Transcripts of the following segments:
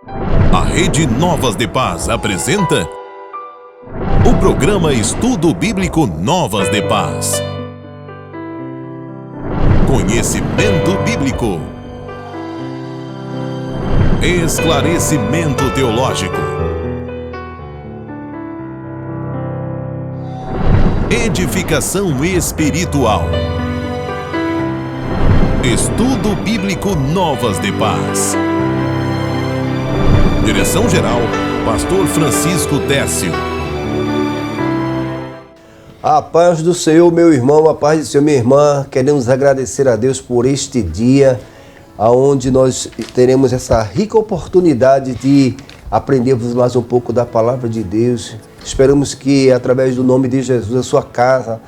A Rede Novas de Paz apresenta o programa Estudo Bíblico Novas de Paz. Conhecimento bíblico. Esclarecimento teológico. Edificação espiritual. Estudo Bíblico Novas de Paz. Direção-geral, Pastor Francisco Técio. A paz do Senhor, meu irmão, a paz do Senhor, minha irmã. Queremos agradecer a Deus por este dia, onde nós teremos essa rica oportunidade de aprendermos mais um pouco da palavra de Deus. Esperamos que, através do nome de Jesus, a sua casa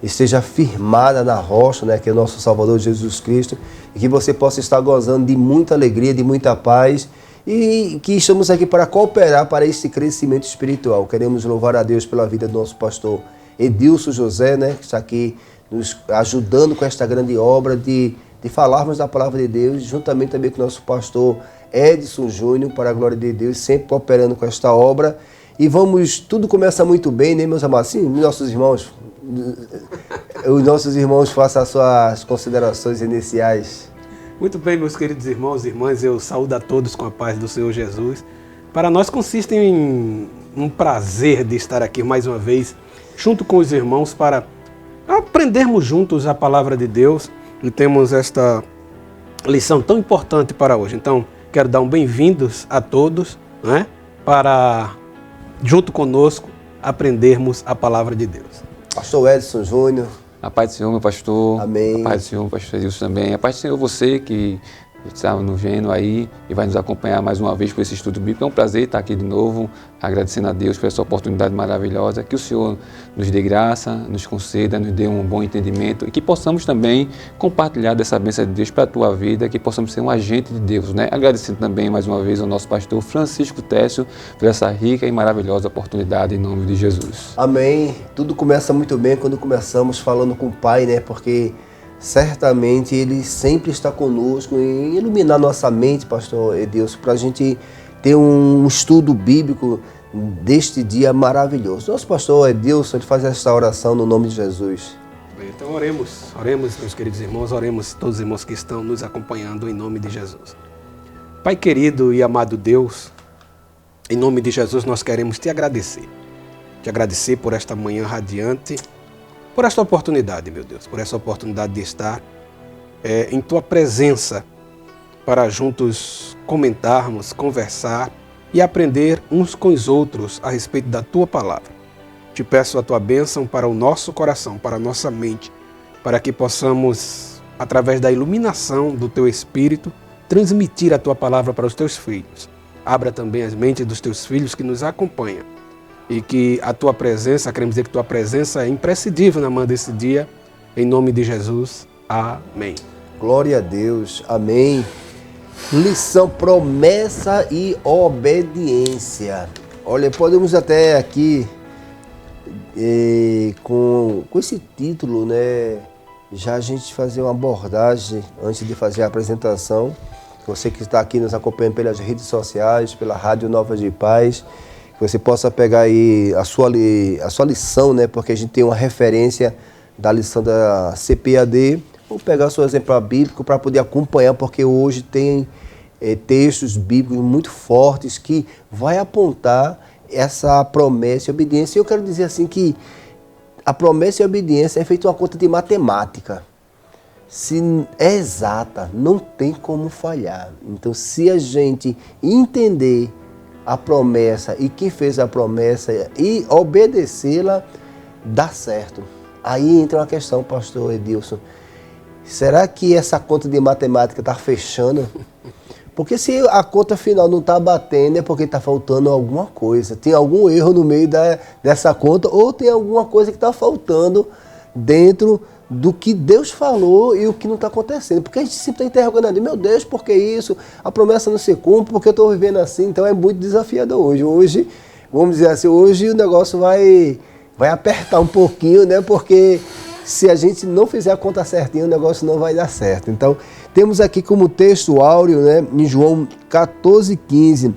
esteja firmada na rocha, né, que é nosso Salvador Jesus Cristo, e que você possa estar gozando de muita alegria, de muita paz, e que estamos aqui para cooperar para esse crescimento espiritual. Queremos louvar a Deus pela vida do nosso pastor Edilson José, né, que está aqui nos ajudando com esta grande obra de falarmos da palavra de Deus, juntamente também com o nosso pastor Edson Júnior, para a glória de Deus, sempre cooperando com esta obra. E tudo começa muito bem, né, meus amados? Sim, os nossos irmãos façam as suas considerações iniciais. Muito bem, meus queridos irmãos e irmãs, eu saúdo a todos com a paz do Senhor Jesus. Para nós consiste em um prazer de estar aqui mais uma vez, junto com os irmãos, para aprendermos juntos a palavra de Deus, e temos esta lição tão importante para hoje. Então, quero dar um bem-vindos a todos, né, para, junto conosco, aprendermos a palavra de Deus. Pastor Edson Júnior. A paz do Senhor, meu pastor. Amém. A paz do Senhor, pastor Edilson também. A paz do Senhor, você que está nos vendo aí e vai nos acompanhar mais uma vez por esse estudo bíblico. É um prazer estar aqui de novo, agradecendo a Deus por essa oportunidade maravilhosa. Que o Senhor nos dê graça, nos conceda, nos dê um bom entendimento e que possamos também compartilhar dessa bênção de Deus para a tua vida, que possamos ser um agente de Deus, né? Agradecendo também mais uma vez ao nosso pastor Francisco Técio por essa rica e maravilhosa oportunidade em nome de Jesus. Amém. Tudo começa muito bem quando começamos falando com o Pai, né? Porque certamente Ele sempre está conosco em iluminar nossa mente, pastor Edilson, para a gente ter um estudo bíblico deste dia maravilhoso. Nosso pastor Edilson, ele faz esta oração no nome de Jesus. Bem, então oremos, meus queridos irmãos, oremos todos os irmãos que estão nos acompanhando em nome de Jesus. Pai querido e amado Deus, em nome de Jesus nós queremos te agradecer por esta manhã radiante, por esta oportunidade, meu Deus, por essa oportunidade de estar em Tua presença para juntos comentarmos, conversar e aprender uns com os outros a respeito da Tua palavra. Te peço a Tua bênção para o nosso coração, para a nossa mente, para que possamos, através da iluminação do Teu Espírito, transmitir a Tua palavra para os Teus filhos. Abra também as mentes dos Teus filhos que nos acompanham. E que a Tua presença, queremos dizer que Tua presença é imprescindível na manhã desse dia, em nome de Jesus. Amém. Glória a Deus. Amém. Lição, promessa e obediência. Olha, podemos até aqui, com esse título, né, já a gente fazer uma abordagem antes de fazer a apresentação. Você que está aqui nos acompanhando pelas redes sociais, pela Rádio Novas de Paz, que você possa pegar aí a sua lição, né? Porque a gente tem uma referência da lição da CPAD. Vou pegar o seu exemplar bíblico para poder acompanhar, porque hoje tem textos bíblicos muito fortes que vai apontar essa promessa e obediência. E eu quero dizer assim que a promessa e a obediência é feita uma conta de matemática. Se é exata, não tem como falhar. Então, se a gente entender a promessa e quem fez a promessa e obedecê-la, dá certo. Aí entra uma questão, pastor Edilson. Será que essa conta de matemática está fechando? Porque se a conta final não está batendo, é porque está faltando alguma coisa. Tem algum erro no meio dessa conta, ou tem alguma coisa que está faltando dentro do que Deus falou e o que não está acontecendo. Porque a gente sempre está interrogando ali, meu Deus, por que isso? A promessa não se cumpre, porque eu estou vivendo assim. Então é muito desafiador hoje. Hoje, vamos dizer assim, hoje o negócio vai apertar um pouquinho, né? Porque se a gente não fizer a conta certinha, o negócio não vai dar certo. Então, temos aqui como texto áureo, né, em João 14,15,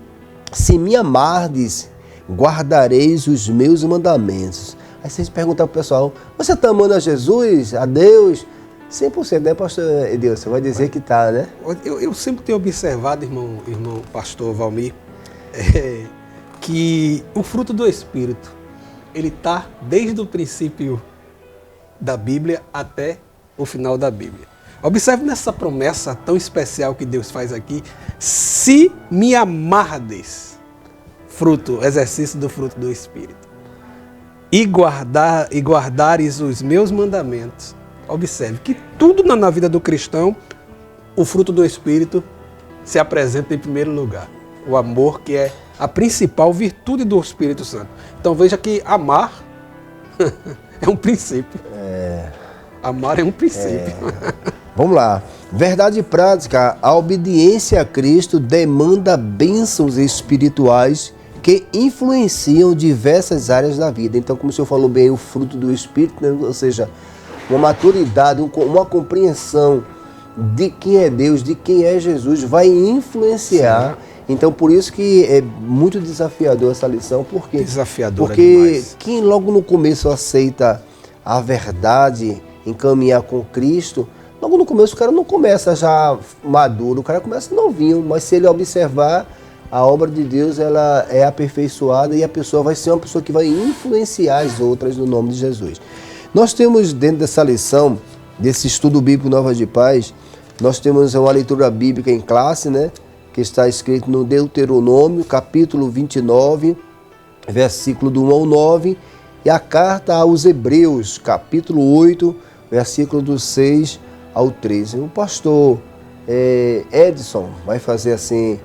se me amardes, guardareis os meus mandamentos. Aí vocês perguntam para o pessoal, você está amando a Jesus, a Deus? 100%, né, pastor Edilson? Você vai dizer que está, né? Eu sempre tenho observado, irmão pastor Valmir, que o fruto do Espírito, ele está desde o princípio da Bíblia até o final da Bíblia. Observe nessa promessa tão especial que Deus faz aqui, se me amardes, exercício do fruto do Espírito, e guardares os meus mandamentos. Observe que tudo na vida do cristão, o fruto do Espírito se apresenta em primeiro lugar. O amor, que é a principal virtude do Espírito Santo. Então veja que amar é um princípio. Amar é um princípio. Vamos lá. Verdade prática, a obediência a Cristo demanda bênçãos espirituais que influenciam diversas áreas da vida. Então, como o senhor falou bem, o fruto do Espírito, né? Ou seja, uma maturidade, uma compreensão de quem é Deus, de quem é Jesus, vai influenciar. Sim. Então, por isso que é muito desafiador essa lição. Por quê? Desafiadora Porque demais. Quem logo no começo aceita a verdade, encaminhar com Cristo, logo no começo o cara não começa já maduro, o cara começa novinho, mas se ele observar, a obra de Deus ela é aperfeiçoada e a pessoa vai ser uma pessoa que vai influenciar as outras no nome de Jesus. Nós temos dentro dessa lição, desse estudo bíblico Novas de Paz, nós temos uma leitura bíblica em classe, né? Que está escrito no Deuteronômio, capítulo 29, versículo do 1 ao 9, e a carta aos Hebreus, capítulo 8, versículo do 6 ao 13. O pastor Edson vai fazer assim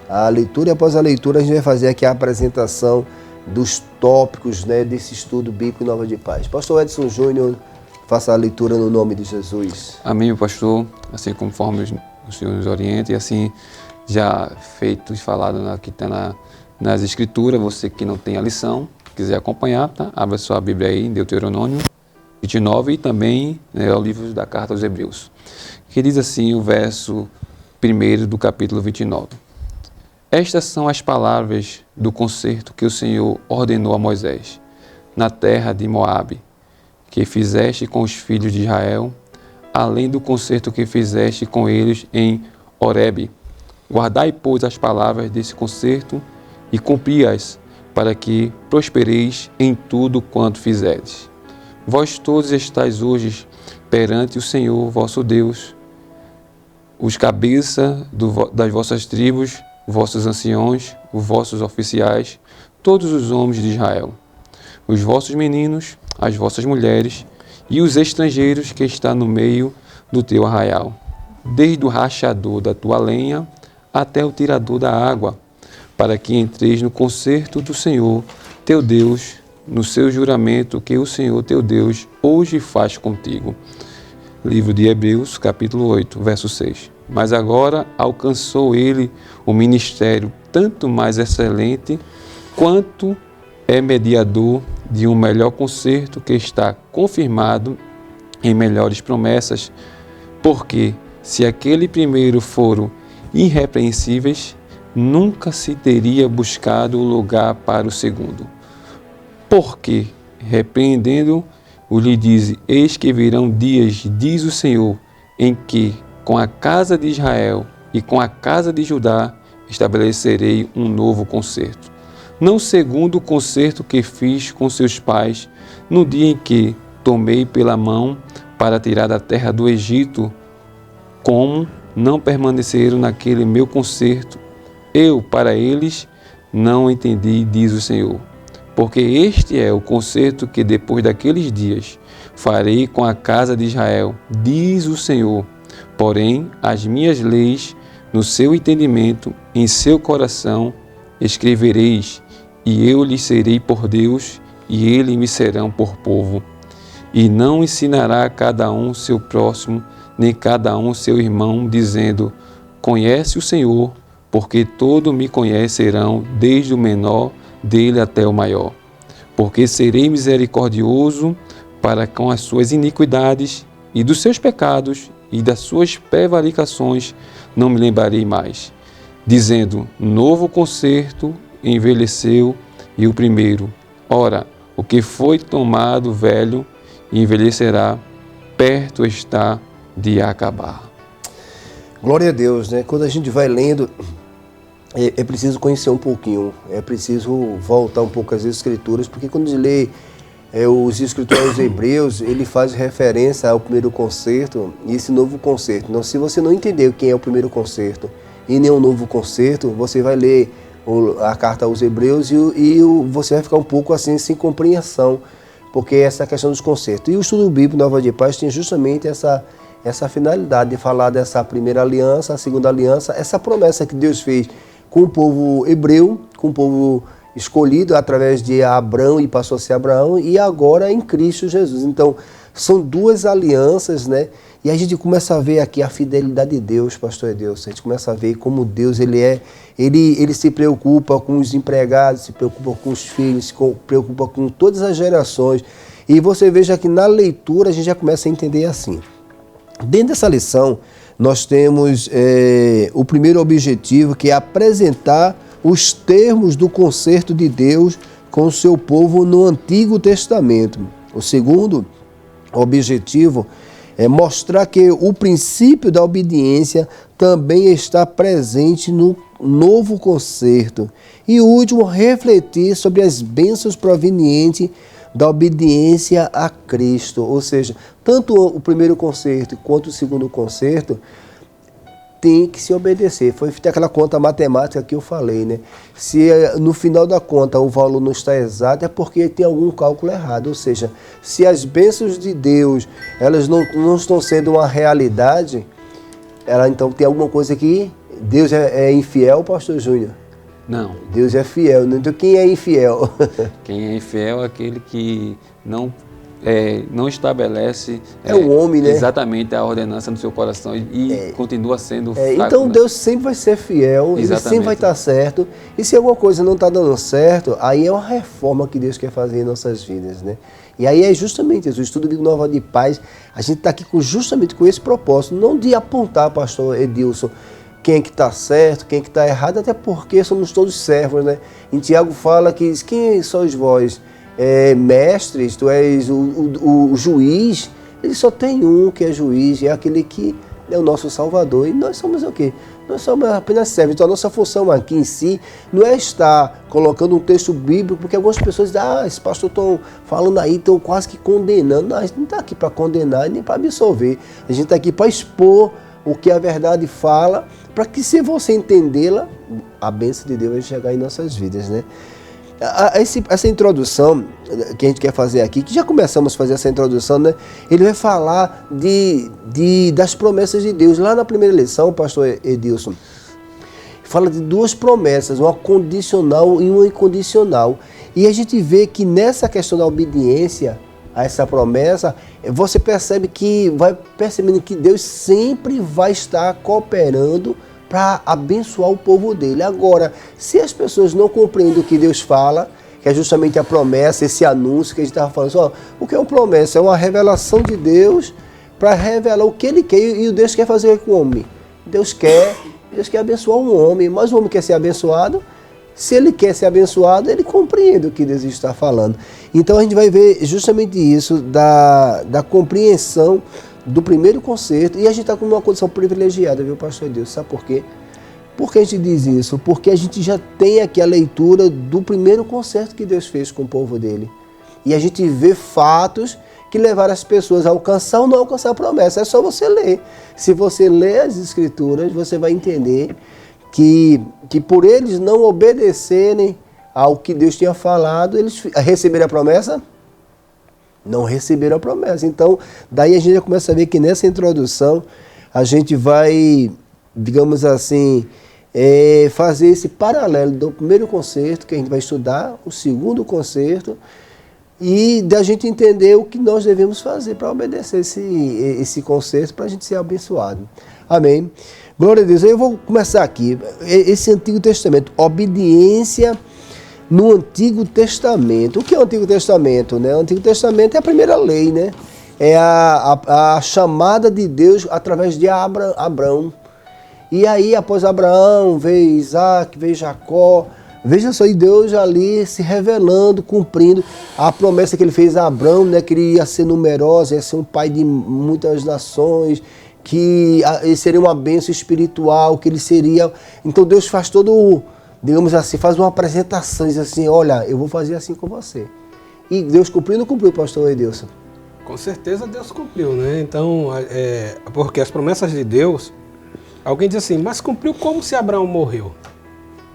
a leitura, e após a leitura a gente vai fazer aqui a apresentação dos tópicos, né, desse estudo bíblico Nova de Paz. Pastor Edson Júnior, faça a leitura no nome de Jesus. Amém, pastor, assim conforme o Senhor nos orienta, e assim já feito e falado aqui tá nas Escrituras. Você que não tem a lição, quiser acompanhar, tá? Abra sua Bíblia aí em Deuteronômio 29 e também, né, o livro da carta aos Hebreus, que diz assim o verso 1 do capítulo 29. Estas são as palavras do concerto que o Senhor ordenou a Moisés, na terra de Moabe, que fizeste com os filhos de Israel, além do concerto que fizeste com eles em Horebe. Guardai, pois, as palavras desse concerto e cumpri-as, para que prospereis em tudo quanto fizerdes. Vós todos estáis hoje perante o Senhor vosso Deus, os cabeças das vossas tribos, vossos anciões, os vossos oficiais, todos os homens de Israel, os vossos meninos, as vossas mulheres e os estrangeiros que estão no meio do teu arraial, desde o rachador da tua lenha até o tirador da água, para que entreis no concerto do Senhor teu Deus, no seu juramento que o Senhor teu Deus hoje faz contigo. Livro de Hebreus, capítulo 8, verso 6. Mas agora alcançou ele o ministério tanto mais excelente, quanto é mediador de um melhor concerto que está confirmado em melhores promessas, porque se aquele primeiro foram irrepreensíveis, nunca se teria buscado o lugar para o segundo. Porque, repreendendo, o lhe diz: eis que virão dias, diz o Senhor, em que, com a casa de Israel e com a casa de Judá, estabelecerei um novo concerto. Não segundo o concerto que fiz com seus pais, no dia em que tomei pela mão para tirar da terra do Egito, como não permaneceram naquele meu concerto, eu, para eles, não entendi, diz o Senhor. Porque este é o concerto que depois daqueles dias farei com a casa de Israel, diz o Senhor. Porém, as minhas leis, no seu entendimento, em seu coração, escrevereis, e eu lhes serei por Deus, e eles me serão por povo. E não ensinará cada um seu próximo, nem cada um seu irmão, dizendo: conhece o Senhor, porque todos me conhecerão, desde o menor dele até o maior. Porque serei misericordioso para com as suas iniquidades, e dos seus pecados e das suas prevaricações não me lembrarei mais. dizendo, novo concerto envelheceu e o primeiro. Ora, o que foi tomado velho envelhecerá, perto está de acabar. Glória a Deus, né? Quando a gente vai lendo, é preciso conhecer um pouquinho, é preciso voltar um pouco às Escrituras, porque quando a gente lê os escritores hebreus, ele faz referência ao primeiro concerto e esse novo concerto. Então, se você não entender quem é o primeiro concerto e nem o novo concerto, você vai ler a carta aos hebreus e você vai ficar um pouco assim sem compreensão, porque essa questão dos concertos. E o estudo bíblico Nova de Paz tem justamente essa finalidade de falar dessa primeira aliança, a segunda aliança, essa promessa que Deus fez com o povo hebreu, com o povo escolhido através de Abraão e passou a ser Abraão, e agora em Cristo Jesus. Então, são duas alianças, né? E a gente começa a ver aqui a fidelidade de Deus, pastor Deus. A gente começa a ver como Deus, ele se preocupa com os empregados, se preocupa com os filhos, se preocupa com todas as gerações. E você veja que na leitura a gente já começa a entender assim. Dentro dessa lição, nós temos o primeiro objetivo, que é apresentar os termos do concerto de Deus com o seu povo no Antigo Testamento. O segundo objetivo é mostrar que o princípio da obediência também está presente no novo concerto. E o último, refletir sobre as bênçãos provenientes da obediência a Cristo. Ou seja, tanto o primeiro concerto quanto o segundo concerto tem que se obedecer. Foi aquela conta matemática que eu falei, né? Se no final da conta o valor não está exato, é porque tem algum cálculo errado. Ou seja, se as bênçãos de Deus elas não estão sendo uma realidade, então tem alguma coisa que Deus é infiel, pastor Júnior? Não. Deus é fiel. Então quem é infiel? Quem é infiel é aquele que não estabelece o homem, né? Exatamente a ordenança no seu coração e continua sendo fraco. Então, né? Deus sempre vai ser fiel, ele sempre vai estar certo. E se alguma coisa não está dando certo, aí é uma reforma que Deus quer fazer em nossas vidas, né? E aí é justamente isso, o estudo bíblico Nova de Paz, a gente está aqui justamente com esse propósito, não de apontar, pastor Edilson, quem é que está certo, quem é que está errado, até porque somos todos servos, né? Em Tiago fala que quem sois vós? Mestres, tu és o juiz. Ele só tem um que é juiz, é aquele que é o nosso Salvador. E nós somos o quê? Nós somos apenas servos. Então a nossa função aqui em si não é estar colocando um texto bíblico, porque algumas pessoas dizem, esse pastor estão falando aí, estão quase que condenando. Não, a gente não está aqui para condenar nem para absolver. A gente está aqui para expor o que a verdade fala, para que se você entendê-la, a bênção de Deus vai chegar em nossas vidas, né? Essa introdução que a gente quer fazer aqui, que já começamos a fazer essa introdução, né? Ele vai falar das promessas de Deus. Lá na primeira lição, pastor Edilson, fala de duas promessas, uma condicional e uma incondicional. E a gente vê que nessa questão da obediência a essa promessa, você percebe que vai percebendo que Deus sempre vai estar cooperando para abençoar o povo dele. Agora, se as pessoas não compreendem o que Deus fala, que é justamente a promessa, esse anúncio que a gente estava falando, o que é uma promessa? É uma revelação de Deus para revelar o que ele quer, e o Deus quer fazer com o homem. Deus quer abençoar um homem, mas o homem quer ser abençoado. Se ele quer ser abençoado, ele compreende o que Deus está falando. Então a gente vai ver justamente isso, da compreensão do primeiro concerto, e a gente está com uma condição privilegiada, viu, pastor Deus? Sabe por quê? Por que a gente diz isso? Porque a gente já tem aqui a leitura do primeiro concerto que Deus fez com o povo dele. E a gente vê fatos que levaram as pessoas a alcançar ou não alcançar a promessa. É só você ler. Se você ler as Escrituras, você vai entender que por eles não obedecerem ao que Deus tinha falado, eles receberam a promessa? Não receberam a promessa. Então, daí a gente já começa a ver que nessa introdução a gente vai, digamos assim, fazer esse paralelo do primeiro concerto, que a gente vai estudar, o segundo concerto, e da gente entender o que nós devemos fazer para obedecer esse concerto, para a gente ser abençoado. Amém? Glória a Deus. Eu vou começar aqui. Esse Antigo Testamento, obediência no Antigo Testamento. O que é o Antigo Testamento, né? O Antigo Testamento é a primeira lei, né? É a chamada de Deus através de Abraão. E aí, após Abraão, veio Isaac, veio Jacó. Veja só, e Deus ali se revelando, cumprindo a promessa que ele fez a Abraão, né, que ele ia ser numeroso, ia ser um pai de muitas nações, que ele seria uma bênção espiritual, que ele seria... Então Deus faz todo, digamos assim, faz uma apresentação, diz assim, olha, eu vou fazer assim com você. E Deus cumpriu ou não cumpriu, pastor Edilson? Com certeza Deus cumpriu, né? Então, porque as promessas de Deus, alguém diz assim, mas cumpriu como se Abraão morreu?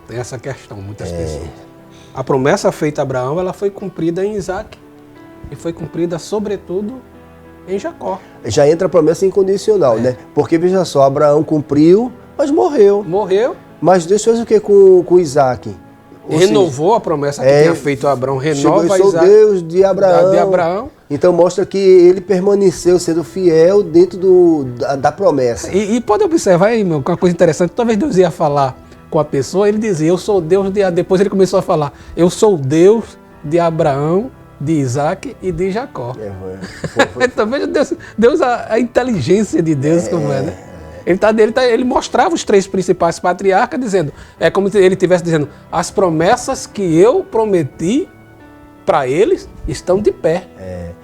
Tem essa questão, muitas pessoas. A promessa feita a Abraão, ela foi cumprida em Isaac e foi cumprida, sobretudo, em Jacó. Já entra a promessa incondicional, né? Porque, veja só, Abraão cumpriu, mas morreu. Morreu. Mas Deus fez o que com Isaac? Renovou a promessa que tinha feito a Abraão, renova Isaac. Sou Deus de Abraão. Então mostra que ele permaneceu sendo fiel dentro da promessa. E pode observar aí, meu, uma coisa interessante, talvez Deus ia falar com a pessoa, ele dizia, eu sou Deus de... Depois ele começou a falar, eu sou Deus de Abraão, de Isaac e de Jacó. Então veja Deus a inteligência de Deus como é, né? Ele mostrava os 3 principais patriarcas dizendo, é como se ele estivesse dizendo, as promessas que eu prometi para eles estão de pé.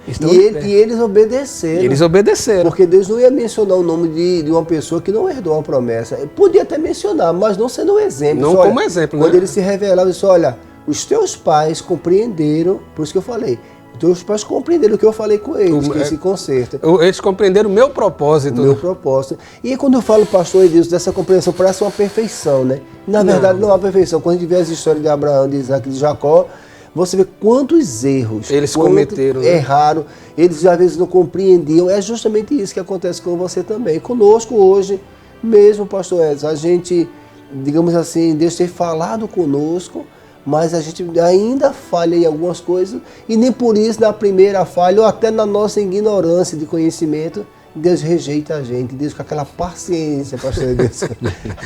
E eles obedeceram. Eles obedeceram. Porque Deus não ia mencionar o nome de uma pessoa que não herdou uma promessa. Ele podia até mencionar, mas não sendo um exemplo. Não como exemplo, quando né? ele se revelava, ele disse, olha, os teus pais compreenderam, por isso que eu falei, os teus pais compreenderam o que eu falei com eles, que esse conserto. Eles compreenderam o meu propósito. O meu propósito. E quando eu falo, pastor Edilson, dessa compreensão, parece uma perfeição, né? Na verdade, não é uma perfeição. Quando a gente vê as histórias de Abraão, de Isaac e de Jacó, você vê quantos erros eles cometeram, né? Erraram, eles às vezes não compreendiam. É justamente isso que acontece com você também. Conosco hoje, mesmo, pastor Edson, a gente, digamos assim, Deus tem falado conosco, mas a gente ainda falha em algumas coisas, e nem por isso, na primeira falha, ou até na nossa ignorância de conhecimento, Deus rejeita a gente, Deus com aquela paciência, pastor Deus.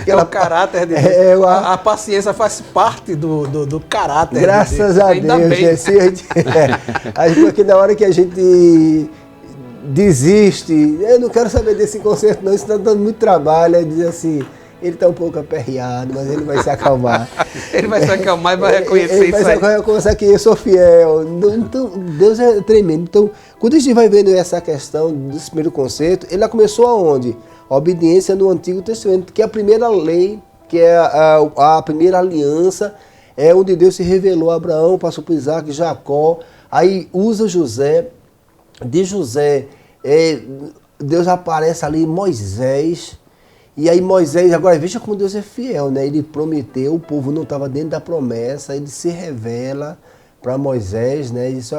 Aquela caráter de Deus. A paciência faz parte do caráter Graças de Deus. a Ainda Deus. bem. Porque na hora que a gente desiste, eu não quero saber desse concerto não, isso está dando muito trabalho, é dizer assim, ele está um pouco aperreado, mas ele vai se acalmar. Ele vai se acalmar e vai reconhecer ele vai reconhecer que eu sou fiel. Então, Deus é tremendo. Então, quando a gente vai vendo essa questão desse primeiro conceito, ele começou aonde? A obediência no Antigo Testamento, que é a primeira lei, que é a primeira aliança, é onde Deus se revelou a Abraão, passou por Isaac, Jacó, aí usa José, de José, Deus aparece ali, Moisés. E aí Moisés, agora veja como Deus é fiel, né? Ele prometeu, o povo não estava dentro da promessa, ele se revela para Moisés, né? E disse,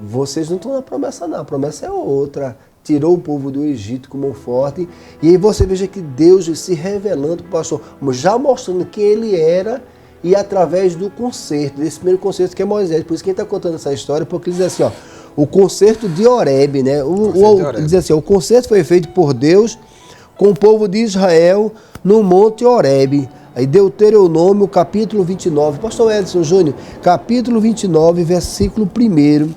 vocês não estão na promessa não, a promessa é outra. Tirou o povo do Egito com mão forte. E aí você veja que Deus se revelando para o pastor, já mostrando quem ele era, e através do concerto, desse primeiro concerto que é Moisés. Por isso quem está contando essa história, porque ele diz assim, o concerto de Horebe, né? Diz assim, o concerto foi feito por Deus com o povo de Israel no Monte Horebe. Aí Deuteronômio, capítulo 29. Pastor Edson Júnior, capítulo 29, versículo 1.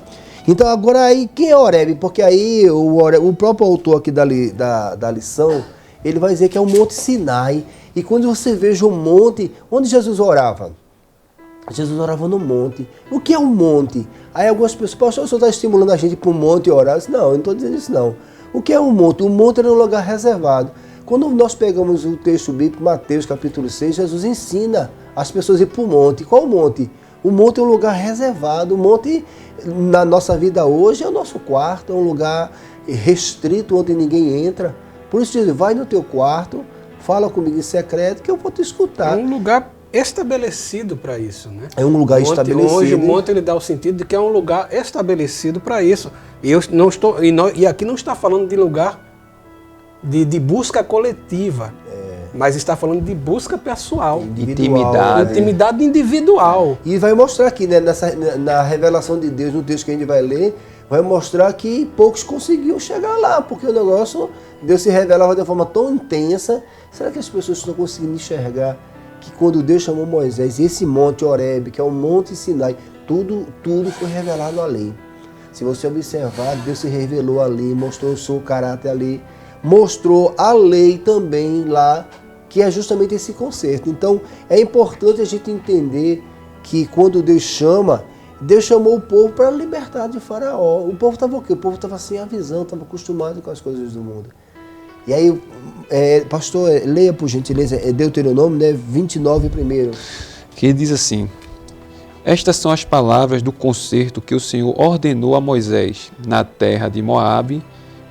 Então agora aí, quem é Horebe? Porque aí o próprio autor aqui da lição, ele vai dizer que é o Monte Sinai. E quando você veja o monte, onde Jesus orava? Jesus orava no monte. O que é um monte? Aí algumas pessoas, pastor, o senhor está estimulando a gente para um monte orar? Eu disse, não, eu não estou dizendo isso não. O que é um monte? Um monte era um lugar reservado. Quando nós pegamos o texto bíblico, Mateus capítulo 6, Jesus ensina as pessoas a ir para o monte. Qual o monte? O monte é um lugar reservado. O monte, na nossa vida hoje, é o nosso quarto, é um lugar restrito onde ninguém entra. Por isso, Jesus, vai no teu quarto, fala comigo em secreto que eu vou te escutar. É um lugar estabelecido para isso, né? É um lugar estabelecido. Hoje o monte ele dá o sentido de que é um lugar estabelecido para isso. E eu não estou e aqui não está falando de lugar de busca coletiva, mas está falando de busca pessoal, intimidade individual. E vai mostrar aqui, né, na revelação de Deus, no texto que a gente vai ler, vai mostrar que poucos conseguiam chegar lá, porque o negócio, Deus se revelava de uma forma tão intensa. Será que as pessoas estão conseguindo enxergar que quando Deus chamou Moisés, esse monte Horebe, que é o monte Sinai, tudo foi revelado ali. Se você observar, Deus se revelou ali, mostrou o seu caráter ali, mostrou a lei também lá, que é justamente esse conserto. Então, é importante a gente entender que quando Deus chama, Deus chamou o povo para libertar de Faraó. O povo estava o quê? O povo estava sem a visão, estava acostumado com as coisas do mundo. E aí, pastor, leia por gentileza, Deuteronômio, né, 29 primeiro. Que diz assim: estas são as palavras do concerto que o Senhor ordenou a Moisés na terra de Moabe,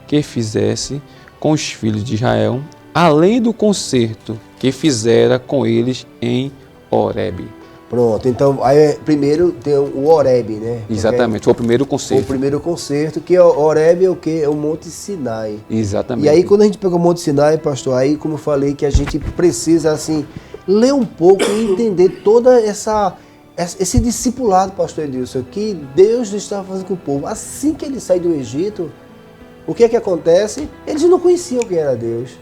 que fizesse com os filhos de Israel, além do concerto que fizera com eles em Horebe. Pronto, então aí primeiro tem o Horebe, né? Exatamente, foi o primeiro concerto. O primeiro concerto, que o Horebe é o quê? É o Monte Sinai. Exatamente. E aí quando a gente pega o Monte Sinai, pastor, aí como eu falei que a gente precisa assim, ler um pouco e entender toda esse discipulado, pastor Edilson, que Deus estava fazendo com o povo. Assim que ele sai do Egito, o que é que acontece? Eles não conheciam quem era Deus.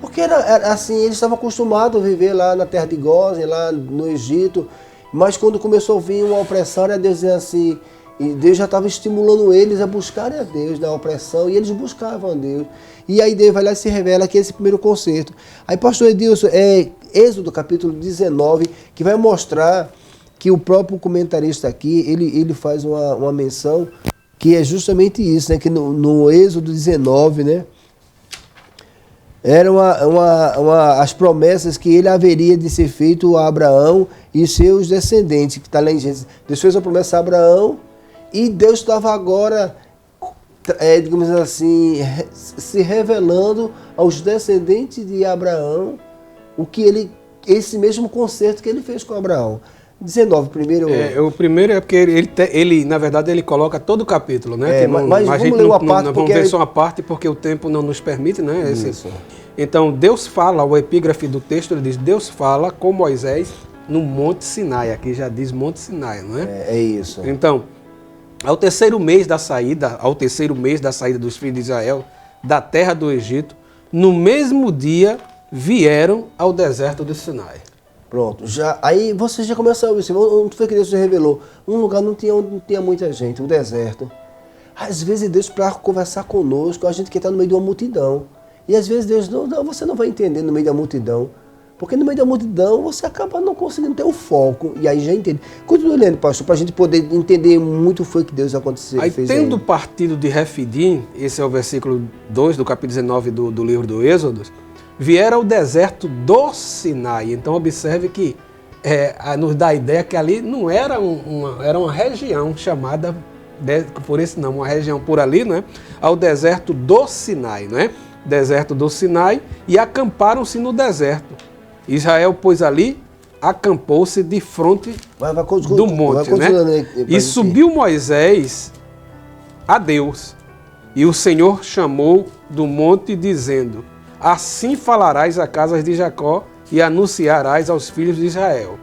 Porque era assim, eles estavam acostumados a viver lá na terra de Gósen, lá no Egito, mas quando começou a vir uma opressão, era Deus dizendo assim, e Deus já estava estimulando eles a buscarem a Deus na opressão, e eles buscavam a Deus. E aí Deus vai lá e se revela que esse primeiro concerto. Aí pastor Edilson, Êxodo capítulo 19, que vai mostrar que o próprio comentarista aqui, ele faz uma menção, que é justamente isso, né? Que no Êxodo 19, né? Eram as promessas que ele haveria de ser feito a Abraão e seus descendentes, que está lá em Gênesis. Deus fez a promessa a Abraão e Deus estava agora, digamos assim, se revelando aos descendentes de Abraão esse mesmo concerto que ele fez com Abraão. 19, primeiro... o primeiro é porque ele, na verdade, ele coloca todo o capítulo, né? Mas vamos ler uma parte, vamos ver só uma parte, porque o tempo não nos permite, né? Isso. Então, Deus fala, o epígrafe do texto, ele diz, Deus fala com Moisés no Monte Sinai. Aqui já diz Monte Sinai, não é? É isso. Então, ao terceiro mês da saída dos filhos de Israel da terra do Egito, no mesmo dia vieram ao deserto do Sinai. Pronto, aí você já começa a ouvir, onde foi que Deus se revelou? Um lugar onde não tinha muita gente, um deserto. Às vezes Deus, para conversar conosco, a gente quer estar no meio de uma multidão. E às vezes Deus, não, você não vai entender no meio da multidão. Porque no meio da multidão você acaba não conseguindo ter o foco. E aí já entende. Continua lendo, pastor, para a gente poder entender muito foi que Deus aconteceu. Aí tendo partido de Refidim, esse é o versículo 2 do capítulo 19 do livro do Êxodo, vieram ao deserto do Sinai. Então observe que nos dá a ideia que ali não era era uma região chamada por esse nome, uma região por ali, não é? Ao deserto do Sinai, não é? Deserto do Sinai, e acamparam-se no deserto. Israel, pois ali, acampou-se de frente do monte, né? E subiu Moisés a Deus, e o Senhor chamou do monte, dizendo: assim falarás a casas de Jacó e anunciarás aos filhos de Israel: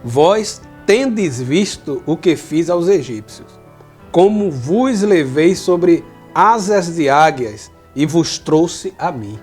vós tendes visto o que fiz aos egípcios, como vos levei sobre asas de águias e vos trouxe a mim.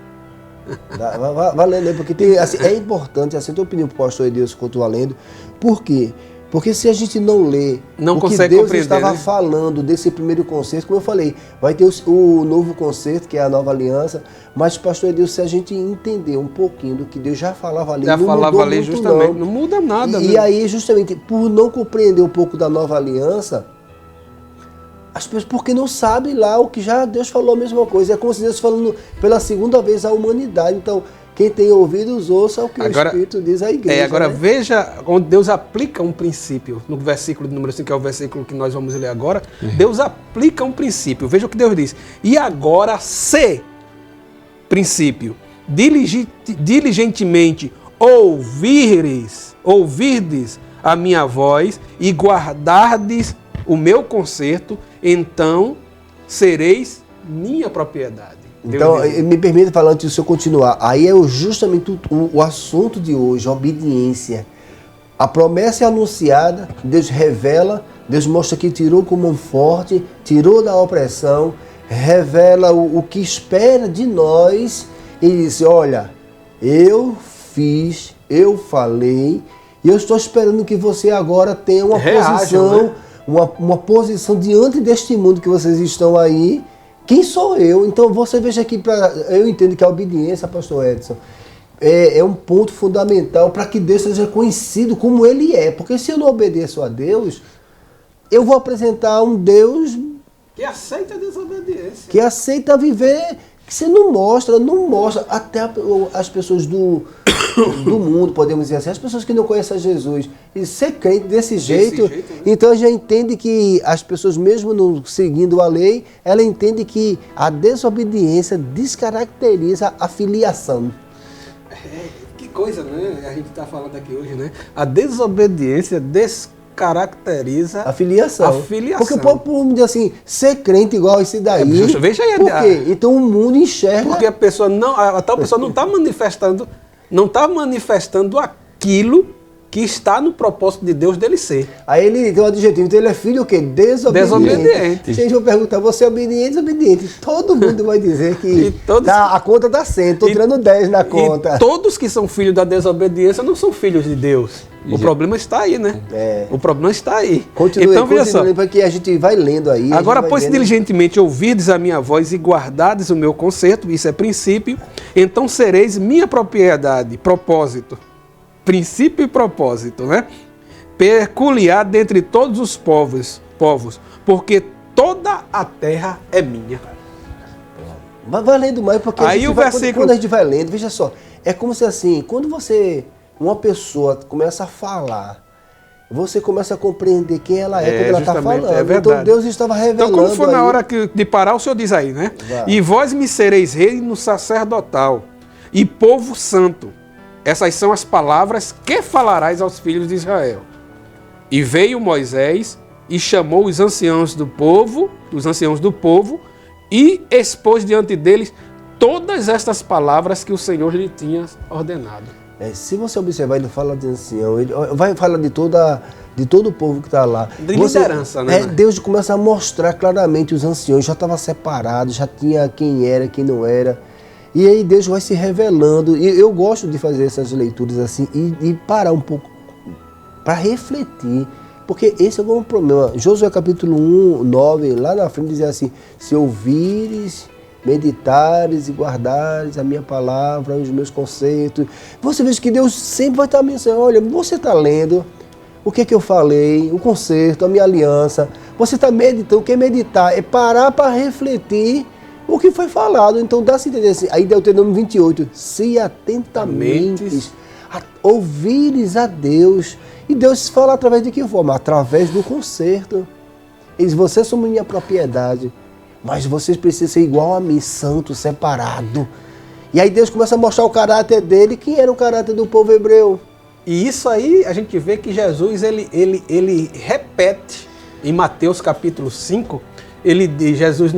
Valendo, porque tem, assim, é importante, assim, eu tenho opinião para o pastor Edilson quanto valendo. Por quê? Porque se a gente não lê o que Deus estava falando desse primeiro concerto, como eu falei, vai ter o novo concerto, que é a nova aliança, mas, pastor Edilson, se a gente entender um pouquinho do que Deus já falava ali, já falava ali justamente, não muda nada. E aí, justamente, por não compreender um pouco da nova aliança, as pessoas, porque não sabem lá o que já Deus falou a mesma coisa. É como se Deus falando pela segunda vez à humanidade. Então, quem tem ouvidos, ouça o que o Espírito diz à igreja. Agora, veja onde Deus aplica um princípio. No versículo de número 5, que é o versículo que nós vamos ler agora, Deus aplica um princípio. Veja o que Deus diz. E agora, se, princípio, diligentemente ouvirdes a minha voz e guardardes o meu concerto, então sereis minha propriedade. Então, me permita falar antes do senhor continuar. Aí é justamente o assunto de hoje, a obediência. A promessa é anunciada, Deus revela, Deus mostra que tirou com mão forte, tirou da opressão, revela o que espera de nós e diz: olha, eu fiz, eu falei, e eu estou esperando que você agora tenha uma posição, né? Uma posição diante deste mundo que vocês estão aí, Quem sou eu? Então você veja aqui, eu entendo que a obediência, pastor Edson, é um ponto fundamental para que Deus seja conhecido como Ele é. Porque se eu não obedeço a Deus, eu vou apresentar um Deus Que aceita a desobediência. que aceita viver, que você não mostra, até as pessoas do mundo, podemos dizer assim, as pessoas que não conhecem a Jesus, e ser crente desse jeito, né? então já entende que as pessoas, mesmo não seguindo a lei, ela entende que a desobediência descaracteriza a filiação. Que coisa, né? A gente está falando aqui hoje, né? A desobediência descaracteriza A filiação. A filiação. Porque o povo diz assim, ser crente igual esse daí. Veja aí, por quê? Então o mundo enxerga. Porque a tal pessoa não está manifestando aquilo que está no propósito de Deus dele ser. Aí ele tem um adjetivo, então ele é filho o quê? Desobediente. Se a gente for perguntar, você é obediente, desobediente? Todo mundo vai dizer que a conta dá 100, estou tirando 10 na conta. E todos que são filhos da desobediência não são filhos de Deus. O problema está aí, né? O problema está aí. Então, veja só. Porque a gente vai lendo aí. Agora, pois diligentemente ouvirdes a minha voz e guardardes o meu conserto, isso é princípio, então sereis minha propriedade, propósito. Princípio e propósito, né? Peculiar dentre todos os povos, porque toda a terra é minha. Vai lendo mais, porque aí quando a gente vai lendo, veja só, é como se assim, quando uma pessoa começa a falar, você começa a compreender quem ela é quando ela está falando. É verdade. Então Deus estava revelando. Então, quando for na hora de parar, o Senhor diz aí, né? Vai. E vós me sereis reino sacerdotal e povo santo. Essas são as palavras que falarás aos filhos de Israel. E veio Moisés e chamou os anciãos do povo, e expôs diante deles todas estas palavras que o Senhor lhe tinha ordenado. Se você observar, ele fala de ancião, ele vai falar de todo o povo que está lá. De liderança, né? Deus começa a mostrar claramente os anciões, já estava separado, já tinha quem era, quem não era. E aí Deus vai se revelando. E eu gosto de fazer essas leituras assim e parar um pouco para refletir. Porque esse é o problema. Josué capítulo 1, 9, lá na frente dizia assim, se ouvires, meditares e guardares a minha palavra, os meus conceitos. Você vê que Deus sempre vai estar mencionando, olha, você está lendo o que eu falei, o concerto, a minha aliança. Você está meditando, o que é meditar? É parar para refletir o que foi falado. Então dá-se entender assim, aí Deuteronômio 28, se atentamente ouvires a Deus. E Deus fala através de que forma? Através do concerto. Ele diz, vocês são minha propriedade, mas vocês precisam ser igual a mim, santo, separado. E aí Deus começa a mostrar o caráter dele, quem era o caráter do povo hebreu. E isso aí a gente vê que Jesus, ele repete em Mateus capítulo 5, Jesus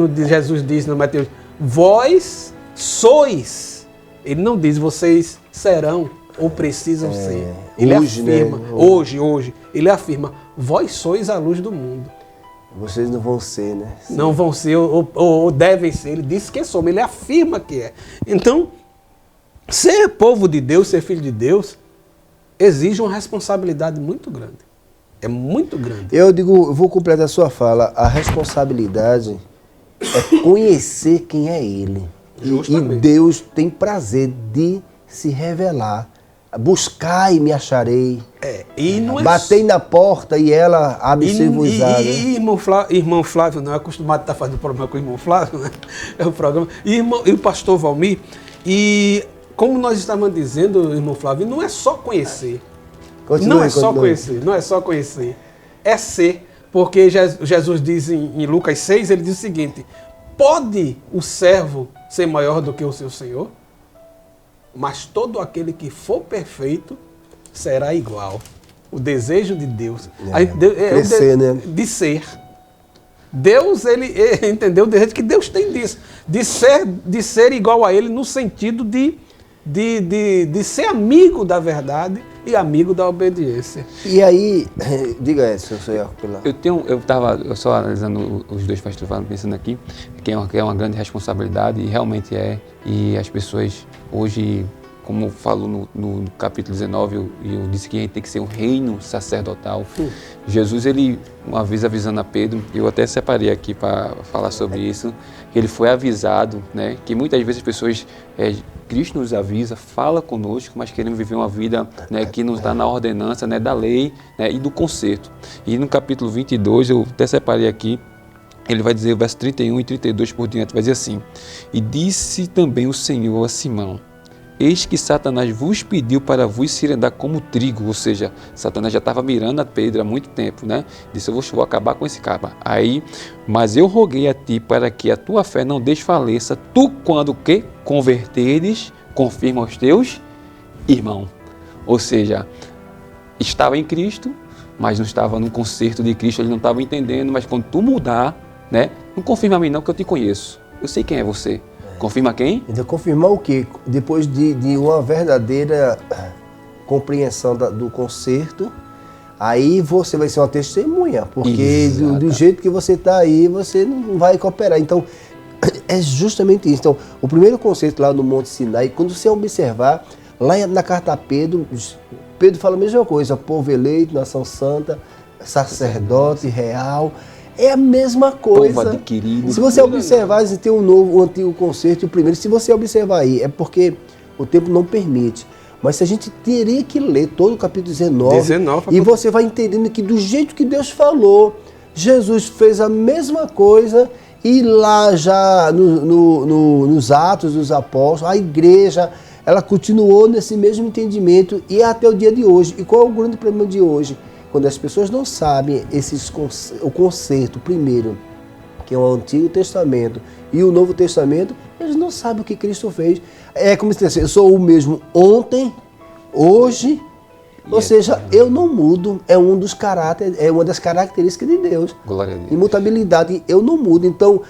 diz no Mateus, vós sois. Ele não diz vocês serão ou precisam ser. Ele hoje, afirma, né? hoje, ele afirma, vós sois a luz do mundo. Vocês não vão ser, né? Sim. Não vão ser ou devem ser. Ele disse que somos, ele afirma que é. Então, ser povo de Deus, ser filho de Deus, exige uma responsabilidade muito grande. É muito grande. Eu vou completar a sua fala. A responsabilidade é conhecer quem é Ele. Justamente. E Deus tem prazer de se revelar. Buscar e me acharei. E não é Batei na porta e ela abre-se-vos-á. E irmão Flávio, não é acostumado a estar fazendo problema com o irmão Flávio, né? É o programa. E o pastor Valmir. E como nós estávamos dizendo, irmão Flávio, não é só conhecer. Não é só conhecer. É ser. Porque Jesus diz em Lucas 6, ele diz o seguinte, pode o servo ser maior do que o seu senhor? Mas todo aquele que for perfeito será igual. O desejo de Deus. Crescer, né? De ser. Deus, ele entendeu o desejo que Deus tem disso. De ser igual a ele no sentido de ser amigo da verdade e amigo da obediência. E aí, diga isso, senhor. Eu estava só analisando os dois pastores falando, pensando aqui, que é uma grande responsabilidade, e realmente é. E as pessoas hoje, como falou no capítulo 19, eu disse que a gente tem que ser um reino sacerdotal. Jesus, ele, uma vez avisando a Pedro, eu até separei aqui para falar sobre isso, que ele foi avisado, né, que muitas vezes as pessoas, Cristo nos avisa, fala conosco, mas queremos viver uma vida, né, que não está na ordenança, né, da lei, né, e do conserto. E no capítulo 22, eu até separei aqui, ele vai dizer, o verso 31 e 32 por diante, vai dizer assim: e disse também o Senhor a Simão: eis que Satanás vos pediu para vos cirandar como trigo. Ou seja, Satanás já estava mirando a Pedro há muito tempo, né? Disse, eu vou acabar com esse cara. Aí, mas eu roguei a ti para que a tua fé não desfaleça. Tu, quando que converteres, confirma os teus irmãos. Ou seja, estava em Cristo, mas não estava no conserto de Cristo, ele não estava entendendo. Mas quando tu mudar, né? Não confirma a mim não, que eu te conheço. Eu sei quem é você. Confirma quem? Então, confirmar o quê? Depois de uma verdadeira compreensão do conserto, aí você vai ser uma testemunha, porque do jeito que você está aí, você não vai cooperar. Então, é justamente isso. Então, o primeiro conserto lá no Monte Sinai, quando você observar, lá na carta a Pedro, Pedro fala a mesma coisa: povo eleito, nação santa, sacerdote real. É a mesma coisa. Povo adquirido. Se você observar, tem o antigo concerto e o primeiro. Se você observar aí, é porque o tempo não permite. Mas se a gente teria que ler todo o capítulo 19 e você vai entendendo que do jeito que Deus falou, Jesus fez a mesma coisa e lá já nos Atos dos Apóstolos, a igreja, ela continuou nesse mesmo entendimento e até o dia de hoje. E qual é o grande problema de hoje? Quando as pessoas não sabem o conserto, primeiro, que é o Antigo Testamento e o Novo Testamento, eles não sabem o que Cristo fez. É como se dissesse, eu sou o mesmo ontem, hoje, ou seja, eu não mudo, é uma das características de Deus. Glória a Deus. Imutabilidade, eu não mudo. Então,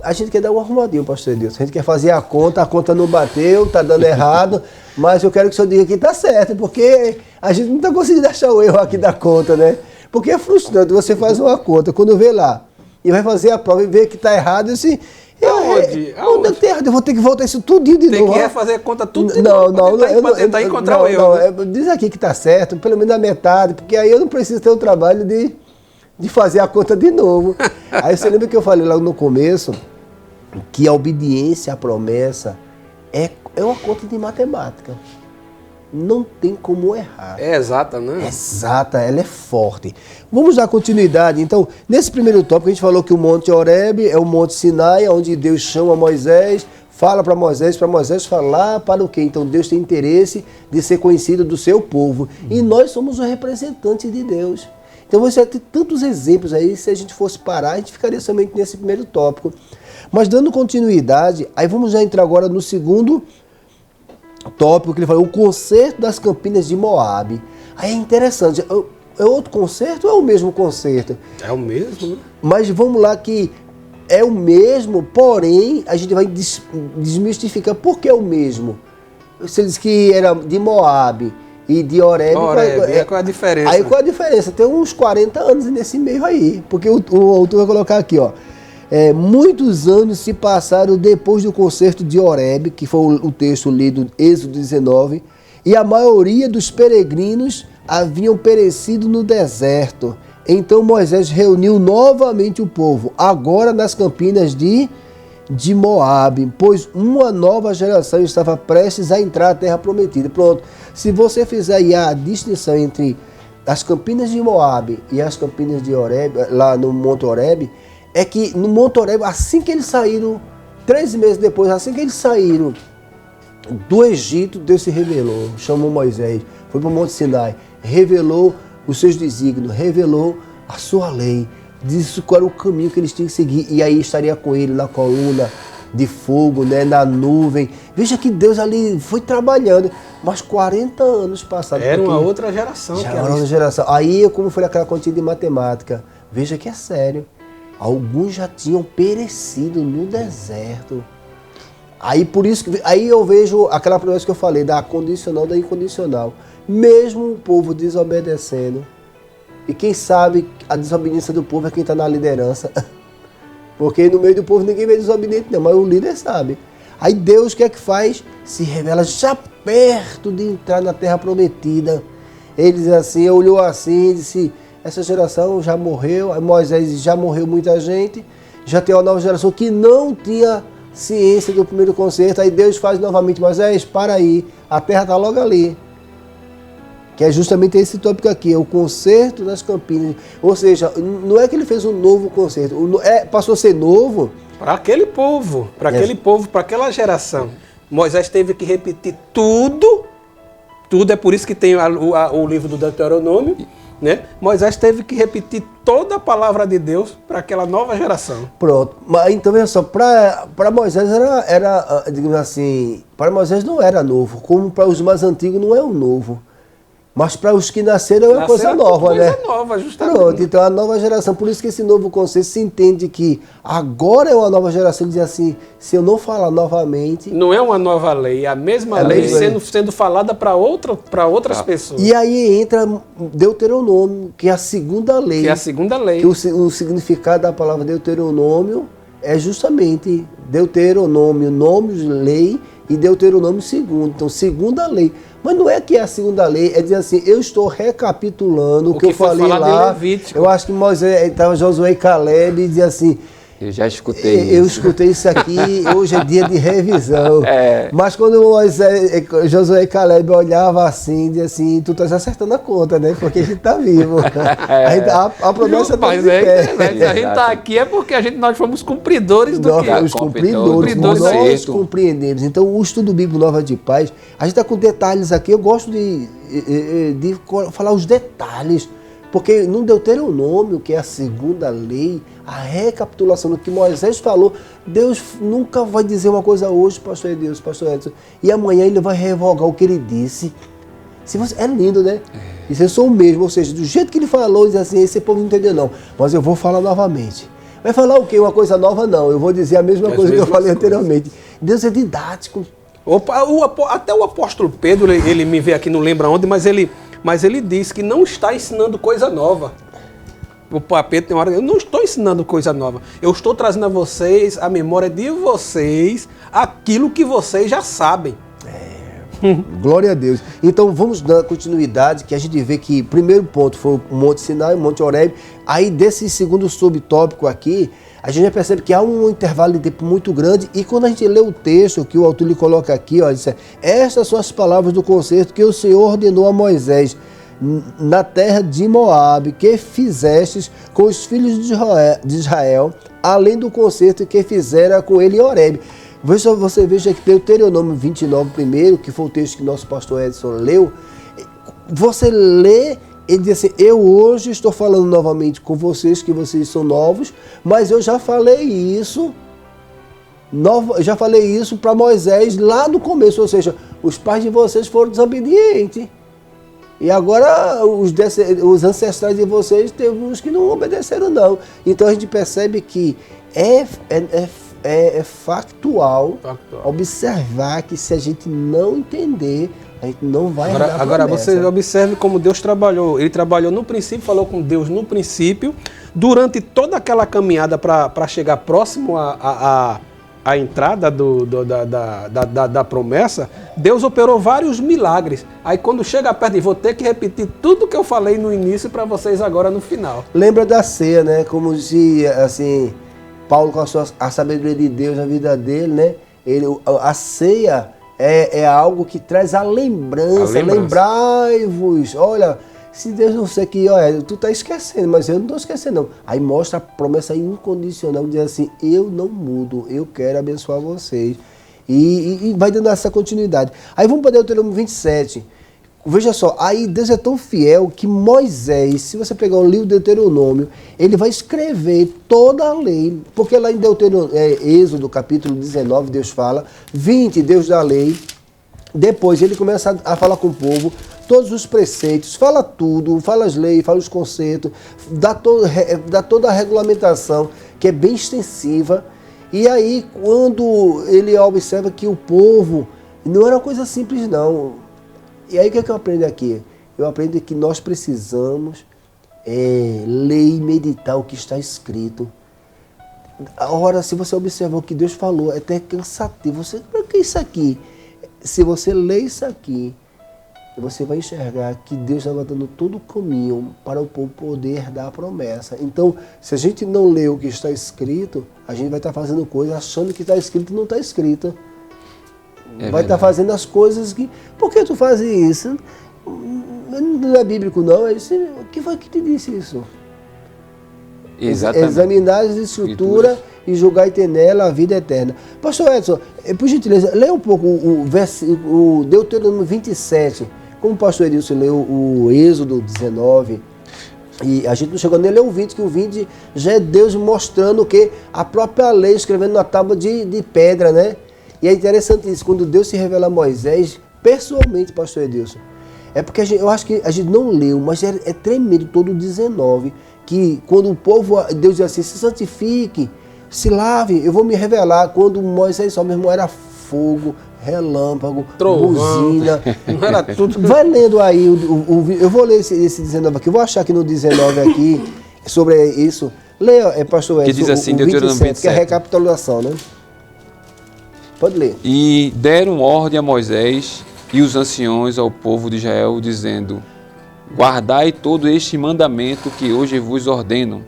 a gente quer dar um arrumadinho, pastor Deus. A gente quer fazer a conta não bateu, está dando errado, mas eu quero que o senhor diga que está certo, porque a gente não está conseguindo achar o erro aqui da conta, né? Porque é frustrante, você faz uma conta, quando vê lá, e vai fazer a prova e vê que está errado, assim, Aonde? Onde está errado? Eu vou ter que voltar isso tudinho de novo. Tem que refazer a conta tudo de novo, para tentar encontrar o erro. Não, diz aqui que está certo, pelo menos a metade, porque aí eu não preciso ter o trabalho de fazer a conta de novo. Aí você lembra que eu falei lá no começo, que a obediência à promessa é uma conta de matemática. Não tem como errar. É exata, né? Exata, ela é forte. Vamos dar continuidade. Então, nesse primeiro tópico, a gente falou que o Monte Horebe é o Monte Sinai, onde Deus chama Moisés, fala para Moisés falar para o quê? Então, Deus tem interesse de ser conhecido do seu povo. E nós somos os representantes de Deus. Então, você tem tantos exemplos aí, se a gente fosse parar, a gente ficaria somente nesse primeiro tópico. Mas dando continuidade, aí vamos já entrar agora no segundo tópico, que ele falou, o concerto das campinas de Moabe. Aí é interessante, é outro concerto ou é o mesmo concerto? É o mesmo, né? Mas vamos lá que é o mesmo, porém, a gente vai desmistificar por que é o mesmo. Você diz que era de Moabe e de Horebe. Qual é a diferença? Aí qual a diferença? Tem uns 40 anos nesse meio aí, porque o autor vai colocar aqui, ó. Muitos anos se passaram depois do concerto de Horebe, que foi o texto lido, Êxodo 19, e a maioria dos peregrinos haviam perecido no deserto. Então Moisés reuniu novamente o povo, agora nas campinas de Moabe, pois uma nova geração estava prestes a entrar à terra prometida. Pronto, se você fizer aí a distinção entre as campinas de Moabe e as campinas de Horebe, lá no Monte Horebe, é que no Monte Horebe, assim que eles saíram, 3 meses depois, assim que eles saíram do Egito, Deus se revelou, chamou Moisés, foi para o Monte Sinai, revelou os seus desígnios, revelou a sua lei, disse qual era o caminho que eles tinham que seguir, e aí estaria com ele na coluna de fogo, né, na nuvem. Veja que Deus ali foi trabalhando, mas 40 anos passaram. Era uma outra geração. Já era outra geração. Aí, como foi aquela continha de matemática, veja que é sério. Alguns já tinham perecido no deserto. Aí por isso que aí eu vejo aquela promessa que eu falei, da condicional, da incondicional. Mesmo o povo desobedecendo, e quem sabe a desobediência do povo é quem está na liderança. Porque no meio do povo ninguém vê desobediente não, mas o líder sabe. Aí Deus o que é que faz? Se revela já perto de entrar na terra prometida. Ele diz assim, olhou assim e disse, essa geração já morreu, aí Moisés já morreu muita gente, já tem uma nova geração que não tinha ciência do primeiro concerto, aí Deus faz novamente, Moisés, para aí, a terra está logo ali. Que é justamente esse tópico aqui, é o concerto das campinas. Ou seja, não é que ele fez um novo concerto, passou a ser novo. Para aquele povo, para aquela geração. Moisés teve que repetir tudo, é por isso que tem o livro do Deuteronômio, né? Moisés teve que repetir toda a palavra de Deus para aquela nova geração. Pronto, mas então veja só, para Moisés era, digamos assim, para Moisés não era novo, como para os mais antigos não é um novo. Mas para os que nasceram é uma coisa nova, né? Coisa nova, justamente. Pronto, então a nova geração, por isso que esse novo conceito se entende que agora é uma nova geração, ele diz assim, se eu não falar novamente... Não é uma nova lei, é a mesma lei sendo falada para outras pessoas. E aí entra Deuteronômio, que é a segunda lei. Que é a segunda lei. Que o significado da palavra Deuteronômio é justamente Deuteronômio, nomes, lei, e Deuteronômio segundo. Então, segunda lei. Mas não é que é a segunda lei, é dizer assim, eu estou recapitulando o que eu falei lá. Eu acho que Moisés, estava Josué e Caleb e dizia assim, eu já escutei isso. Eu escutei isso aqui, hoje é dia de revisão. Mas quando Josué e Caleb olhavam assim, dizia assim, tu estás acertando a conta, né? Porque a gente está vivo. A promessa está de pé. Se a gente está aqui é porque nós fomos cumpridores do que? Nós cumpridores, nós compreendemos. Então, o estudo bíblico Nova de Paz, a gente está com detalhes aqui, eu gosto de falar os detalhes. Porque no Deuteronômio, que é a segunda lei, a recapitulação do que Moisés falou, Deus nunca vai dizer uma coisa hoje, pastor Edilson, pastor Edson, e amanhã ele vai revogar o que ele disse. É lindo, né? Isso eu sou o mesmo, ou seja, do jeito que ele falou, diz assim, esse povo não entendeu não, mas eu vou falar novamente. Vai falar o quê? Uma coisa nova? Não, eu vou dizer a mesma coisa que eu falei anteriormente. Deus é didático. Até o apóstolo Pedro, ele me vê aqui, não lembra onde, mas ele diz que não está ensinando coisa nova. O Pedro tem uma hora, eu não estou ensinando coisa nova. Eu estou trazendo a vocês, a memória de vocês, aquilo que vocês já sabem. Glória a Deus. Então vamos dar continuidade, que a gente vê que o primeiro ponto foi o Monte Sinai, o Monte Horebe. Aí desse segundo subtópico aqui, a gente já percebe que há um intervalo de tempo muito grande, e quando a gente lê o texto que o autor lhe coloca aqui, ó, diz, estas são as palavras do concerto que o Senhor ordenou a Moisés na terra de Moabe, que fizestes com os filhos de Israel, além do concerto que fizera com ele em Horebe. Você veja que Deuteronômio 29 primeiro, que foi o texto que nosso pastor Edson leu, você lê, ele diz assim, eu hoje estou falando novamente com vocês, que vocês são novos, mas eu já falei isso, para Moisés lá no começo, ou seja, os pais de vocês foram desobedientes. E agora os ancestrais de vocês teve uns que não obedeceram não. Então a gente percebe que é factual observar que se a gente não entender, a gente não vai andar. Agora você observe como Deus trabalhou. Ele trabalhou no princípio, falou com Deus no princípio, durante toda aquela caminhada para chegar próximo à entrada da promessa, Deus operou vários milagres. Aí quando chega perto, vou ter que repetir tudo que eu falei no início para vocês agora no final. Lembra da ceia, né? Como se, assim, Paulo com a sabedoria de Deus na vida dele, né? A ceia é algo que traz a lembrança. Lembrai-vos, olha, se Deus não sei que, olha, tu tá esquecendo, mas eu não tô esquecendo não. Aí mostra a promessa incondicional, diz assim, eu não mudo, eu quero abençoar vocês. E vai dando essa continuidade. Aí vamos para Deuteronômio 27. Veja só, aí Deus é tão fiel que Moisés, se você pegar o livro de Deuteronômio, ele vai escrever toda a lei, porque lá em Êxodo capítulo 19, Deus fala, 20, Deus dá a lei, depois ele começa a falar com o povo, todos os preceitos, fala tudo, fala as leis, fala os conceitos, dá toda a regulamentação, que é bem extensiva, e aí quando ele observa que o povo não era uma coisa simples não. E aí o que é que eu aprendo aqui? Eu aprendo que nós precisamos ler e meditar o que está escrito. Agora, se você observar o que Deus falou, é até cansativo. Para que isso aqui? se você ler isso aqui, você vai enxergar que Deus estava dando todo o caminho para o povo poder herdar a promessa. Então, se a gente não lê o que está escrito, a gente vai estar fazendo coisas achando que está escrito e não está escrito. Vai estar fazendo as coisas que... Por que tu faz isso? Não é bíblico, não. O que foi que te disse isso? Exatamente. Examinar as escrituras e julgar e ter nela a vida eterna. Pastor Edson, por gentileza, lê um pouco o Deuteronômio 27. Como o pastor Edilson leu o Êxodo 19, e a gente não chegou nem a ler o 20, que o 20 já é Deus mostrando que a própria lei, escrevendo na tábua de pedra, né? E é interessante isso, quando Deus se revela a Moisés, pessoalmente, pastor Edilson, é porque eu acho que a gente não leu, mas é tremendo todo o 19, que quando o povo, Deus diz assim, se santifique, se lave, eu vou me revelar. Quando Moisés só, meu irmão, era fogo, relâmpago, buzina. Não era tudo. Vai lendo aí, eu vou ler esse 19 aqui, eu vou achar aqui no 19 aqui, sobre isso. Leia, pastor Edson, que diz assim, o Deuteronômio 27, que é a 27. recapitulação, né? Pode ler. E deram ordem a Moisés e os anciões ao povo de Israel, dizendo: guardai todo este mandamento que hoje vos ordeno.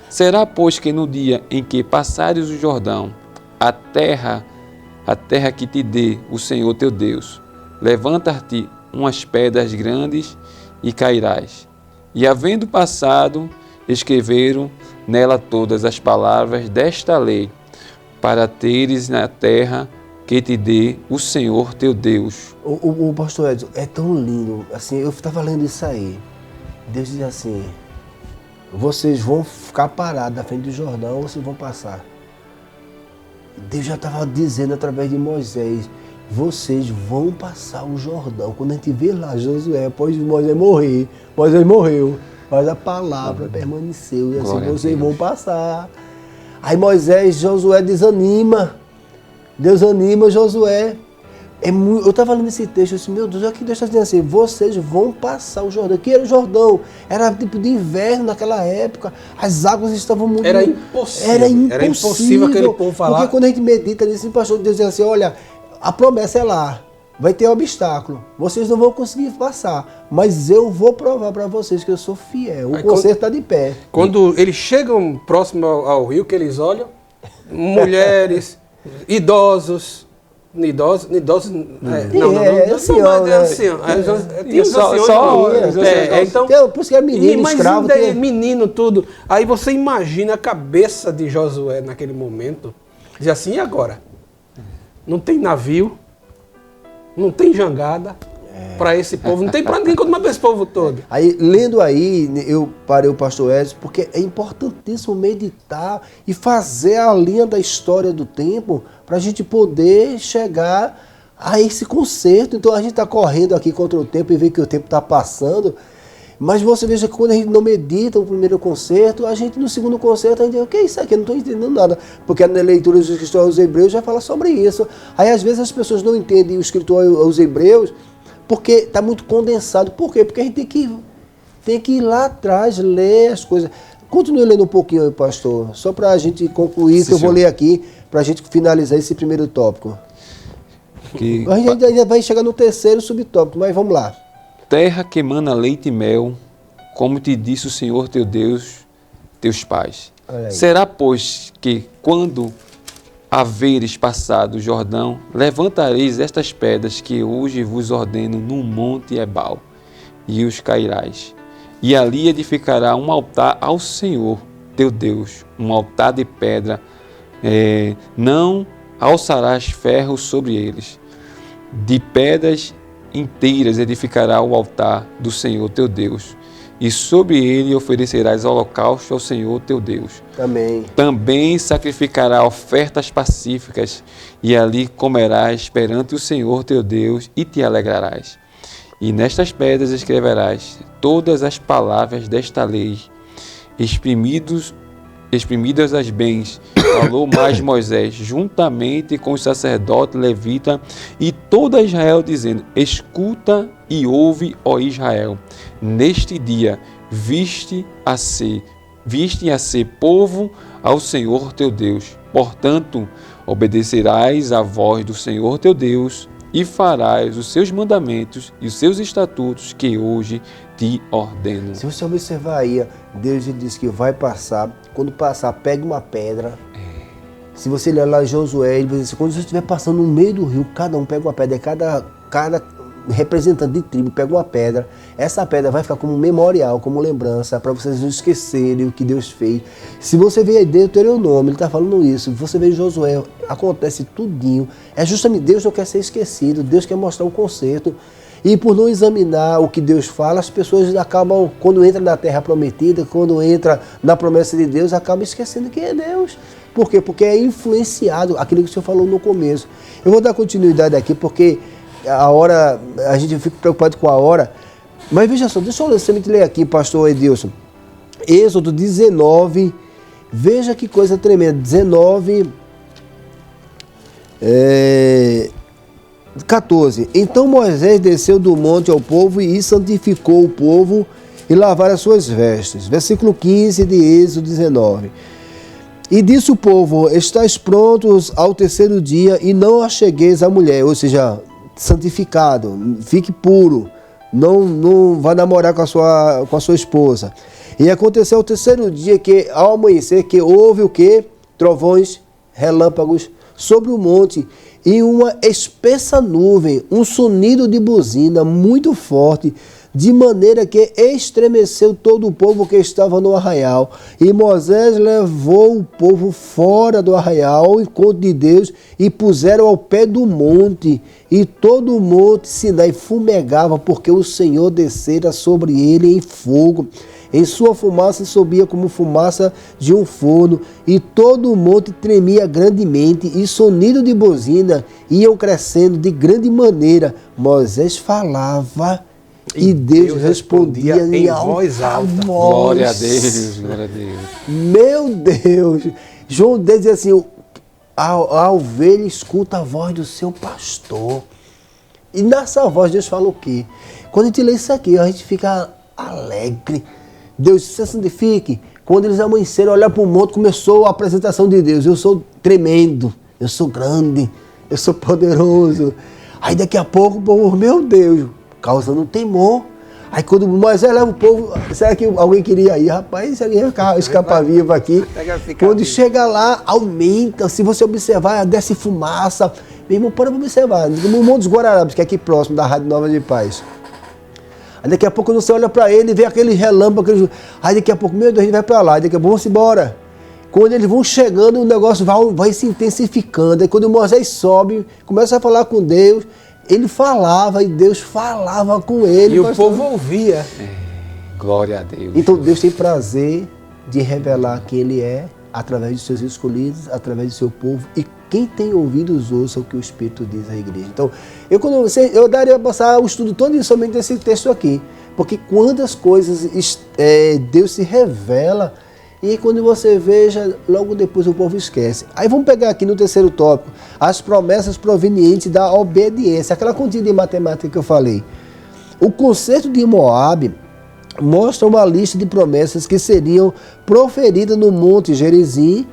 Será, pois, que no dia em que passares o Jordão, a terra que te dê o Senhor teu Deus, levanta-te umas pedras grandes e cairás. E havendo passado, escreveram nela todas as palavras desta lei, para teres na terra que te dê o Senhor teu Deus. O pastor Edson, é tão lindo, assim, eu estava lendo isso aí, Deus diz assim, vocês vão ficar parados na frente do Jordão ou vocês vão passar? Deus já estava dizendo através de Moisés, vocês vão passar o Jordão. Quando a gente vê lá Josué, após Moisés morrer, Moisés morreu, mas a palavra permaneceu, e assim, Glória a vocês Deus. vão passar. Aí Josué desanima, Deus anima Josué. Eu estava lendo esse texto, assim, meu Deus, aqui Deus está dizendo assim, vocês vão passar o Jordão. Que era o Jordão? Era tipo de inverno naquela época, as águas estavam muito... Era impossível. Era impossível aquele povo falar. Porque quando a gente medita nisso, o pastor Deus diz assim, olha, a promessa é lá, vai ter obstáculo, vocês não vão conseguir passar, mas eu vou provar para vocês que eu sou fiel, o conserto está de pé. Quando eles chegam próximo ao rio, que eles olham, mulheres, idosos, Então, por isso que é menino, mas escravo. Ainda é menino, tudo. Aí você imagina a cabeça de Josué naquele momento, diz assim, e agora? Não tem navio, não tem jangada para esse povo, não tem para ninguém contar para esse povo todo. Aí, lendo aí, eu parei o pastor Edson, porque é importantíssimo meditar e fazer a linha da história do tempo para a gente poder chegar a esse concerto. Então a gente está correndo aqui contra o tempo e vê que o tempo está passando, mas você veja que quando a gente não medita o primeiro concerto, a gente no segundo concerto, a gente diz, o que é isso aqui? Eu não estou entendendo nada. Porque na leitura dos escritores aos Hebreus já fala sobre isso. Aí às vezes as pessoas não entendem o escritor aos Hebreus, porque está muito condensado. Por quê? Porque a gente tem que ir lá atrás, ler as coisas. Continue lendo um pouquinho aí, pastor, só para a gente concluir, que eu vou ler aqui, para a gente finalizar esse primeiro tópico. A gente ainda vai chegar no terceiro subtópico, mas vamos lá. Terra que emana leite e mel, como te disse o Senhor teu Deus, teus pais. Será, pois, que quando haveres passado o Jordão, levantareis estas pedras que hoje vos ordeno no monte Ebal, e os cairás. E ali edificará um altar ao Senhor teu Deus, um altar de pedra, não alçarás ferro sobre eles. De pedras inteiras edificará o altar do Senhor teu Deus, e sobre ele oferecerás holocausto ao Senhor teu Deus. Amém. Também sacrificará ofertas pacíficas, e ali comerás perante o Senhor teu Deus, e te alegrarás. E nestas pedras escreverás todas as palavras desta lei, exprimidas as bens, falou mais Moisés, juntamente com o sacerdote levita e toda Israel, dizendo: escuta e ouve, ó Israel, neste dia viste a ser povo ao Senhor teu Deus. Portanto, obedecerás à voz do Senhor teu Deus e farás os seus mandamentos e os seus estatutos que hoje te ordeno. Se você observar aí, Deus disse que vai passar. Quando passar, pegue uma pedra. Se você ler lá em Josué, ele vai dizer assim, quando você estiver passando no meio do rio, cada um pega uma pedra, cada representante de tribo pega uma pedra. Essa pedra vai ficar como memorial, como lembrança, para vocês não esquecerem o que Deus fez. Se você ver Deuteronômio, ele está falando isso. Você vê Josué, acontece tudinho. É justamente Deus não quer ser esquecido, Deus quer mostrar o conserto. E por não examinar o que Deus fala, as pessoas acabam, quando entra na terra prometida, quando entra na promessa de Deus, acabam esquecendo quem é Deus. Por quê? Porque é influenciado aquilo que o senhor falou no começo. Eu vou dar continuidade aqui, porque a hora, a gente fica preocupado com a hora. Mas veja só, deixa eu sempre ler aqui, pastor Edilson. Êxodo 19, veja que coisa tremenda. 19, 14. Então Moisés desceu do monte ao povo e santificou o povo e lavaram as suas vestes. Versículo 15 de Êxodo 19. E disse o povo, estáis prontos ao terceiro dia e não achegueis a mulher, ou seja, santificado, fique puro, não vá namorar com a sua esposa. E aconteceu o terceiro dia que, ao amanhecer, que houve o quê? Trovões, relâmpagos sobre o monte e uma espessa nuvem, um sonido de buzina muito forte, de maneira que estremeceu todo o povo que estava no arraial. E Moisés levou o povo fora do arraial ao encontro de Deus e puseram ao pé do monte. E todo o monte Sinai fumegava, porque o Senhor descera sobre ele em fogo. Em sua fumaça subia como fumaça de um forno, e todo o monte tremia grandemente, e sonido de buzina iam crescendo de grande maneira. Moisés falava e Deus respondia em voz alta. Glória a Deus, glória a Deus. Meu Deus! João diz assim, a ovelha escuta a voz do seu pastor. E nessa voz Deus fala o quê? Quando a gente lê isso aqui, a gente fica alegre. Deus se santifique. Quando eles amanheceram, olhar para o monte, começou a apresentação de Deus. Eu sou tremendo, eu sou grande, eu sou poderoso. Aí daqui a pouco o povo, meu Deus, causando temor. Aí quando Moisés leva o povo, será que alguém queria ir? Rapaz, alguém escapa vivo aqui. Quando chega lá, aumenta. Se você observar, desce fumaça. Meu irmão, para observar. No Monte dos Guararapes, que é aqui próximo da Rádio Nova de Paz. Aí daqui a pouco você olha para ele e vê aquele relâmpago. Aí daqui a pouco, meu Deus, a gente vai para lá. Aí daqui a pouco, vamos embora. Quando eles vão chegando, o negócio vai se intensificando. Aí quando Moisés sobe, começa a falar com Deus, ele falava e Deus falava com ele. E o povo ouvia. Glória a Deus. Então Deus tem prazer de revelar quem Ele é através de seus escolhidos, através do seu povo. E quem tem ouvidos ouça o que o Espírito diz à igreja. Então, eu daria a passar o estudo todo somente nesse texto aqui. Porque quantas coisas Deus se revela e quando você veja, logo depois o povo esquece. Aí vamos pegar aqui no terceiro tópico, as promessas provenientes da obediência. Aquela continha de matemática que eu falei. O concerto de Moabe mostra uma lista de promessas que seriam proferidas no Monte Gerizim,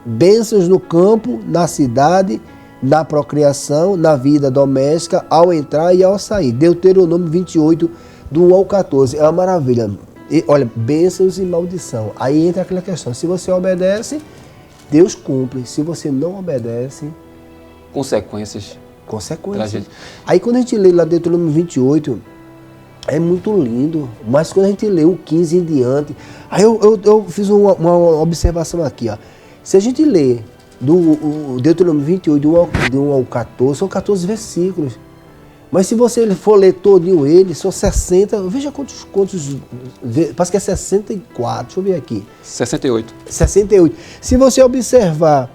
bênçãos no campo, na cidade, na procriação, na vida doméstica, ao entrar e ao sair. Deuteronômio 28, do 1 ao 14. É uma maravilha. E, olha, bênçãos e maldição. Aí entra aquela questão. Se você obedece, Deus cumpre. Se você não obedece... Consequências. Aí quando a gente lê lá Deuteronômio 28, é muito lindo. Mas quando a gente lê o 15 em diante... Aí eu fiz uma observação aqui. Ó. Se a gente lê do Deuteronômio 28, do 1 ao 14, são 14 versículos. Mas se você for ler todinho ele, são 60, veja quantos, parece que é 64, deixa eu ver aqui. 68. 68. Se você observar,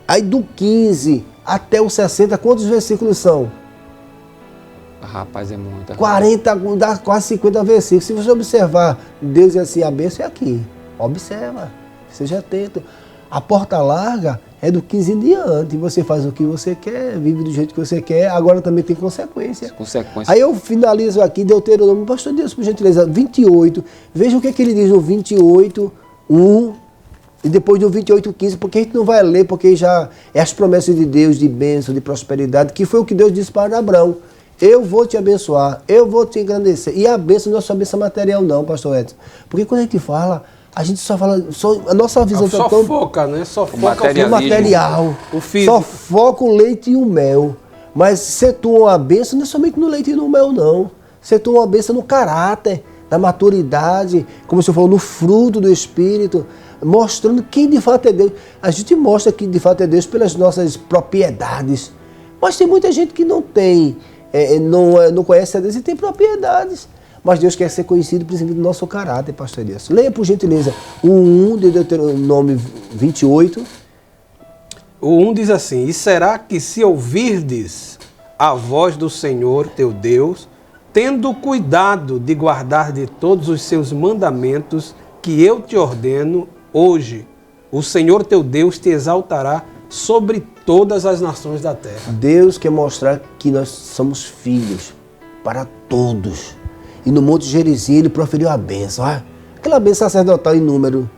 aí do 15 até o 60, quantos versículos são? Rapaz, é muita. 40, dá quase 50 versículos. Se você observar, Deus diz assim, a bênção é aqui. Observa, seja atento. A porta larga é do 15 em diante. Você faz o que você quer, vive do jeito que você quer, agora também tem consequência. Aí eu finalizo aqui, Deuteronômio, pastor Deus, por gentileza, 28. Veja o que ele diz no 28, 1 E depois do 28:15, porque a gente não vai ler, porque já é as promessas de Deus, de bênção, de prosperidade, que foi o que Deus disse para Abraão. Eu vou te abençoar, eu vou te engrandecer. E a bênção não é só bênção material não, pastor Edson. Porque quando a gente fala, a gente só fala, a nossa visão só tão... foca, né? Só foca o material, o físico. só foca o leite e o mel. Mas ser tu uma bênção não é somente no leite e no mel, não. Ser tu uma bênção no caráter, na maturidade, como o senhor falou, no fruto do Espírito, mostrando quem de fato é Deus. A gente mostra que de fato é Deus pelas nossas propriedades. Mas tem muita gente que não tem, não conhece a Deus e tem propriedades. Mas Deus quer ser conhecido principalmente do nosso caráter, pastor Elias. Leia, por gentileza, o 1 de Deuteronômio 28. O 1 diz assim: E será que se ouvirdes a voz do Senhor teu Deus, tendo cuidado de guardar de todos os seus mandamentos que eu te ordeno hoje, o Senhor teu Deus te exaltará sobre todas as nações da terra. Deus quer mostrar que nós somos filhos para todos. E no Monte Gerizim ele proferiu a bênção. Aquela bênção sacerdotal em número.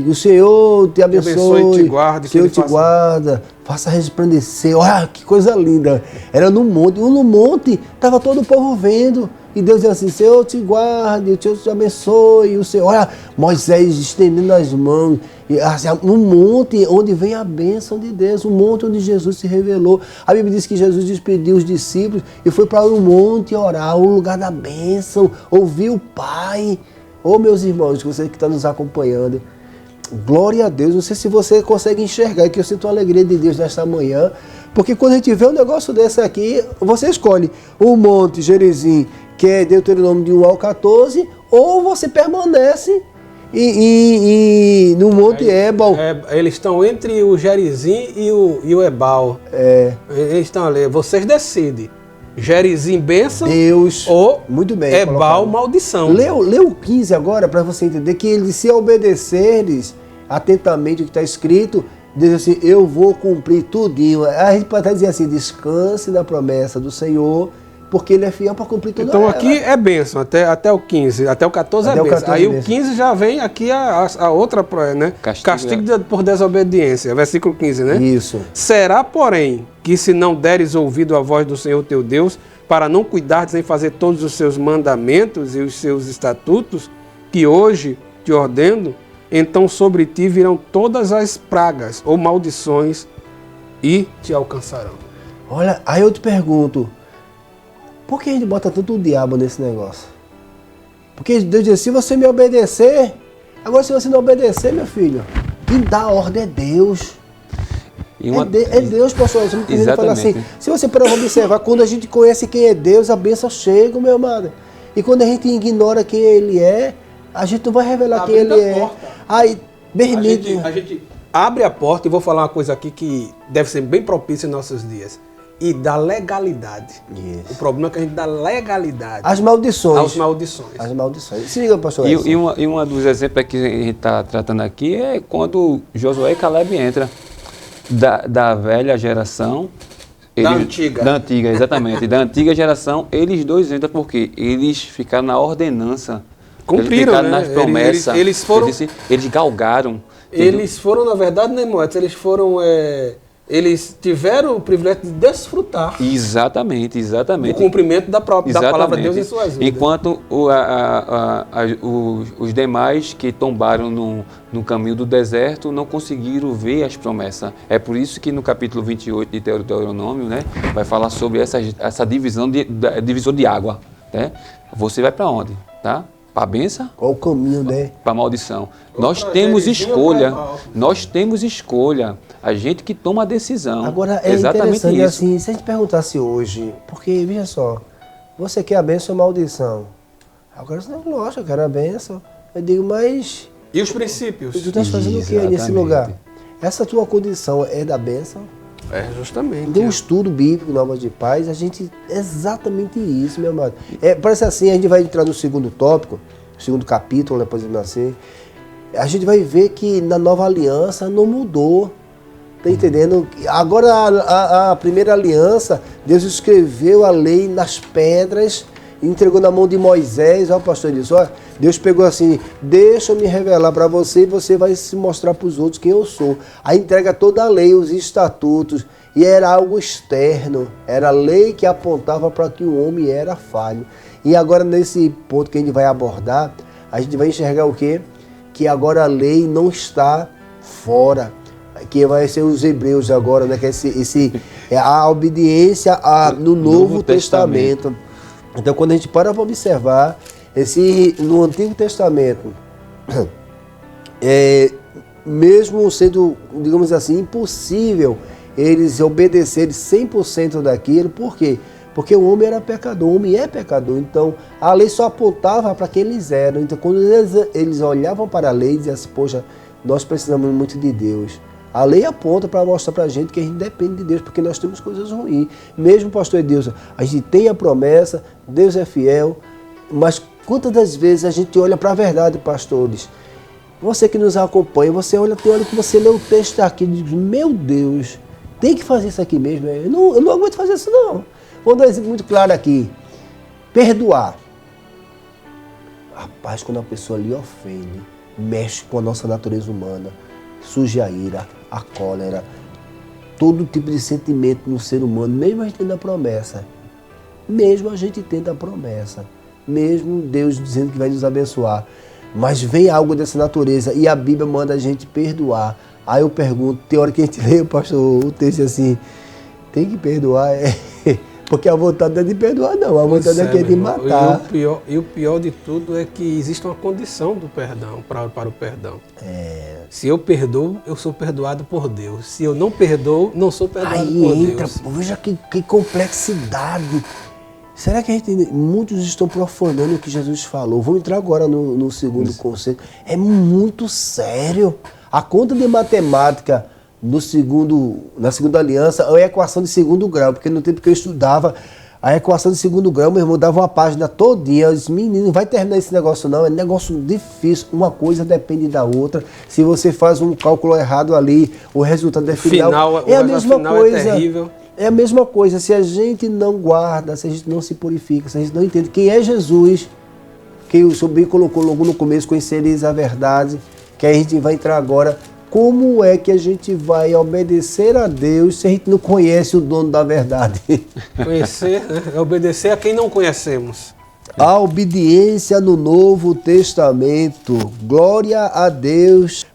O Senhor te abençoe, te guarde, o Senhor te guarda, faça resplandecer. Olha que coisa linda. Era no monte. E no monte estava todo o povo vendo. E Deus dizia assim: Senhor te guarde, o Senhor te abençoe. O Senhor, olha, Moisés estendendo as mãos. E, assim, um monte onde vem a bênção de Deus, um monte onde Jesus se revelou. A Bíblia diz que Jesus despediu os discípulos e foi para um monte orar, o lugar da bênção, ouvir o Pai. Meus irmãos, você que está nos acompanhando, glória a Deus. Não sei se você consegue enxergar, que eu sinto a alegria de Deus nesta manhã, porque quando a gente vê um negócio desse aqui, você escolhe o Monte Gerizim, que é Deuteronômio de 1 ao 14, ou você permanece no Monte Ebal. Eles estão entre o Gerizim e o Ebal. Eles estão ali, vocês decidem. Gerizim, bênção, Deus, ou muito bem, Ebal, maldição. Lê o 15 agora, para você entender que ele, se obedeceres atentamente o que está escrito, diz assim: eu vou cumprir tudinho. A gente pode até dizer assim: descanse na promessa do Senhor, porque ele é fiel para cumprir tudo. Então aqui é bênção, até o 15, até o 14 é bênção. Aí o 15 já vem aqui a outra, né? Castigo por desobediência, versículo 15, né? Isso. Será, porém, que se não deres ouvido à voz do Senhor teu Deus, para não cuidares em fazer todos os seus mandamentos e os seus estatutos, que hoje te ordeno, então sobre ti virão todas as pragas ou maldições e te alcançarão. Olha, aí eu te pergunto, por que a gente bota tanto o diabo nesse negócio? Porque Deus diz: se você me obedecer, agora se você não obedecer, meu filho, quem dá a ordem é Deus. É Deus, pastor. Você não precisa falar assim. Se você parar para observar, quando a gente conhece quem é Deus, a bênção chega, meu amado. E quando a gente ignora quem Ele é, a gente não vai revelar quem Ele é. Aí, permite. A gente abre a porta, e vou falar uma coisa aqui que deve ser bem propícia em nossos dias. E da legalidade. Isso. O problema é que a gente dá legalidade às maldições. Às maldições. As maldições. Siga, pastor. E um dos exemplos que a gente está tratando aqui é quando Josué e Caleb entram. Da velha geração. Da antiga. Da antiga, exatamente. Da antiga geração, eles dois entram porque eles ficaram na ordenança. Cumpriram, eles ficaram né? nas promessas. Eles foram... Eles galgaram. Eles foram, na verdade, né, Moedas? Eles foram... Eles tiveram o privilégio de desfrutar. Exatamente. O cumprimento da palavra de Deus em suas vidas. Enquanto os demais que tombaram no caminho do deserto não conseguiram ver as promessas. É por isso que no capítulo 28 de Deuteronômio, né, vai falar sobre essa divisão de água. Né? Você vai para onde? Tá? Para a bênção? Qual o caminho, né? Para a maldição. Nós temos escolha. Nós temos escolha. A gente que toma a decisão. Agora, é exatamente interessante isso. assim, se a gente perguntasse hoje, porque, veja só, você quer a bênção ou a maldição? Agora você não, lógico, eu quero a bênção. Eu digo, mas... E os princípios? Tu estás fazendo o que nesse lugar? Essa tua condição é da bênção? É, justamente. Deu um estudo bíblico, Novas de Paz, a gente... Exatamente isso, meu amado. Parece assim, a gente vai entrar no segundo tópico, segundo capítulo, né, por exemplo assim. A gente vai ver que na nova aliança não mudou. Tá entendendo? Agora a primeira aliança, Deus escreveu a lei nas pedras entregou na mão de Moisés, ó, o pastor disse, ó, Deus pegou assim, deixa eu me revelar para você e você vai se mostrar para os outros quem eu sou. Aí entrega toda a lei, os estatutos, e era algo externo, era a lei que apontava para que o homem era falho. E agora nesse ponto que a gente vai abordar, a gente vai enxergar o quê? Que agora a lei não está fora, que vai ser os hebreus agora, né? Que é a obediência no Novo Testamento. Então, quando a gente para observar, no Antigo Testamento, mesmo sendo, digamos assim, impossível eles obedecerem 100% daquilo, por quê? Porque o homem era pecador, o homem é pecador, então a lei só apontava para quem eles eram. Então, quando eles olhavam para a lei e diziam assim, poxa, nós precisamos muito de Deus. A lei aponta para mostrar para a gente que a gente depende de Deus, porque nós temos coisas ruins. Mesmo, pastor Edilson, a gente tem a promessa, Deus é fiel, mas quantas das vezes a gente olha para a verdade, pastores? Você que nos acompanha, você olha que você lê o texto aqui e diz, meu Deus, tem que fazer isso aqui mesmo. Eu não aguento fazer isso não. Vou dar um exemplo muito claro aqui. Perdoar. Rapaz, quando a pessoa lhe ofende, mexe com a nossa natureza humana, surge a ira, a cólera, todo tipo de sentimento no ser humano, mesmo a gente tendo a promessa. Mesmo a gente tendo a promessa. Mesmo Deus dizendo que vai nos abençoar. Mas vem algo dessa natureza e a Bíblia manda a gente perdoar. Aí eu pergunto, tem hora que a gente lê, pastor, o texto assim, tem que perdoar, porque a vontade não é de perdoar, não. A vontade é de matar. E o pior de tudo é que existe uma condição do perdão, para o perdão. Se eu perdoo, eu sou perdoado por Deus. Se eu não perdoo, não sou perdoado por Deus. Veja que complexidade. Será que muitos estão profanando o que Jesus falou? Vamos entrar agora no segundo conceito. É muito sério. A conta de matemática na segunda aliança é a equação de segundo grau, porque no tempo que eu estudava, a equação de segundo grau, meu irmão dava uma página todinha. Eu disse, menino, não vai terminar esse negócio não, é um negócio difícil, uma coisa depende da outra. Se você faz um cálculo errado ali, o resultado é final. É a mesma coisa. É terrível. É a mesma coisa, se a gente não guarda, se a gente não se purifica, se a gente não entende quem é Jesus, que o Sobrinho colocou logo no começo, conhecereis a verdade, que a gente vai entrar agora, como é que a gente vai obedecer a Deus se a gente não conhece o dono da verdade? Conhecer, né? É obedecer a quem não conhecemos. A obediência no Novo Testamento, glória a Deus,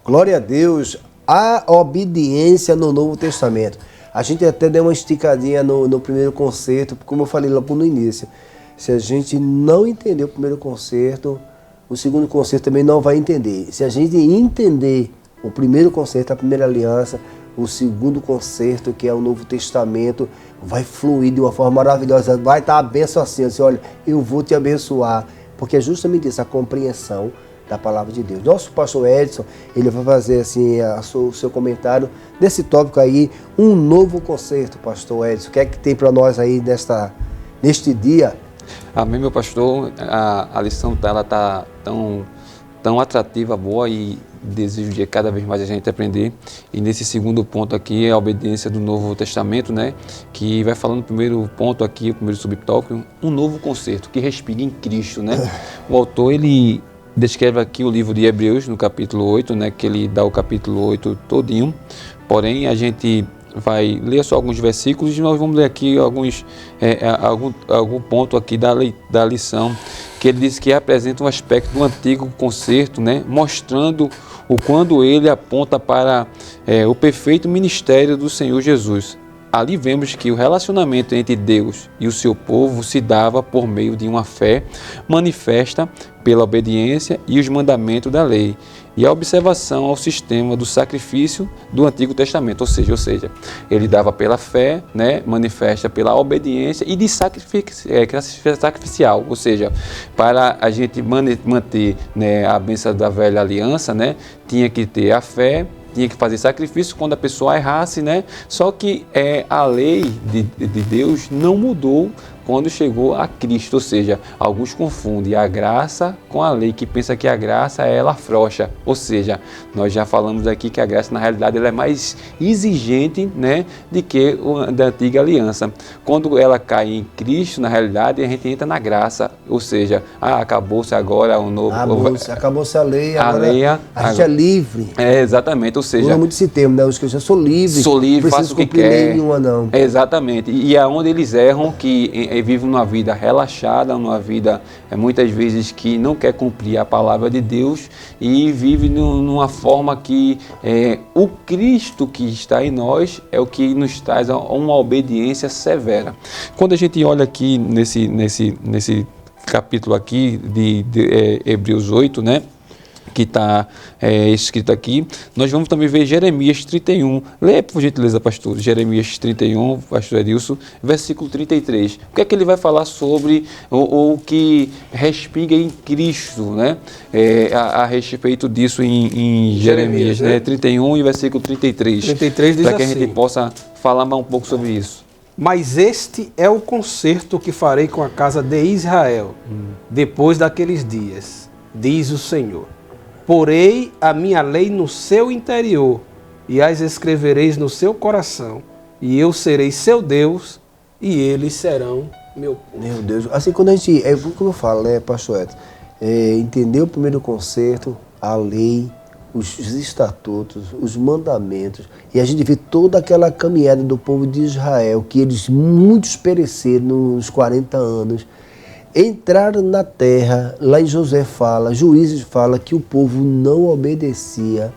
a obediência no Novo Testamento. A gente até deu uma esticadinha no primeiro concerto, como eu falei logo no início. Se a gente não entender o primeiro concerto, o segundo concerto também não vai entender. Se a gente entender o primeiro concerto, a primeira aliança, o segundo concerto, que é o Novo Testamento, vai fluir de uma forma maravilhosa. Vai estar a bênção assim, olha, eu vou te abençoar. Porque é justamente isso, a compreensão da palavra de Deus. Nosso pastor Edson, ele vai fazer assim o seu comentário desse tópico aí, um novo concerto, pastor Edson. O que é que tem para nós aí neste dia? Amém, meu pastor. A lição dela está tão atrativa, boa, e desejo de cada vez mais a gente aprender. E nesse segundo ponto aqui é a obediência do Novo Testamento, né? Que vai falando no primeiro ponto aqui, o primeiro subtópico, um novo concerto que respira em Cristo, né? O autor, ele descreve aqui o livro de Hebreus, no capítulo 8, né, que ele dá o capítulo 8 todinho, porém a gente vai ler só alguns versículos e nós vamos ler aqui algum ponto aqui da lição, que ele diz que apresenta um aspecto do antigo concerto, né, mostrando o quando ele aponta para o perfeito ministério do Senhor Jesus. Ali vemos que o relacionamento entre Deus e o seu povo se dava por meio de uma fé manifesta pela obediência e os mandamentos da lei e a observação ao sistema do sacrifício do Antigo Testamento, ou seja, ele dava pela fé, né, manifesta pela obediência e de sacrificial, ou seja, para a gente manter, né, a bênção da velha aliança, né, tinha que ter a fé, tinha que fazer sacrifício quando a pessoa errasse, né? Só que a lei de Deus não mudou quando chegou a Cristo, ou seja, alguns confundem a graça com a lei, que pensa que a graça ela afrouxa, ou seja, nós já falamos aqui que a graça na realidade ela é mais exigente, né, do que a da antiga aliança. Quando ela cai em Cristo, na realidade, a gente entra na graça, ou seja, acabou-se agora o novo... Acabou-se a lei, a agora lei, a gente é livre. Exatamente, ou seja... Usa muito esse termo, né? Os cristãos, sou livre. Sou livre, faço o que quer. Lei nenhuma, não. Exatamente. E é onde eles erram, que vivem uma vida relaxada, uma vida, muitas vezes, que não quer cumprir a palavra de Deus e vive numa forma que o Cristo que está em nós é o que nos traz uma obediência severa. Quando a gente olha aqui nesse capítulo aqui de Hebreus 8, né? Que está escrito aqui, nós vamos também ver Jeremias 31. Leia, por gentileza, pastor, Jeremias 31, pastor Edilson, versículo 33. O que é que ele vai falar sobre o que respinga em Cristo, né? A respeito disso em Jeremias, né? 31 e versículo 33. 33 diz para que assim, a gente possa falar mais um pouco sobre isso. Mas este é o concerto que farei com a casa de Israel, depois daqueles dias, diz o Senhor. Porei a minha lei no seu interior, e as escrevereis no seu coração, e eu serei seu Deus, e eles serão meu povo. Meu Deus, assim quando a gente, como eu falo, né, pastor Edson, entender o primeiro concerto, a lei, os estatutos, os mandamentos, e a gente vê toda aquela caminhada do povo de Israel, que eles muitos pereceram nos 40 anos, entraram na terra, lá em Josué fala, Juízes fala que o povo não obedecia.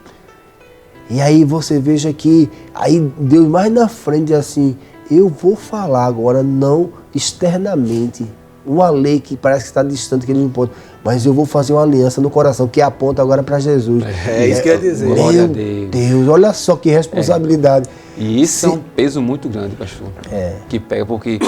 E aí você veja que aí Deus mais na frente assim, eu vou falar agora não externamente, uma lei que parece que está distante, que ele não pode, mas eu vou fazer uma aliança no coração que aponta agora para Jesus. Isso que eu ia dizer. Glória a Deus, olha só que responsabilidade. E isso é um peso muito grande, pastor. Que pega, porque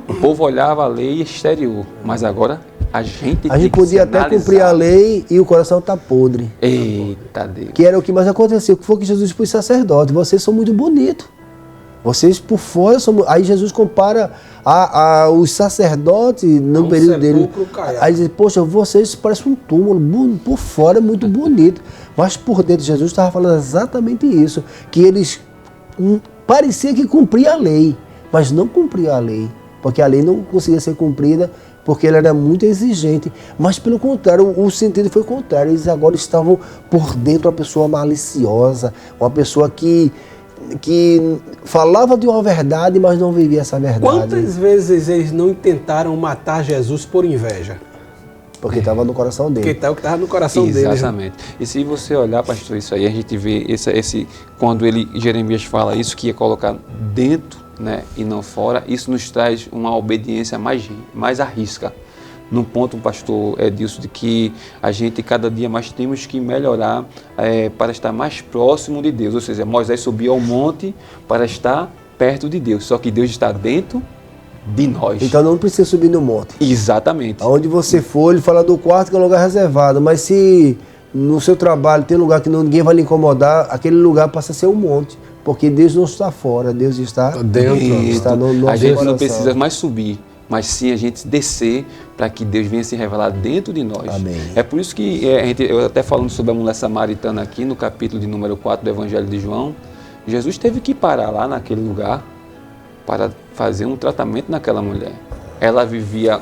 o povo olhava a lei exterior, mas agora a gente podia até cumprir a lei e o coração está podre. Eita Deus. Que era o que mais aconteceu, que foi que Jesus disse para os sacerdotes, vocês são muito bonitos. Vocês por fora são... Aí Jesus compara os sacerdotes no período dele. Aí diz, poxa, vocês parecem um túmulo, por fora é muito bonito. Mas por dentro Jesus estava falando exatamente isso, que eles parecia que cumpria a lei, mas não cumpria a lei, porque a lei não conseguia ser cumprida, porque ela era muito exigente, mas pelo contrário, o sentido foi o contrário, eles agora estavam por dentro uma pessoa maliciosa, uma pessoa que falava de uma verdade, mas não vivia essa verdade. Quantas vezes eles não tentaram matar Jesus por inveja? Porque estava no coração dele. Porque estava o que estava no coração dele. Exatamente. E se você olhar, pastor, isso aí, a gente vê quando Jeremias fala isso, que ia colocar dentro, né, e não fora, isso nos traz uma obediência mais à risca. Num ponto, pastor Edilson, de que a gente cada dia mais temos que melhorar para estar mais próximo de Deus. Ou seja, Moisés subiu ao monte para estar perto de Deus, só que Deus está dentro de nós. Então não precisa subir no monte. Exatamente. Aonde você for, ele fala do quarto, que é um lugar reservado, mas se no seu trabalho tem um lugar que ninguém vai lhe incomodar, aquele lugar passa a ser um monte, porque Deus não está fora, Deus está dentro. Está no a gente coração. não precisa mais subir, mas sim a gente descer para que Deus venha se revelar dentro de nós. Amém. É por isso que eu até falando sobre a mulher samaritana aqui no capítulo de número 4 do Evangelho de João, Jesus teve que parar lá naquele lugar para fazer um tratamento naquela mulher. Ela vivia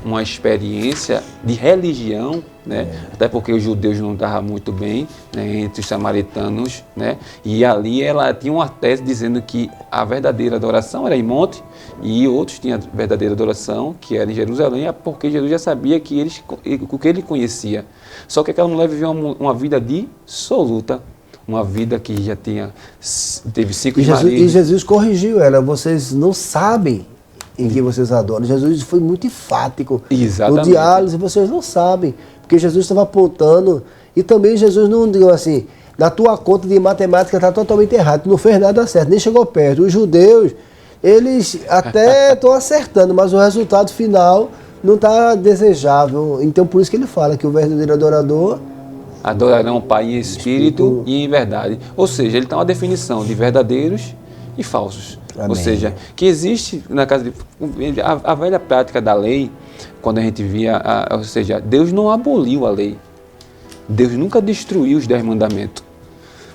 uma experiência de religião, né? Até porque os judeus não estavam muito bem, né, entre os samaritanos, né? E ali ela tinha uma tese dizendo que a verdadeira adoração era em monte e outros tinham a verdadeira adoração, que era em Jerusalém, porque Jesus já sabia o que ele conhecia. Só que aquela mulher vivia uma vida dissoluta, uma vida que já teve 5 maridos. E Jesus corrigiu ela, vocês não sabem em que vocês adoram. Jesus foi muito enfático. Exatamente. No diálogo, vocês não sabem, porque Jesus estava apontando, e também Jesus não deu assim, na tua conta de matemática está totalmente errado, tu não fez nada certo, nem chegou perto. Os judeus, eles até estão acertando, mas o resultado final não está desejável. Então por isso que ele fala que o verdadeiro adorador adorarão o Pai em espírito e em verdade. Ou seja, ele dá uma definição de verdadeiros e falsos. Amém. Ou seja, que existe na casa de... A velha prática da lei, quando a gente via... ou seja, Deus não aboliu a lei. Deus nunca destruiu os 10 mandamentos.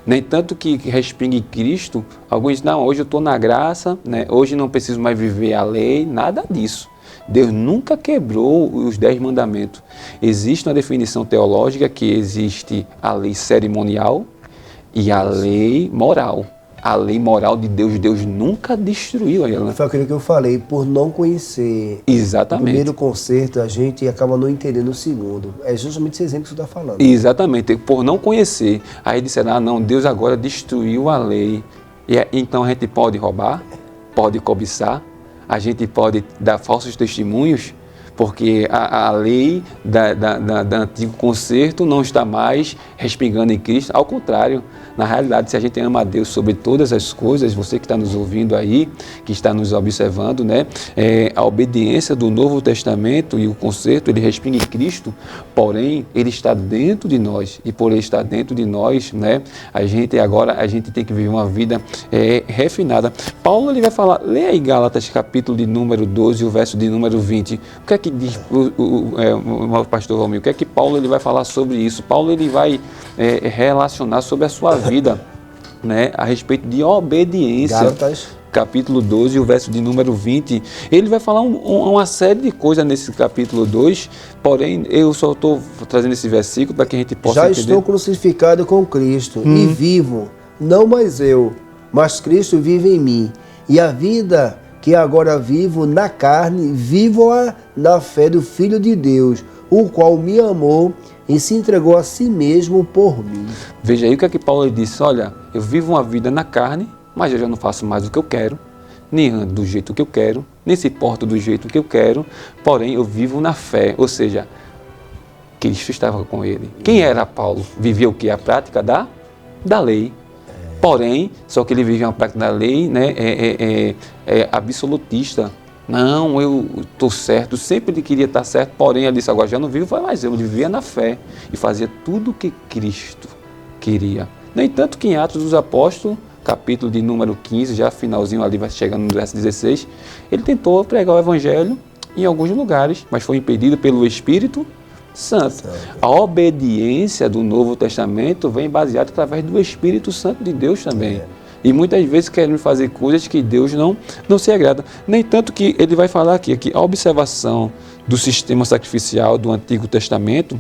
Nem tanto que respinga em Cristo, alguns dizem, não, hoje eu estou na graça, né? Hoje não preciso mais viver a lei, nada disso. Deus nunca quebrou os 10 mandamentos. Existe uma definição teológica que existe a lei cerimonial e a lei moral. A lei moral de Deus, Deus nunca destruiu ela. Foi aquilo que eu falei, por não conhecer Exatamente. o primeiro concerto, a gente acaba não entendendo o segundo. É justamente esse exemplo que você está falando. Exatamente, por não conhecer. Aí disseram, não, Deus agora destruiu a lei. Então a gente pode roubar, pode cobiçar, a gente pode dar falsos testemunhos, porque a lei do antigo concerto não está mais respingando em Cristo. Ao contrário, na realidade, se a gente ama a Deus sobre todas as coisas, você que está nos ouvindo aí, que está nos observando, né, a obediência do Novo Testamento e o concerto, ele respinga em Cristo, porém, ele está dentro de nós. E por ele estar dentro de nós, né, a gente tem que viver uma vida refinada. Paulo, ele vai falar, lê aí Gálatas, capítulo de número 12, o verso de número 20. O que é que diz o pastor Romil? O que é que Paulo ele vai falar sobre isso? Paulo ele vai relacionar sobre a sua vida, né, a respeito de obediência. Gálatas. Capítulo 12, o verso de número 20. Ele vai falar uma série de coisas nesse capítulo 2, porém eu só estou trazendo esse versículo para que a gente possa entender. Já estou crucificado com Cristo e vivo, não mais eu, mas Cristo vive em mim. E a vida que agora vivo na carne, vivo-a na fé do Filho de Deus, o qual me amou e se entregou a si mesmo por mim. Veja aí o que é que Paulo disse, olha, eu vivo uma vida na carne, mas eu já não faço mais o que eu quero, nem ando do jeito que eu quero, nem se porto do jeito que eu quero, porém eu vivo na fé, ou seja, Cristo estava com ele. Quem era Paulo? Vivia o que? A prática da lei. Porém, só que ele vivia uma prática da lei, né, absolutista. Não, eu estou certo, sempre ele queria estar certo, porém ele disse, agora já não vivo mais eu vivia na fé e fazia tudo o que Cristo queria. No entanto, que em Atos dos Apóstolos, capítulo de número 15, já finalzinho ali, vai chegando no verso 16, ele tentou pregar o evangelho em alguns lugares, mas foi impedido pelo Espírito Santo. A obediência do Novo Testamento vem baseada através do Espírito Santo de Deus também. E muitas vezes queremos fazer coisas que Deus não se agrada. Nem tanto que ele vai falar aqui, que a observação do sistema sacrificial do Antigo Testamento,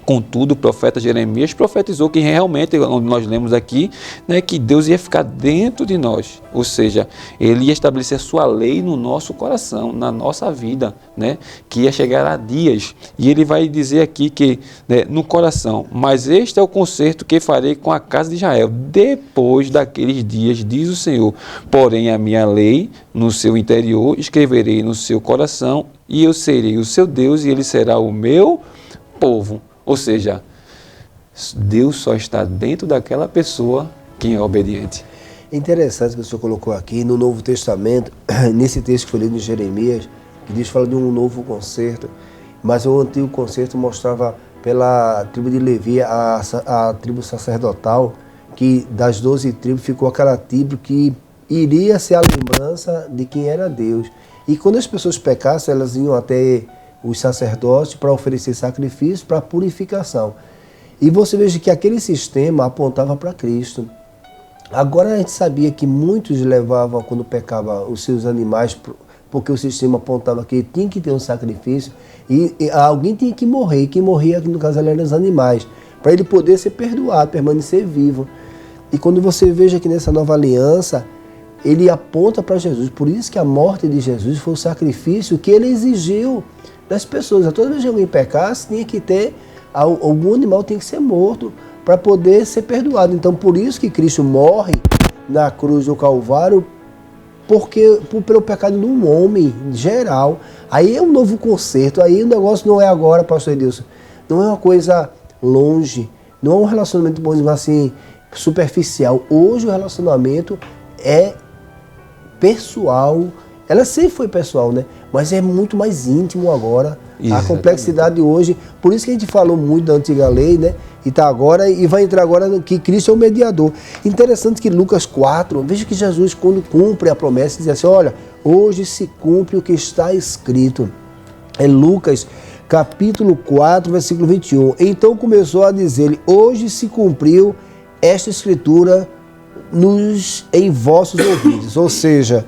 contudo, o profeta Jeremias profetizou que realmente, onde nós lemos aqui, né, que Deus ia ficar dentro de nós. Ou seja, ele ia estabelecer a sua lei no nosso coração, na nossa vida, né, que ia chegar a dias. E ele vai dizer aqui que, né, no coração, mas este é o concerto que farei com a casa de Israel, depois daqueles dias, diz o Senhor. Porém, a minha lei no seu interior escreverei no seu coração, e eu serei o seu Deus, e ele será o meu povo. Ou seja, Deus só está dentro daquela pessoa quem é obediente. Interessante que o senhor colocou aqui no Novo Testamento, nesse texto que foi lido em Jeremias, que diz fala de um novo concerto, mas o antigo concerto mostrava pela tribo de Levi, a tribo sacerdotal, que das 12 tribos ficou aquela tribo que iria ser a lembrança de quem era Deus. E quando as pessoas pecassem, elas iam até os sacerdotes para oferecer sacrifício para purificação. E você veja que aquele sistema apontava para Cristo. Agora a gente sabia que muitos levavam, quando pecavam, os seus animais, porque o sistema apontava que tinha que ter um sacrifício e alguém tinha que morrer. Quem morria, no caso, eram os animais, para ele poder ser perdoado, permanecer vivo. E quando você veja que nessa nova aliança, ele aponta para Jesus. Por isso que a morte de Jesus foi o sacrifício que ele exigiu das pessoas. Toda vez que alguém pecasse, tinha que ter, algum animal tinha que ser morto para poder ser perdoado. Então, por isso que Cristo morre na cruz do Calvário, pelo pecado de um homem geral. Aí é um novo concerto, aí o negócio não é agora, pastor Edilson, não é uma coisa longe, não é um relacionamento, bom, assim, superficial. Hoje o relacionamento é pessoal. Ela sempre foi pessoal, né? Mas é muito mais íntimo agora. A complexidade hoje, por isso que a gente falou muito da antiga lei, né? E tá agora, e vai entrar agora no que Cristo é o mediador. Interessante que Lucas 4, veja que Jesus, quando cumpre a promessa, diz assim: olha, hoje se cumpre o que está escrito. É Lucas capítulo 4, versículo 21. Então começou a dizer-lhe: hoje se cumpriu esta escritura em vossos ouvidos. Ou seja,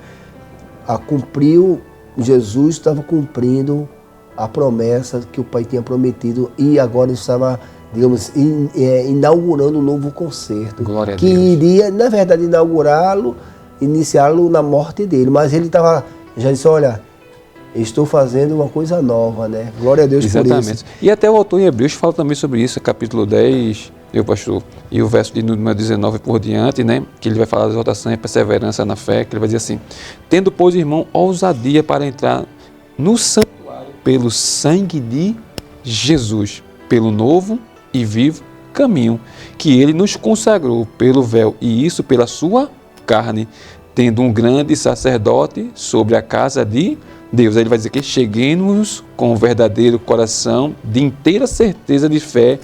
Jesus estava cumprindo a promessa que o Pai tinha prometido e agora estava, digamos, inaugurando um novo concerto. Glória a que Deus. iria, na verdade, iniciá-lo na morte dele. Mas ele já disse: olha, estou fazendo uma coisa nova, né? Glória a Deus por isso. Exatamente. E até o autor em Hebreus fala também sobre isso, capítulo 10, pastor, e o verso de número 19 por diante, né? Que ele vai falar da exortação e perseverança na fé, que ele vai dizer assim: tendo, pois, irmão, ousadia para entrar no santuário pelo sangue de Jesus, pelo novo e vivo caminho que ele nos consagrou pelo véu, e isso pela sua carne, tendo um grande sacerdote sobre a casa de Deus. Aí ele vai dizer que cheguemos com o verdadeiro coração de inteira certeza de fé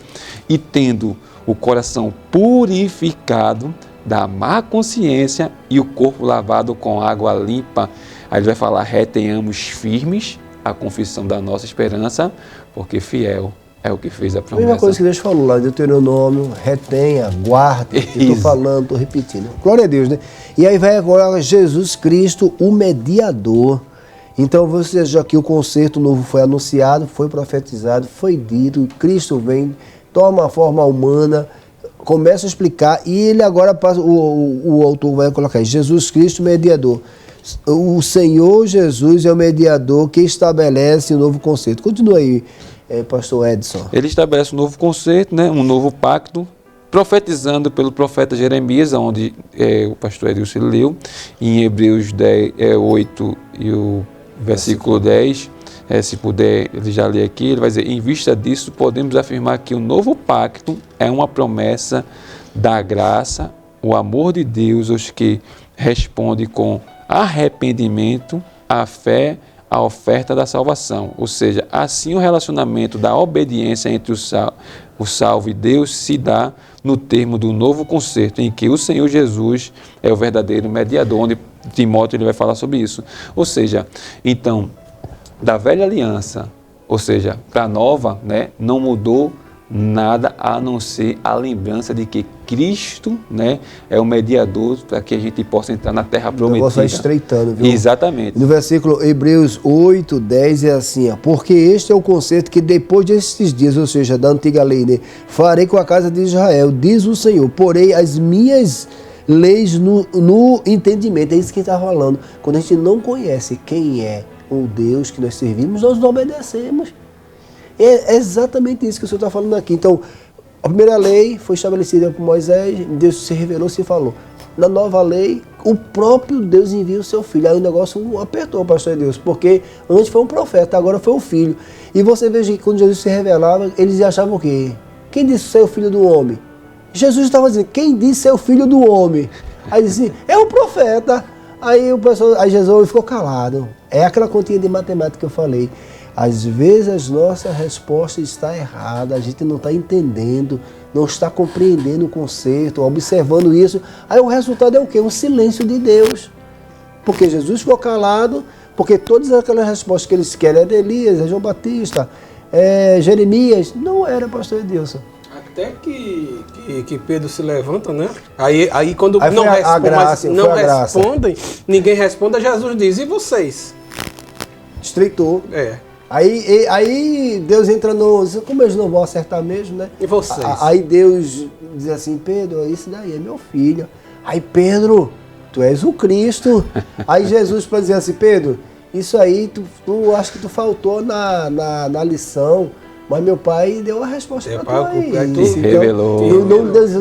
e tendo o coração purificado da má consciência e o corpo lavado com água limpa. Aí ele vai falar: retenhamos firmes a confissão da nossa esperança, porque fiel é o que fez a A promessa. mesma coisa que Deus falou lá em Deuteronômio: retenha, guarde, eu estou falando, estou repetindo. Glória a Deus, né? E aí vai agora Jesus Cristo, o mediador. Então você já que o concerto novo foi anunciado, foi profetizado, foi dito, Cristo vem, toma a forma humana, começa a explicar, e ele agora passa, o autor vai colocar aí: Jesus Cristo, mediador. O Senhor Jesus é o mediador que estabelece o novo concerto. Continua aí, pastor Edson. Ele estabelece um novo conceito, né, um novo pacto, profetizando pelo profeta Jeremias, onde o pastor Edilson leu, em Hebreus 8 e o versículo 10, se puder ele já lê aqui, ele vai dizer: em vista disso, podemos afirmar que o novo pacto é uma promessa da graça, o amor de Deus, os que respondem com arrependimento, a fé, a oferta da salvação. Ou seja, assim o relacionamento da obediência entre o salvo e Deus se dá no termo do novo concerto, em que o Senhor Jesus é o verdadeiro mediador, onde Timóteo ele vai falar sobre isso. Ou seja, então, da velha aliança, ou seja, para a nova, né, não mudou nada a não ser a lembrança de que Cristo, né, é o mediador para que a gente possa entrar na terra prometida. O negócio vai estreitando, viu? Exatamente. No versículo Hebreus 8, 10 é assim: porque este é o concerto que depois destes dias, ou seja, da antiga lei, né, farei com a casa de Israel, diz o Senhor, porei as minhas leis no entendimento. É isso que está falando. Quando a gente não conhece quem é o Deus que nós servimos, nós não obedecemos. É exatamente isso que o Senhor está falando aqui. Então, a primeira lei foi estabelecida por Moisés, Deus se revelou, se falou. Na nova lei, o próprio Deus envia o seu filho. Aí o negócio apertou, pastor Deus, porque antes foi um profeta, agora foi o filho. E você veja que quando Jesus se revelava, eles achavam o quê? Quem disse ser o filho do homem? Jesus estava dizendo: quem disse ser o filho do homem? Aí disse: é o profeta. Aí Jesus ficou calado. É aquela continha de matemática que eu falei. Às vezes a nossa resposta está errada, a gente não está entendendo, não está compreendendo o conceito, observando isso. Aí o resultado é o quê? Um silêncio de Deus. Porque Jesus ficou calado, porque todas aquelas respostas que eles querem é de Elias, é João Batista, é Jeremias, não era, pastor Edilson. Até que Pedro se levanta, né? Aí quando aí não respondem, ninguém responde, Jesus diz: e vocês? Estreitou. Aí Deus entra como eles não vão acertar mesmo, né? E vocês? Aí Deus diz assim: Pedro, isso daí é meu filho. Aí Pedro, tu és o Cristo. Aí Jesus para dizer assim: Pedro, isso aí tu acho que tu faltou na lição. Mas meu pai deu a resposta para tu aí. Revelou.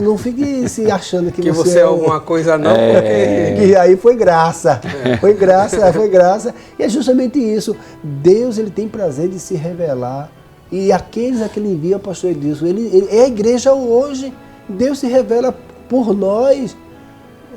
Não fique se achando que você é alguma coisa não, porque... E aí foi graça. Foi graça. E é justamente isso. Deus, ele tem prazer de se revelar. E aqueles a que ele envia, pastor Edilson, ele é a igreja hoje. Deus se revela por nós.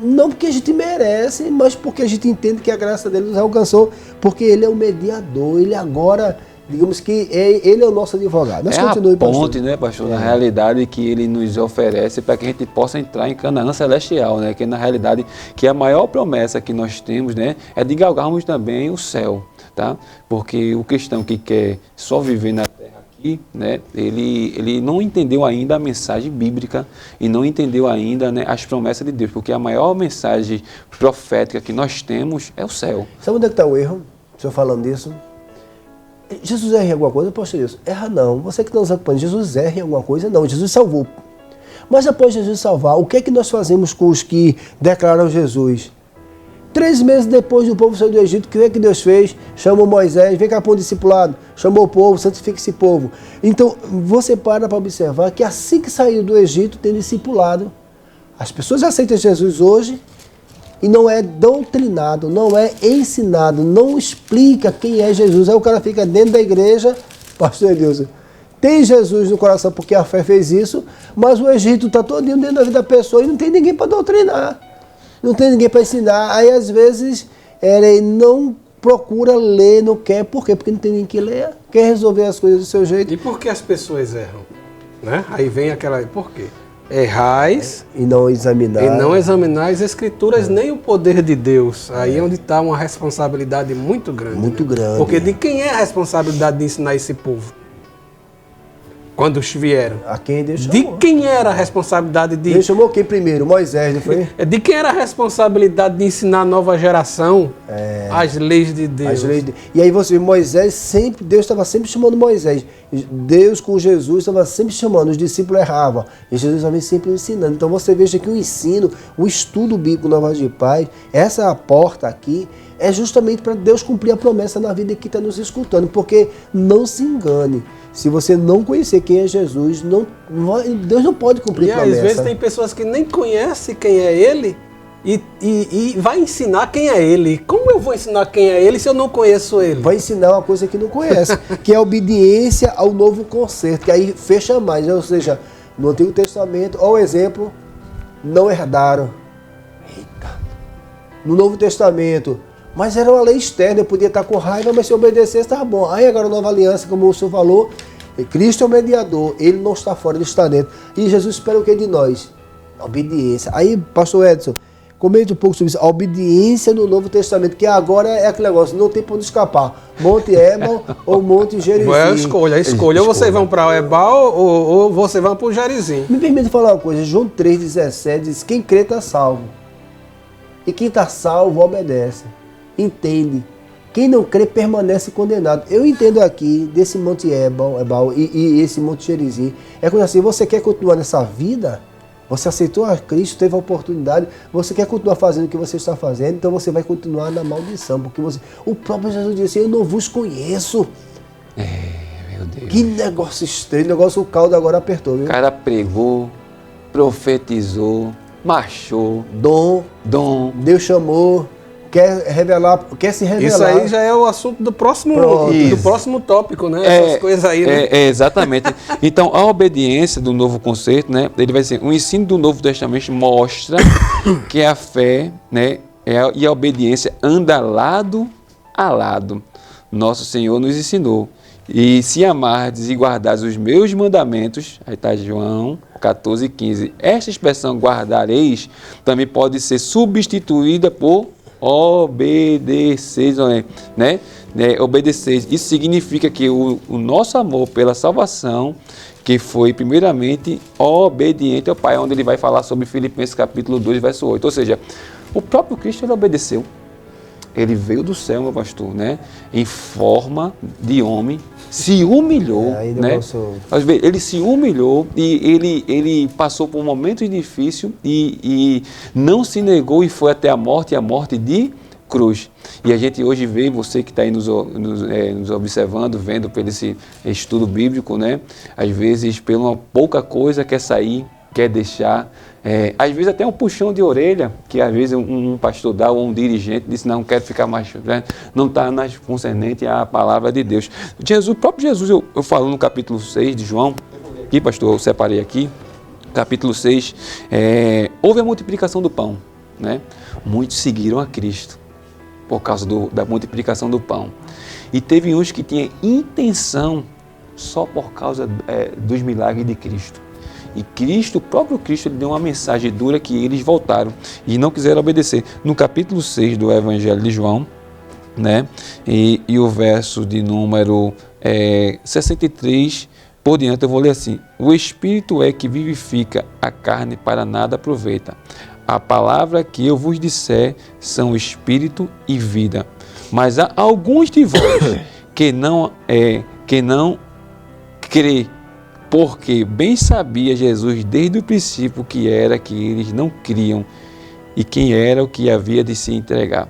Não porque a gente merece, mas porque a gente entende que a graça dele nos alcançou. Porque ele é o mediador. Ele agora digamos que ele é o nosso advogado. Mas é continue, a ponte, pastor. né, pastor, na realidade que ele nos oferece para que a gente possa entrar em Canaã celestial, né, que na realidade que a maior promessa que nós temos, né, é de galgarmos também o céu, tá? Porque o cristão que quer só viver na terra aqui, né, ele não entendeu ainda a mensagem bíblica e não entendeu ainda, né, as promessas de Deus, porque a maior mensagem profética que nós temos é o céu. Sabe onde é que está o erro? O senhor falando disso? Jesus erra em alguma coisa? Poxa, Deus, erra não. Você que está nos acompanhando, Jesus erra em alguma coisa? Não, Jesus salvou. Mas após Jesus salvar, o que é que nós fazemos com os que declaram Jesus? 3 meses depois do povo sair do Egito, o que é que Deus fez? Chamou Moisés, vem cá para o discipulado, chamou o povo, santifica esse povo. Então, você para observar que assim que saiu do Egito, tem discipulado. As pessoas aceitam Jesus hoje e não é doutrinado, não é ensinado, não explica quem é Jesus. Aí o cara fica dentro da igreja, pastor Edilson, tem Jesus no coração porque a fé fez isso, mas o Egito está todinho dentro da vida da pessoa e não tem ninguém para doutrinar. Não tem ninguém para ensinar, aí às vezes ele não procura ler, não quer. Por quê? Porque não tem ninguém que leia, quer resolver as coisas do seu jeito. E por que as pessoas erram? Né? Aí vem aquela... Por quê? Errais E não examinar. e não examinar as escrituras nem o poder de Deus. Aí é onde está uma responsabilidade muito grande. Muito né? grande. Porque de quem é a responsabilidade de ensinar esse povo? Quando os vieram. A quem Deus De chamou. quem era a responsabilidade de... Deus chamou quem primeiro? Moisés, não foi? De quem era a responsabilidade de ensinar a nova geração as leis de Deus? As leis de... E aí você vê, Moisés sempre, Deus estava sempre chamando Moisés. Deus com Jesus estava sempre chamando, os discípulos erravam. E Jesus estava sempre ensinando. Então você veja que o ensino, o estudo bíblico na Voz de Paz, essa porta aqui, é justamente para Deus cumprir a promessa na vida que está nos escutando. Porque não se engane. Se você não conhecer quem é Jesus, Deus não pode cumprir E promessa. às vezes tem pessoas que nem conhecem quem é Ele e vai ensinar quem é Ele. Como eu vou ensinar quem é Ele se eu não conheço Ele? Vai ensinar uma coisa que não conhece, que é a obediência ao novo concerto, que aí fecha mais, né? Ou seja, no Antigo Testamento, ó o exemplo, não herdaram. Eita. No Novo Testamento, mas era uma lei externa, eu podia estar com raiva, mas se eu obedecesse estava bom. Aí agora a nova aliança, como o senhor falou, Cristo é o mediador, ele não está fora, ele está dentro. E Jesus espera o que de nós? A obediência. Aí, pastor Edson, comente um pouco sobre isso, a obediência no Novo Testamento, que agora é aquele negócio, não tem para onde escapar. Monte Ebal ou Monte Gerizim. É a escolha. Ou vocês vão para o Ebal ou vocês vão para o Gerizim. Me permite falar uma coisa, João 3,17 diz, quem crê está salvo. E quem está salvo obedece. Entende. Quem não crê permanece condenado. Eu entendo aqui desse Monte Ebal e esse Monte Gerizim. É quando assim, você quer continuar nessa vida? Você aceitou a Cristo, teve a oportunidade, você quer continuar fazendo o que você está fazendo, então você vai continuar na maldição. Porque o próprio Jesus disse, eu não vos conheço. Meu Deus. Que negócio estranho, o caldo agora apertou, viu? O cara pregou, profetizou, marchou, Dom, Deus chamou, quer se revelar. Isso aí já é o assunto do próximo tópico, né? Essas coisas aí, né? Exatamente. Então, a obediência do novo concerto, né? Ele vai ser, o ensino do Novo Testamento mostra que a fé, né? E a obediência anda lado a lado. Nosso Senhor nos ensinou. E se amardes e guardares os meus mandamentos, aí está João 14,15. Esta expressão guardareis também pode ser substituída por obedeceis, né? Obedeceis. Isso significa que o nosso amor pela salvação, que foi primeiramente obediente ao Pai, onde ele vai falar sobre Filipenses capítulo 2, verso 8. Ou seja, o próprio Cristo ele obedeceu. Ele veio do céu, meu pastor, né? Em forma de homem, se humilhou, né? Ele se humilhou e ele passou por um momento difícil e não se negou e foi até a morte de cruz. E a gente hoje vê, você que está aí nos observando, vendo pelo esse estudo bíblico, né? Às vezes, por uma pouca coisa, quer sair, quer deixar. Às vezes até um puxão de orelha, que às vezes um pastor dá ou um dirigente disse, não quero ficar mais, né? Não está mais concernente à palavra de Deus. O próprio Jesus, eu falo no capítulo 6 de João, aqui pastor, eu separei aqui, capítulo 6, houve a multiplicação do pão, né? Muitos seguiram a Cristo por causa da multiplicação do pão. E teve uns que tinham intenção só por causa dos milagres de Cristo. E Cristo, o próprio Cristo, ele deu uma mensagem dura que eles voltaram e não quiseram obedecer. No capítulo 6 do Evangelho de João, né? E o verso de número 63 por diante, eu vou ler assim: o Espírito é que vivifica, a carne para nada aproveita. A palavra que eu vos disser são Espírito e vida. Mas há alguns de vós que não crê, porque bem sabia Jesus desde o princípio que eles não criam e quem era o que havia de se entregar.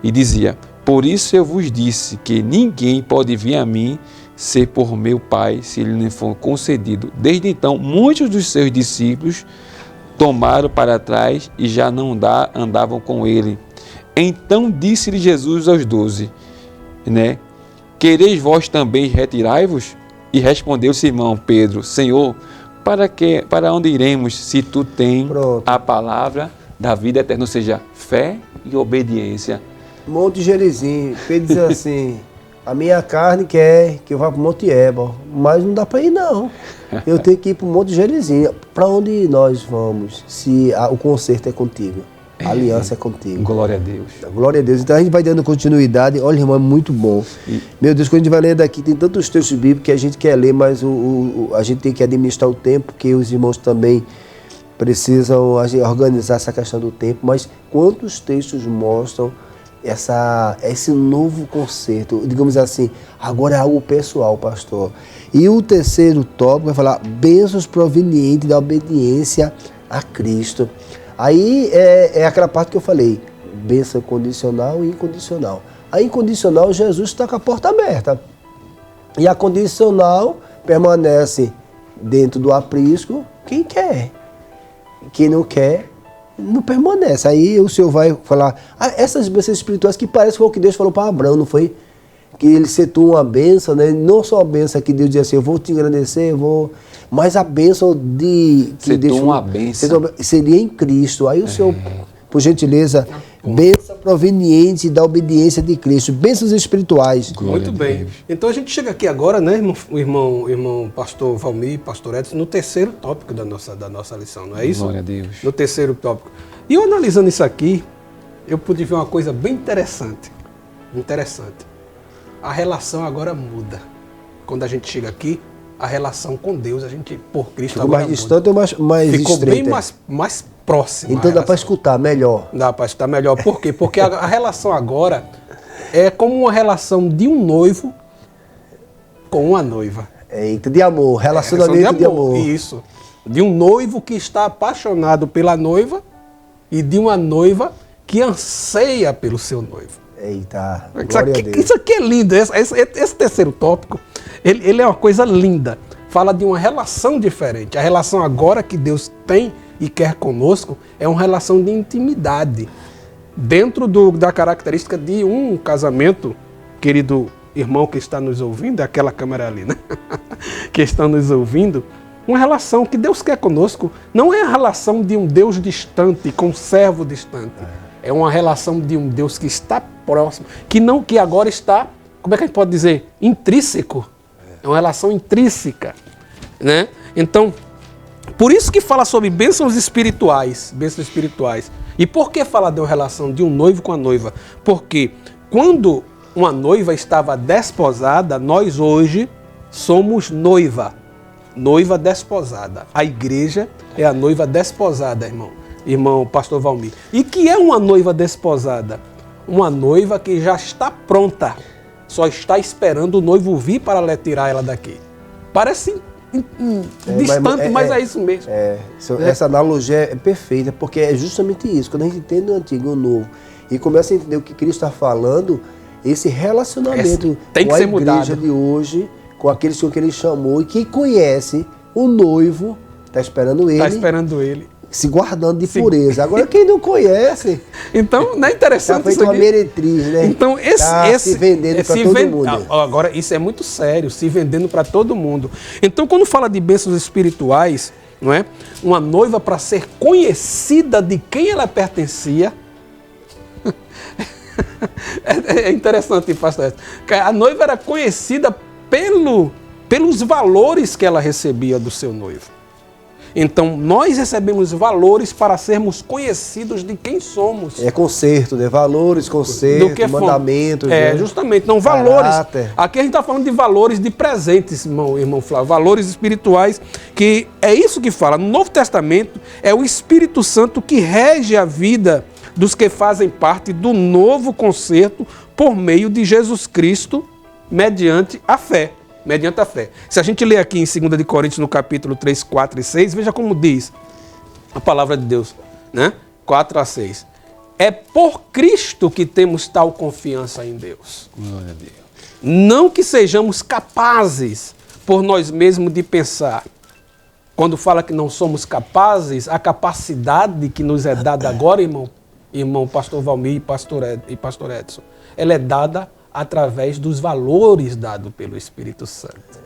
E dizia: por isso eu vos disse que ninguém pode vir a mim ser por meu Pai, se ele não for concedido. Desde então, muitos dos seus discípulos tomaram para trás e já não andavam com ele. Então disse-lhe Jesus aos 12, né? Quereis vós também retirai-vos? E respondeu Simão Pedro: Senhor, para onde iremos se tu tens a palavra da vida eterna? Ou seja, fé e obediência. Monte Gerizim, Pedro diz assim: a minha carne quer que eu vá para o Monte Ébal, mas não dá para ir não. Eu tenho que ir para o Monte Gerizim. Para onde nós vamos se o conserto é contigo? A aliança é contigo. Glória a Deus. Glória a Deus. Então a gente vai dando continuidade. Olha, irmão, é muito bom. Meu Deus, quando a gente vai lendo aqui, tem tantos textos bíblicos que a gente quer ler, mas a gente tem que administrar o tempo, porque os irmãos também precisam organizar essa questão do tempo. Mas quantos textos mostram esse novo conceito? Digamos assim, agora é algo pessoal, pastor. E o terceiro tópico vai falar bênçãos provenientes da obediência a Cristo. Aí é aquela parte que eu falei, bênção condicional e incondicional. A incondicional, Jesus está com a porta aberta. E a condicional permanece dentro do aprisco quem quer. Quem não quer, não permanece. Aí o Senhor vai falar, essas bênçãos espirituais que parece que foi o que Deus falou para Abraão, não foi? Que ele setou uma bênção, né? Não só a bênção que Deus dizia assim, eu vou te engrandecer, mas a bênção de... que Deus uma bênção. Seria em Cristo. Aí o Senhor, por gentileza, bênção proveniente da obediência de Cristo, bênçãos espirituais. Muito bem. Então a gente chega aqui agora, né, o irmão pastor Valmir, pastor Edson, no terceiro tópico da nossa lição, não é isso? Glória a Deus. No terceiro tópico. E eu analisando isso aqui, eu pude ver uma coisa bem interessante. A relação agora muda. Quando a gente chega aqui, a relação com Deus, a gente, por Cristo, ficou mais distante ou mais ficou estreita? Bem mais próximo. Então dá para escutar melhor. Dá para escutar melhor. Por quê? Porque a relação agora é como uma relação de um noivo com uma noiva. Eita, de amor, relacionamento de amor. Isso. De um noivo que está apaixonado pela noiva e de uma noiva que anseia pelo seu noivo. Eita, isso aqui é lindo. Esse terceiro tópico, ele é uma coisa linda. Fala de uma relação diferente. A relação agora que Deus tem e quer conosco é uma relação de intimidade. Dentro da característica de um casamento, querido irmão que está nos ouvindo, aquela câmera ali, né? Que está nos ouvindo, uma relação que Deus quer conosco não é a relação de um Deus distante, com um servo distante. É uma relação de um Deus que está próximo, que agora está, como é que a gente pode dizer? Intrínseco. É uma relação intrínseca, né? Então, por isso que fala sobre bênçãos espirituais. E por que fala de uma relação de um noivo com a noiva? Porque quando uma noiva estava desposada, nós hoje somos noiva desposada. A igreja é a noiva desposada, irmão pastor Valmir. E que é uma noiva desposada? Uma noiva que já está pronta, só está esperando o noivo vir para tirar ela daqui. Parece distante, mas é isso mesmo. Essa analogia é perfeita, porque é justamente isso. Quando a gente entende o antigo e o novo e começa a entender o que Cristo está falando, esse relacionamento tem que com a ser igreja mudado. De hoje, com aquele Senhor que Ele chamou e que conhece o noivo, está esperando ele. Se guardando de pureza. Agora, quem não conhece... Então, não é interessante isso aqui? Tá feito uma meretriz, né? Então, se vendendo para todo mundo. Agora, isso é muito sério, se vendendo para todo mundo. Então, quando fala de bênçãos espirituais, não é? Uma noiva para ser conhecida de quem ela pertencia... É interessante, pastor. A noiva era conhecida pelos valores que ela recebia do seu noivo. Então, nós recebemos valores para sermos conhecidos de quem somos. É conserto, né? Valores, conserto, mandamentos. Né? Justamente. Não, valores. Caráter. Aqui a gente está falando de valores de presentes, irmão Flávio. Valores espirituais, que é isso que fala. No Novo Testamento, é o Espírito Santo que rege a vida dos que fazem parte do novo concerto por meio de Jesus Cristo, mediante a fé. Mediante a fé. Se a gente ler aqui em 2 de Coríntios, no capítulo 3, 4 e 6, veja como diz a palavra de Deus, né? 4 a 6. É por Cristo que temos tal confiança em Deus. Glória a Deus. Não que sejamos capazes por nós mesmos de pensar. Quando fala que não somos capazes, a capacidade que nos é dada agora, irmão pastor Valmir e pastor Edson, ela é dada através dos valores dados pelo Espírito Santo.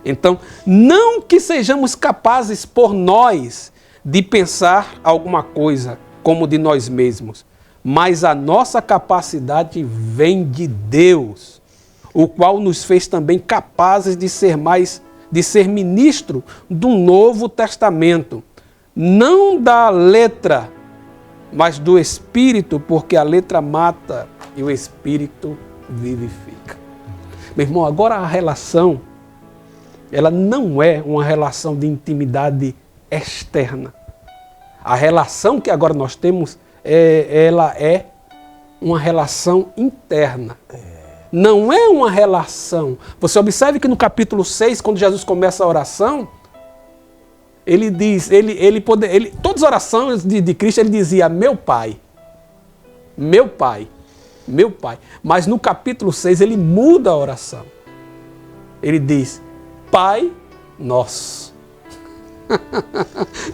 Então, não que sejamos capazes por nós de pensar alguma coisa como de nós mesmos, mas a nossa capacidade vem de Deus, o qual nos fez também capazes de ser ministro do Novo Testamento, não da letra, mas do Espírito, porque a letra mata e o Espírito vivifica. Meu irmão, agora a relação, ela não é uma relação de intimidade externa. A relação que agora nós temos, ela é uma relação interna. Não é uma relação. Você observe que no capítulo 6, quando Jesus começa a oração, ele diz, todas as orações de Cristo, ele dizia, meu Pai, meu Pai. Meu Pai. Mas no capítulo 6 ele muda a oração. Ele diz, Pai Nosso.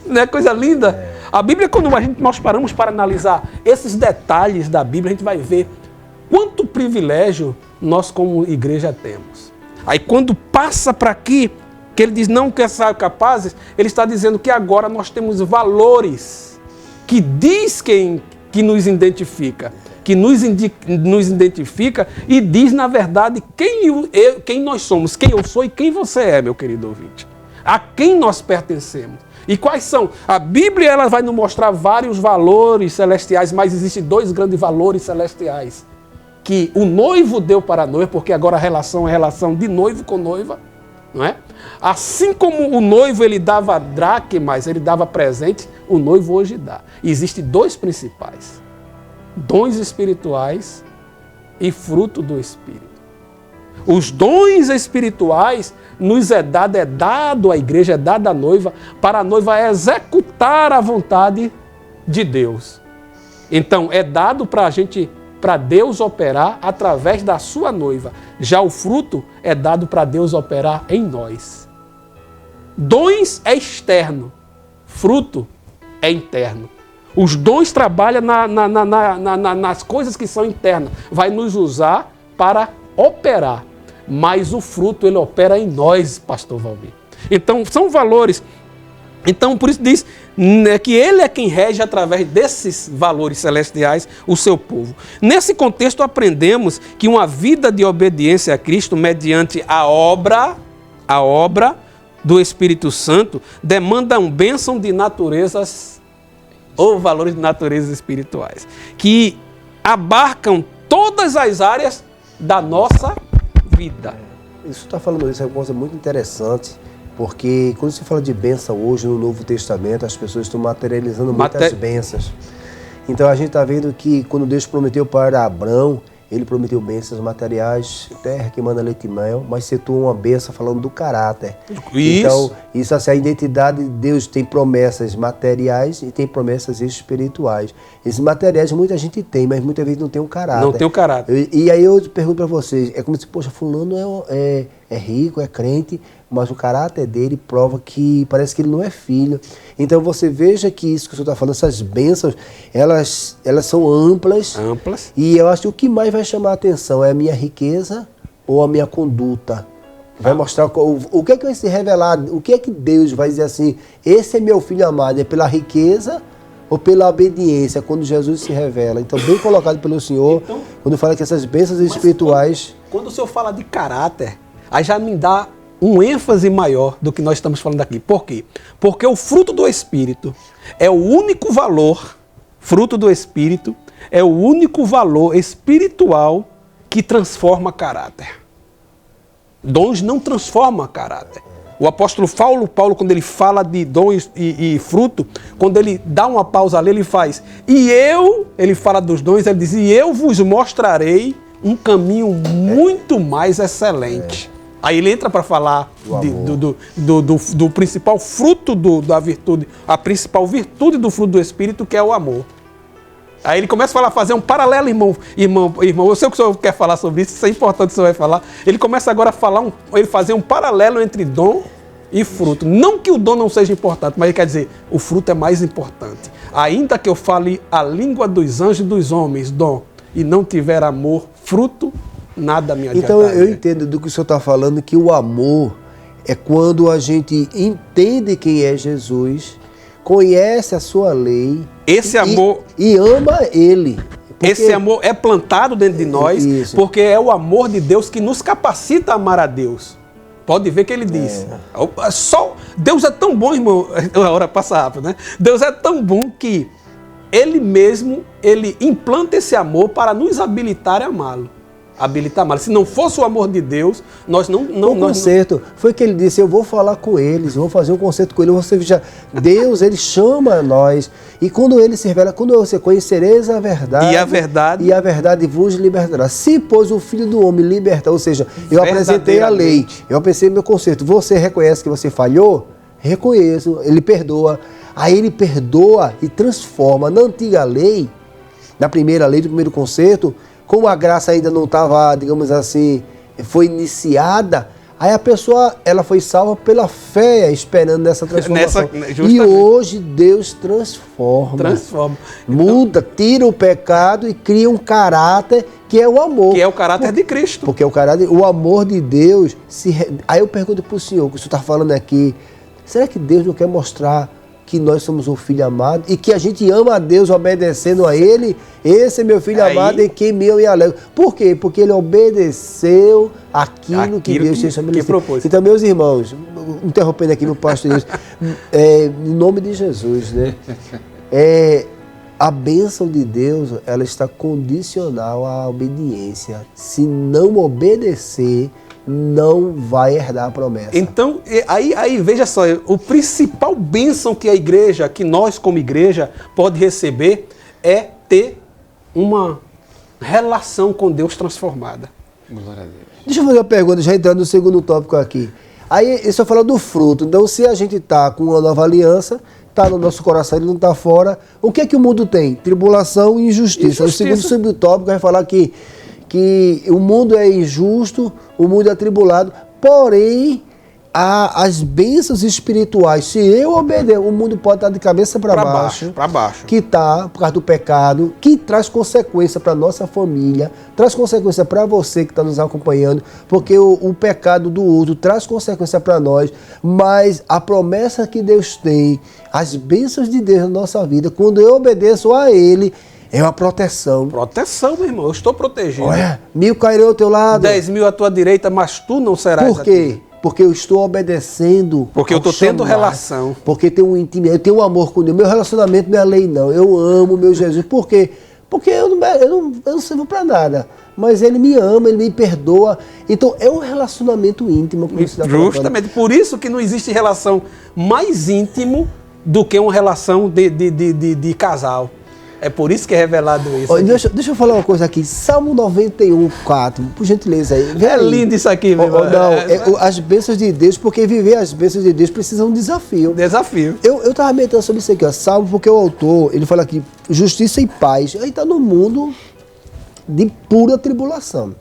Não é coisa linda? A Bíblia, quando nós paramos para analisar esses detalhes da Bíblia, a gente vai ver quanto privilégio nós como igreja temos. Aí quando passa para aqui, que ele diz não que sejam capazes, ele está dizendo que agora nós temos valores que diz que nos identifica. Que nos identifica e diz, na verdade, quem nós somos, quem eu sou e quem você é, meu querido ouvinte. A quem nós pertencemos. E quais são? A Bíblia ela vai nos mostrar vários valores celestiais, mas existem 2 grandes valores celestiais. Que o noivo deu para a noiva, porque agora a relação é relação de noivo com noiva, não é? Assim como o noivo ele dava dracmas, ele dava presente, o noivo hoje dá. E existem 2 principais. Dons espirituais e fruto do Espírito. Os dons espirituais nos é dado à igreja, é dado à noiva, para a noiva executar a vontade de Deus. Então, é dado para Deus operar através da sua noiva. Já o fruto é dado para Deus operar em nós. Dons é externo, fruto é interno. Os dons trabalham nas coisas que são internas. Vai nos usar para operar. Mas o fruto, ele opera em nós, pastor Valmir. Então, são valores. Então, por isso diz que ele é quem rege através desses valores celestiais o seu povo. Nesse contexto, aprendemos que uma vida de obediência a Cristo mediante a obra do Espírito Santo demanda uma bênção de naturezas ou valores de naturezas espirituais, que abarcam todas as áreas da nossa vida. Isso está falando isso é uma coisa muito interessante, porque quando se fala de bênção hoje no Novo Testamento, as pessoas estão materializando muitas bênçãos. Então a gente está vendo que quando Deus prometeu para Abraão, ele prometeu bênçãos materiais, terra que manda leite e mel, mas citou uma bênção falando do caráter. Isso. Então, isso assim, a identidade de Deus tem promessas materiais e tem promessas espirituais. Esses materiais muita gente tem, mas muitas vezes não tem um caráter. Não tem o caráter. E aí eu pergunto para vocês, é como se, poxa, fulano é rico, é crente, mas o caráter dele prova que parece que ele não é filho. Então você veja que isso que o senhor está falando, essas bênçãos, elas são amplas. Amplas. E eu acho que o que mais vai chamar a atenção é a minha riqueza ou a minha conduta. Vai mostrar o que vai se revelar, o que é que Deus vai dizer assim, esse é meu filho amado, é pela riqueza ou pela obediência, quando Jesus se revela. Então, bem colocado pelo Senhor, quando fala que essas bênçãos espirituais... Quando o Senhor fala de caráter, aí já me dá um ênfase maior do que nós estamos falando aqui. Por quê? Porque o fruto do Espírito é o único valor, fruto do Espírito, é o único valor espiritual que transforma caráter. Dons não transformam caráter. O apóstolo Paulo, quando ele fala de dons e fruto, quando ele dá uma pausa ali, ele faz, ele fala dos dons, ele diz, e eu vos mostrarei um caminho muito mais excelente. Aí ele entra para falar do principal fruto da virtude, a principal virtude do fruto do Espírito, que é o amor. Aí ele começa a fazer um paralelo, irmão, eu sei que o senhor quer falar sobre isso é importante, o senhor vai falar. Ele começa agora a fazer um paralelo entre dom e fruto. Não que o dom não seja importante, mas ele quer dizer, o fruto é mais importante. Ainda que eu fale a língua dos anjos e dos homens, dom, e não tiver amor, fruto, nada me adiantaria. Então eu entendo do que o senhor está falando, que o amor é quando a gente entende quem é Jesus, conhece a sua lei, esse amor e ama ele. Esse amor é plantado dentro de nós, porque é o amor de Deus que nos capacita a amar a Deus. Pode ver que ele diz. Deus é tão bom, irmão. A hora passa rápido, né? Deus é tão bom que ele mesmo, ele implanta esse amor para nos habilitar a amá-lo. Se não fosse o amor de Deus, nós não... O concerto, foi que ele disse, eu vou falar com eles, eu vou fazer um concerto com eles, você veja, Deus, ele chama a nós, e quando ele se revela, quando você conhecereis a verdade, e a verdade vos libertará. Se, pois, o Filho do Homem liberta, ou seja, eu apresentei a lei, eu apresentei meu concerto, você reconhece que você falhou? Reconheço, ele perdoa, aí ele perdoa e transforma. Na antiga lei, na primeira lei do primeiro concerto, como a graça ainda não estava, digamos assim, foi iniciada, aí a pessoa, ela foi salva pela fé, esperando nessa transformação. E hoje Deus transforma. Muda, tira o pecado e cria um caráter que é o amor. Que é o caráter de Cristo. Porque o amor de Deus... Aí eu pergunto para o senhor, o que o senhor está falando aqui, será que Deus não quer mostrar que nós somos um filho amado e que a gente ama a Deus obedecendo a Ele? Esse é meu filho amado em quem eu me alegro. Por quê? Porque ele obedeceu aquilo que Deus tinha estabelecido. Então, meus irmãos, interrompendo aqui meu pastor, em nome de Jesus, né? A bênção de Deus, ela está condicional à obediência. Se não obedecer, não vai herdar a promessa. Então, aí veja só, o principal bênção que a igreja, que nós como igreja, pode receber é ter uma relação com Deus transformada. Glória a Deus. Deixa eu fazer uma pergunta, já entrando no segundo tópico aqui. Aí, isso eu falo do fruto. Então, se a gente está com uma nova aliança, está no nosso coração, ele não está fora, o que é que o mundo tem? Tribulação e injustiça. O segundo subtópico vai falar que o mundo é injusto, o mundo é atribulado, porém, as bênçãos espirituais, se eu obedecer, o mundo pode estar de cabeça para baixo, que está por causa do pecado, que traz consequência para a nossa família, traz consequência para você que está nos acompanhando, porque o pecado do outro traz consequência para nós, mas a promessa que Deus tem, as bênçãos de Deus na nossa vida, quando eu obedeço a Ele, é uma proteção. Proteção, meu irmão. Eu estou protegido. Olha, 1000 cairão ao teu lado. 10.000 à tua direita, mas tu não serás. Por quê? Porque eu estou obedecendo. Porque eu estou tendo relação. Porque tem um intimidade, eu tenho um amor com Deus. Meu relacionamento não é lei, não. Eu amo meu Jesus. Por quê? Porque eu não sirvo para nada. Mas Ele me ama, Ele me perdoa. Então é um relacionamento íntimo. Justamente. Por isso que não existe relação mais íntimo do que uma relação de casal. É por isso que é revelado isso. Olha, deixa eu falar uma coisa aqui. Salmo 91, 4, por gentileza aí. É lindo isso aqui, meu irmão. As bênçãos de Deus, porque viver as bênçãos de Deus precisa de um desafio. Eu estava meditando sobre isso aqui, ó. Salmo, porque o autor, ele fala aqui, justiça e paz. Aí está no mundo de pura tribulação.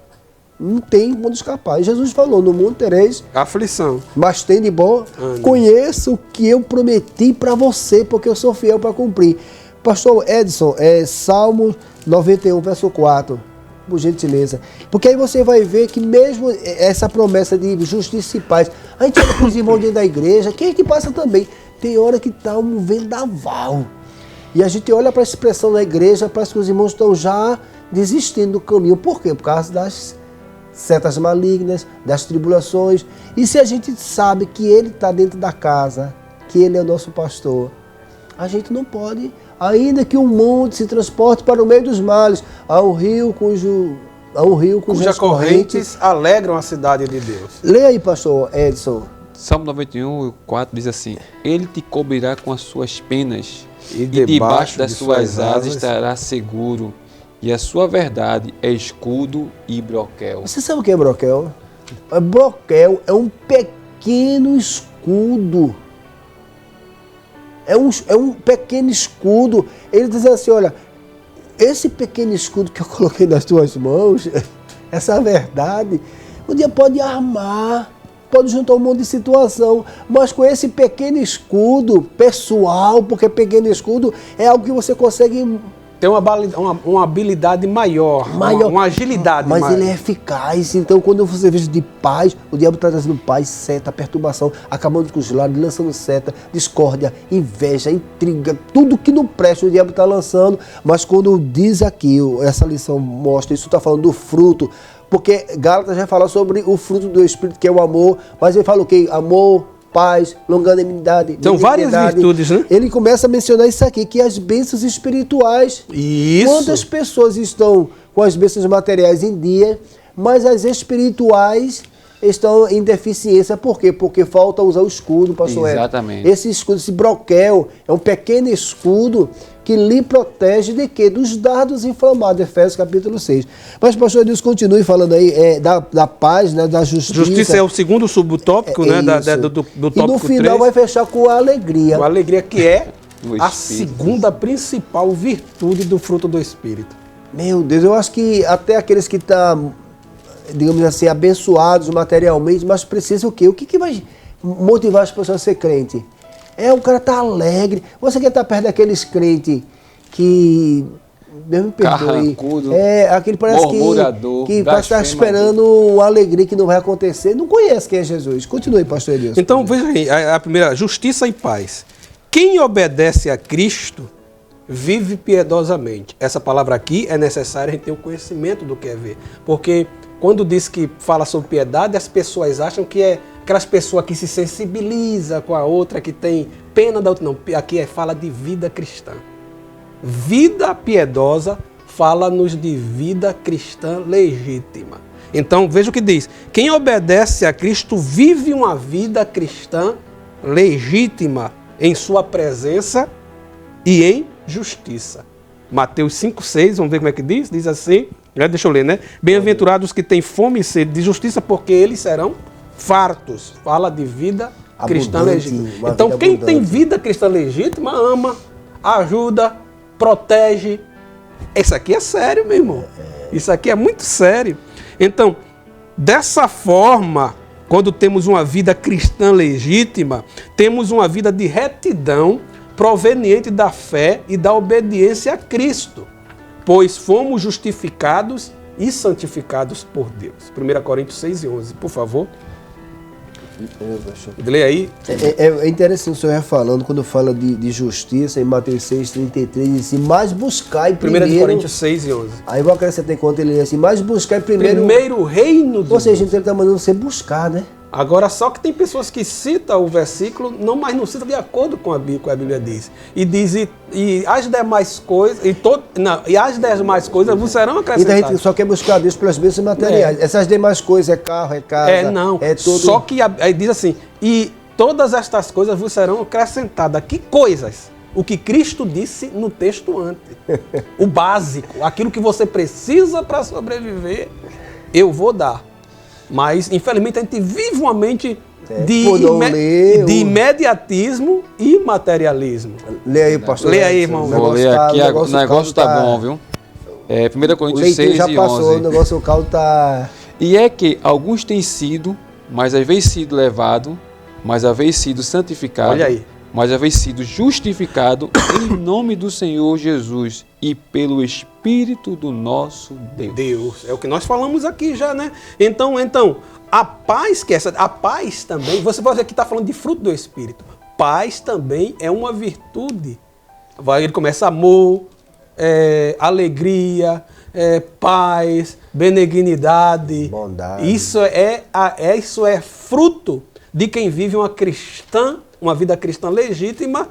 Não tem como escapar. E Jesus falou, no mundo tereis aflição. Mas tem de bom. Conheça o que eu prometi para você, porque eu sou fiel para cumprir. Pastor Edson, Salmo 91, verso 4, por gentileza. Porque aí você vai ver que mesmo essa promessa de justiça e paz, a gente olha para os irmãos dentro da igreja, quem é que passa também? Tem hora que está um vendaval. E a gente olha para a expressão da igreja, parece que os irmãos estão já desistindo do caminho. Por quê? Por causa das setas malignas, das tribulações. E se a gente sabe que Ele está dentro da casa, que Ele é o nosso pastor, a gente não pode, ainda que o mundo se transporte para o meio dos males, há um rio cujas correntes alegram a cidade de Deus. Leia aí, pastor Edson. Salmo 91, 4 diz assim: Ele te cobrirá com as suas penas, E debaixo das suas asas estará seguro, e a sua verdade é escudo e broquel. Você sabe o que é broquel? Broquel é um pequeno escudo. É um pequeno escudo. Ele diz assim, olha, esse pequeno escudo que eu coloquei nas tuas mãos, essa verdade, um dia pode armar, pode juntar um monte de situação, mas com esse pequeno escudo pessoal, porque pequeno escudo é algo que você consegue... Tem uma habilidade maior, uma agilidade mas maior. ele é eficaz. Então, quando você vê de paz, o diabo está trazendo paz, seta, perturbação, acabando com os lados, lançando seta, discórdia, inveja, intriga, tudo que não presta o diabo está lançando. Mas quando diz aqui, essa lição mostra, isso está falando do fruto, porque Gálatas já fala sobre o fruto do Espírito, que é o amor, mas ele fala o quê? Amor, paz, longanimidade. São várias virtudes, né? Ele começa a mencionar isso aqui, que as bênçãos espirituais. Isso. Quantas pessoas estão com as bênçãos materiais em dia, mas as espirituais estão em deficiência. Por quê? Porque falta usar o escudo, pastor Hélio. Exatamente. Esse escudo, esse broquel, é um pequeno escudo que lhe protege de quê? Dos dardos inflamados, Efésios capítulo 6. Mas, pastor Deus, continue falando aí da paz, né, da justiça. Justiça é o segundo subtópico, né, do tópico 3. E no final 3, vai fechar com a alegria. Com a alegria, que é a segunda principal virtude do fruto do Espírito. Meu Deus, eu acho que até aqueles que estão, digamos assim, abençoados materialmente, mas precisa o quê? O que vai motivar as pessoas a ser crente? O cara tá alegre. Você quer estar perto daqueles crentes que, Deus me perdoe, carrancudo, aquele parece que vai estar esperando uma alegria que não vai acontecer. Não conhece quem é Jesus. Continue, pastor Elias. Então, veja aí, a primeira, justiça e paz. Quem obedece a Cristo vive piedosamente. Essa palavra aqui é necessária a gente ter o conhecimento do que é ver. Porque quando diz que fala sobre piedade, as pessoas acham que é aquelas pessoas que se sensibilizam com a outra, que tem pena da outra. Não, aqui fala de vida cristã. Vida piedosa fala-nos de vida cristã legítima. Então, veja o que diz. Quem obedece a Cristo vive uma vida cristã legítima em sua presença e em justiça. Mateus 5,6, vamos ver como é que diz? Diz assim, deixa eu ler, né? Bem-aventurados que têm fome e sede de justiça, porque eles serão fartos. Fala de vida cristã legítima. Então, quem tem vida cristã legítima, ama, ajuda, protege. Isso aqui é sério, meu irmão. Isso aqui é muito sério. Então, dessa forma, quando temos uma vida cristã legítima, temos uma vida de retidão proveniente da fé e da obediência a Cristo, pois fomos justificados e santificados por Deus. 1 Coríntios 6:11, por favor. Lê aí. É interessante o senhor falando, quando fala de justiça, em Mateus 6,33, diz assim, mas buscai primeiro... 1 Coríntios 6:11. Aí eu vou acrescentar enquanto ele diz assim, mas buscai primeiro o reino de Ou seja, ele está mandando você buscar, né? Agora, só que tem pessoas que citam o versículo, mas não citam de acordo com a Bíblia diz. E diz, e as demais coisas, e as demais coisas vos serão acrescentadas. Então a gente só quer buscar a Deus pelas bênçãos materiais. Essas demais coisas, é carro, é casa, é tudo... Só que aí diz assim, e todas estas coisas vos serão acrescentadas. Que coisas? O que Cristo disse no texto antes. O básico, aquilo que você precisa para sobreviver, eu vou dar. Mas, infelizmente, a gente vive uma mente de imediatismo e materialismo. Lê aí, pastor. Lê aí, irmão. Vou ler aqui, o negócio tá bom, viu? 1 Coríntios 6 já e passou, 11. O negócio, o caldo tá... E é que alguns têm sido, mas haveis sido levado, mas haveis sido santificado. Olha aí. Mas haveis sido justificado em nome do Senhor Jesus e pelo Espírito do nosso Deus. É o que nós falamos aqui já, né? Então, a paz a paz também, você pode dizer que está falando de fruto do Espírito. Paz também é uma virtude Ele começa amor, alegria, paz, benignidade. Bondade. Isso é fruto de quem vive uma vida cristã legítima,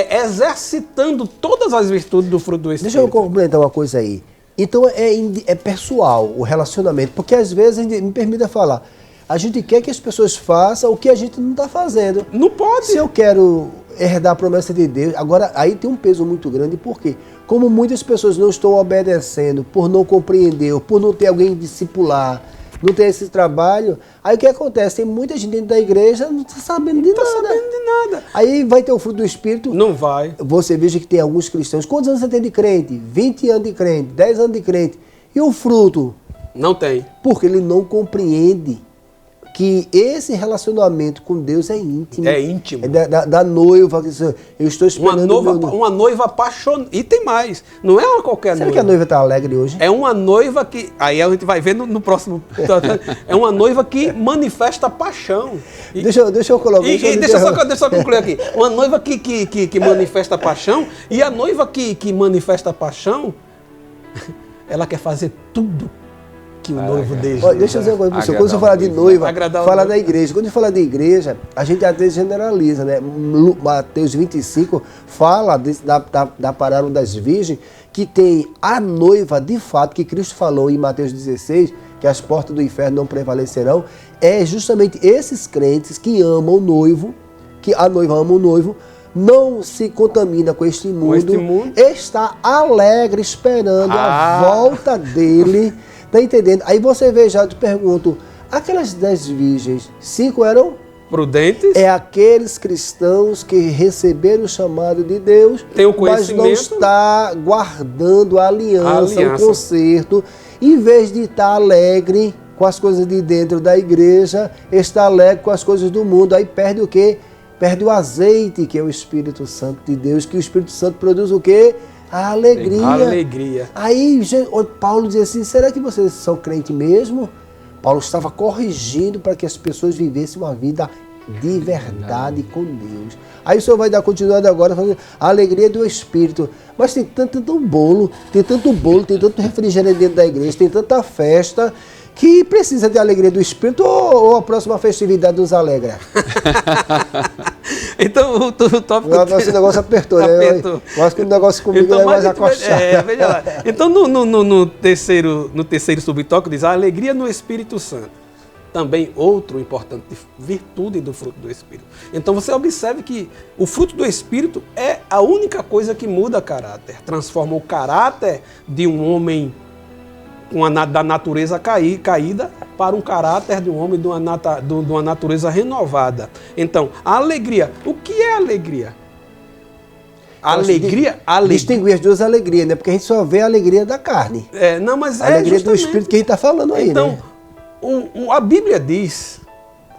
exercitando todas as virtudes do fruto do Espírito. Deixa eu complementar uma coisa aí. Então é pessoal o relacionamento, porque às vezes, me permita falar, a gente quer que as pessoas façam o que a gente não está fazendo. Não pode. Se eu quero herdar a promessa de Deus, agora aí tem um peso muito grande, por quê? Como muitas pessoas não estão obedecendo, por não compreender, ou por não ter alguém discipular, não ter esse trabalho, aí o que acontece? Tem muita gente dentro da igreja não está sabendo de nada. Aí vai ter o fruto do Espírito. Não vai. Você veja que tem alguns cristãos. Quantos anos você tem de crente? 20 anos de crente, 10 anos de crente. E o fruto? Não tem. Porque ele não compreende que esse relacionamento com Deus é íntimo. É íntimo. É da noiva. Eu estou esperando uma noiva apaixonada. E tem mais. Não é uma qualquer noiva. Será que a noiva está alegre hoje? É uma noiva que... Aí a gente vai ver no próximo... É uma noiva que manifesta paixão. Deixa eu colocar... Deixa eu só concluir aqui. Uma noiva que manifesta paixão. E a noiva que manifesta paixão, ela quer fazer tudo que o noivo deseja. Deixa eu dizer uma coisa para você. Quando você fala de noiva, fala da igreja. Quando a gente fala de igreja, a gente às vezes generaliza, né? Mateus 25 fala da parábola das virgens, que tem a noiva, de fato, que Cristo falou em Mateus 16, que as portas do inferno não prevalecerão, é justamente esses crentes que amam o noivo, que a noiva ama o noivo, não se contamina com este mundo, está alegre esperando a volta dele. Tá entendendo? Aí você vê, já te pergunto, aquelas 10 virgens, 5 eram? Prudentes. É aqueles cristãos que receberam o chamado de Deus, tem o conhecimento, mas não está guardando a aliança, o concerto, em vez de estar alegre com as coisas de dentro da igreja, está alegre com as coisas do mundo, aí perde o quê? Perde o azeite, que é o Espírito Santo de Deus, que o Espírito Santo produz o quê? A alegria. Alegria. Aí Paulo dizia assim, será que vocês são crentes mesmo? Paulo estava corrigindo para que as pessoas vivessem uma vida de verdade com Deus. Aí o senhor vai dar continuidade agora falando a alegria do Espírito. Mas tem tanto bolo, tem tanto refrigerante dentro da igreja, tem tanta festa, que precisa de alegria do Espírito ou a próxima festividade nos alegra? Então o tópico... Esse negócio apertou, né? Eu acho que o negócio comigo então, é mais acostado. Veja lá. Então no terceiro subtópico diz a alegria no Espírito Santo. Também outro importante virtude do fruto do Espírito. Então você observe que o fruto do Espírito é a única coisa que muda caráter. Transforma o caráter de um homem da natureza caída para um caráter de um homem de uma natureza renovada. Então, a alegria. O que é alegria? Alegria. Distinguir as duas alegrias, né? Porque a gente só vê a alegria da carne. Não, mas a alegria do Espírito que a gente está falando aí, então, né? A Bíblia diz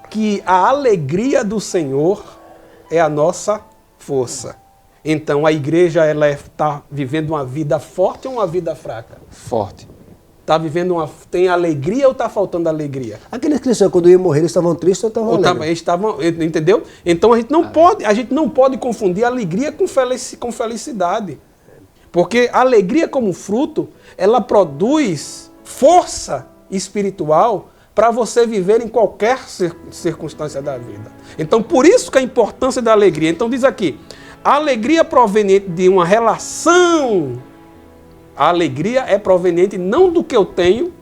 que a alegria do Senhor é a nossa força. Então, a igreja está vivendo uma vida forte ou uma vida fraca? Forte. Tá vivendo tem alegria ou está faltando alegria? Aqueles cristãos, quando iam morrer, eles estavam tristes ou estavam alegres? Entendeu? Então a gente não pode confundir alegria com felicidade. Porque a alegria como fruto, ela produz força espiritual para você viver em qualquer circunstância da vida. Então por isso que a importância da alegria. Então diz aqui, a alegria proveniente de uma relação. A alegria é proveniente não do que eu tenho,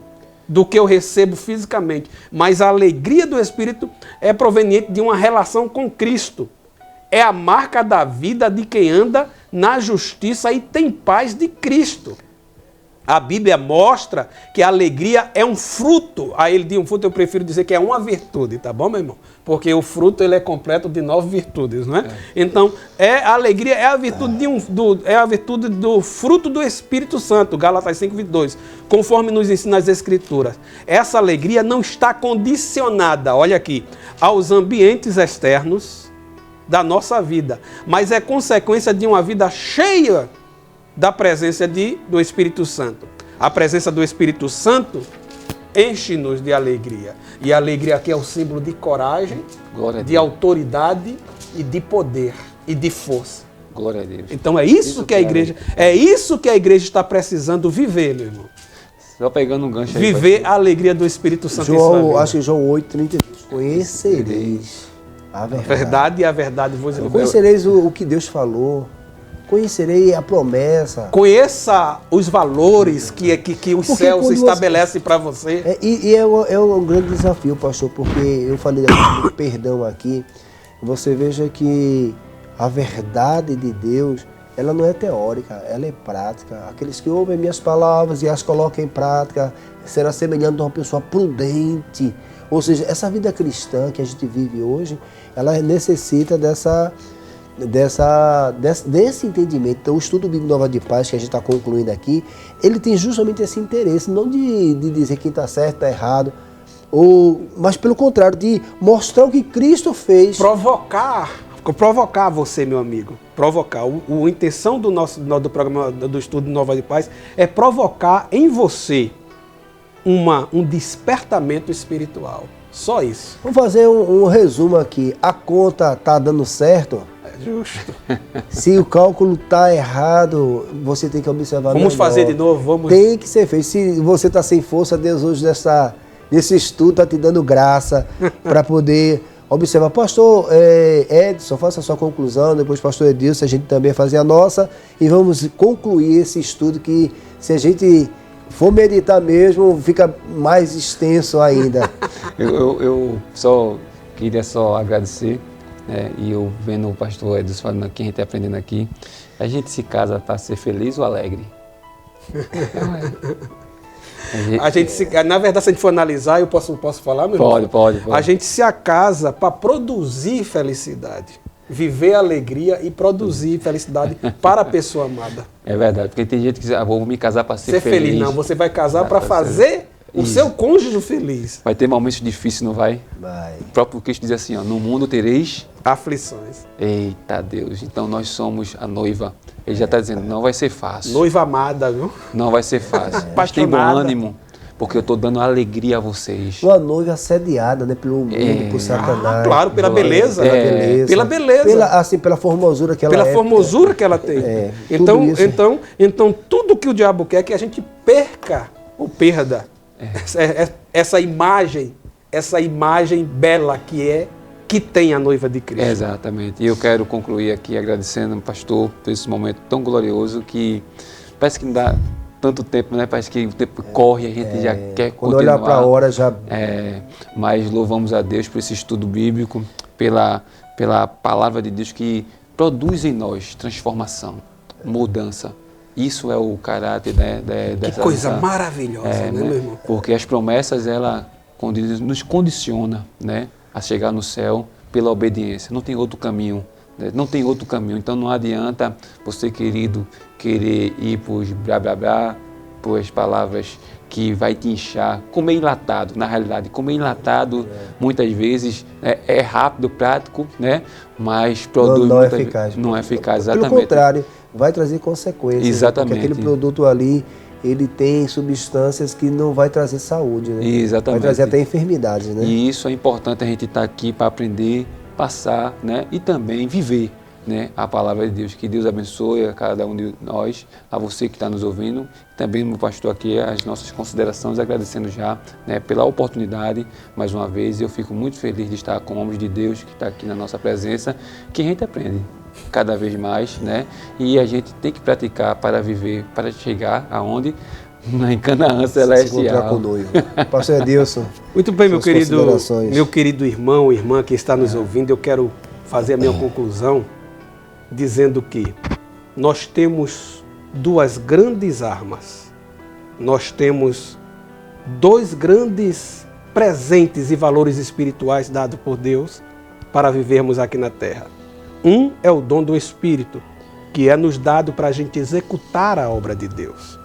do que eu recebo fisicamente, mas a alegria do Espírito é proveniente de uma relação com Cristo. É a marca da vida de quem anda na justiça e tem paz de Cristo. A Bíblia mostra que a alegria é um fruto. Aí ele diz um fruto, eu prefiro dizer que é uma virtude, tá bom, meu irmão? Porque o fruto ele é completo de 9 virtudes, não é? Então, a alegria é a virtude do fruto do Espírito Santo, Gálatas 5:22, conforme nos ensina as Escrituras. Essa alegria não está condicionada, olha aqui, aos ambientes externos da nossa vida, mas é consequência de uma vida cheia da presença do Espírito Santo. A presença do Espírito Santo enche-nos de alegria. E a alegria aqui é o símbolo de coragem, de autoridade e de poder e de força. Glória a Deus. Então é isso que a igreja, está precisando viver, meu irmão. Só pegando um gancho aí. Viver a alegria do Espírito Santo em sua vida. Acho que João 8:32. Conhecereis a verdade e a verdade vos libertará. Conhecereis o que Deus falou. Conhecerei a promessa. Conheça os valores que os céus estabelecem para você. É um grande desafio, pastor, porque eu falei do perdão aqui. Você veja que a verdade de Deus, ela não é teórica, ela é prática. Aqueles que ouvem minhas palavras e as colocam em prática será semelhante a uma pessoa prudente. Ou seja, essa vida cristã que a gente vive hoje, ela necessita desse entendimento. Então, o estudo bíblico Nova de Paz, que a gente está concluindo aqui, ele tem justamente esse interesse, não de dizer quem está certo, está errado, mas pelo contrário, de mostrar o que Cristo fez. Provocar você, meu amigo. Provocar. A intenção do programa do estudo Nova de Paz é provocar em você um despertamento espiritual. Só isso. Vamos fazer um resumo aqui. A conta está dando certo? Justo. Se o cálculo está errado, você tem que observar. Vamos fazer de novo. Tem que ser feito. Se você está sem força, Deus hoje nesse estudo está te dando graça para poder observar. Pastor Edson, faça a sua conclusão. Depois, pastor Edilson, a gente também vai fazer a nossa. E vamos concluir esse estudo que, se a gente for meditar mesmo, fica mais extenso ainda. Eu só queria agradecer. E eu vendo o pastor Edson falando aqui, a gente está aprendendo aqui, a gente se casa para ser feliz ou alegre? Na verdade, se a gente for analisar, eu posso falar, meu irmão? Pode. A gente se casa para produzir felicidade, viver alegria e produzir felicidade para a pessoa amada. É verdade, porque tem gente que diz, vou me casar para ser feliz. Não, você vai casar para fazer o seu cônjuge feliz. Vai ter momentos difíceis, não vai? Vai. O próprio Cristo diz assim, no mundo tereis aflições. Eita Deus, então nós somos a noiva. Ele já está dizendo, não vai ser fácil. Noiva amada, viu? Não vai ser fácil. Mas tem bom ânimo, porque eu estou dando alegria a vocês. Uma noiva assediada, né, pelo mundo, por Satanás. Claro, pela beleza. Pela beleza. Pela formosura que ela Pela formosura que ela tem. Então, tudo que o diabo quer é que a gente perca ou perda essa imagem bela que tem a noiva de Cristo. Exatamente. E eu quero concluir aqui agradecendo ao pastor por esse momento tão glorioso que parece que não dá tanto tempo, né? Parece que o tempo corre, a gente já quer quando continuar. Olhar para a hora já... Mas louvamos a Deus por esse estudo bíblico, pela palavra de Deus que produz em nós transformação, mudança. Isso é o caráter dessa... Que coisa maravilhosa, né, meu irmão? Porque as promessas, ela nos condiciona, né, a chegar no céu pela obediência. Não tem outro caminho. Não tem outro caminho. Então não adianta você, querido, querer ir por blá blá blá, por as palavras que vai te inchar. Comer enlatado, na realidade. Comer enlatado, muitas vezes, é rápido, prático, né? Mas produz não é eficaz. Não é eficaz, exatamente. Pelo contrário, vai trazer consequências. Exatamente. Porque aquele produto ali, ele tem substâncias que não vai trazer saúde, né? Exatamente. Vai trazer até enfermidades, né? E isso é importante a gente estar aqui para aprender, passar, né? E também viver, né? A palavra de Deus. Que Deus abençoe a cada um de nós, a você que está nos ouvindo, também meu pastor aqui, as nossas considerações, agradecendo já, né, pela oportunidade, mais uma vez. Eu fico muito feliz de estar com homens de Deus que está aqui na nossa presença, que a gente aprende cada vez mais, né? E a gente tem que praticar para viver, para chegar aonde? Em Canaã Celestial. Se encontrar com o noivo. Pastor Edilson. Muito bem, meu querido irmão, irmã que está nos ouvindo, eu quero fazer a minha conclusão dizendo que nós temos duas grandes armas. Nós temos dois grandes presentes e valores espirituais dados por Deus para vivermos aqui na terra. Um é o dom do Espírito, que é nos dado para a gente executar a obra de Deus.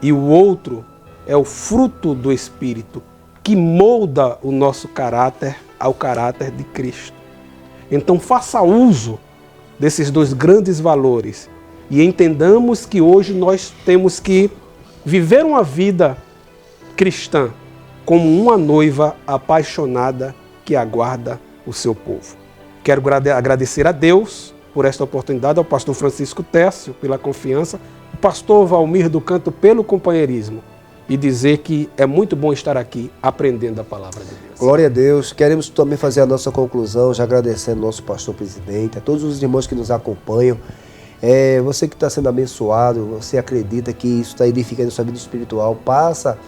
E o outro é o fruto do Espírito, que molda o nosso caráter ao caráter de Cristo. Então faça uso desses dois grandes valores e entendamos que hoje nós temos que viver uma vida cristã como uma noiva apaixonada que aguarda o seu povo. Quero agradecer a Deus por esta oportunidade, ao pastor Francisco Tércio, pela confiança, o pastor Valmir do Canto, pelo companheirismo, e dizer que é muito bom estar aqui aprendendo a palavra de Deus. Glória a Deus. Queremos também fazer a nossa conclusão, já agradecendo ao nosso pastor presidente, a todos os irmãos que nos acompanham. Você que está sendo abençoado, você acredita que isso está edificando a sua vida espiritual, passa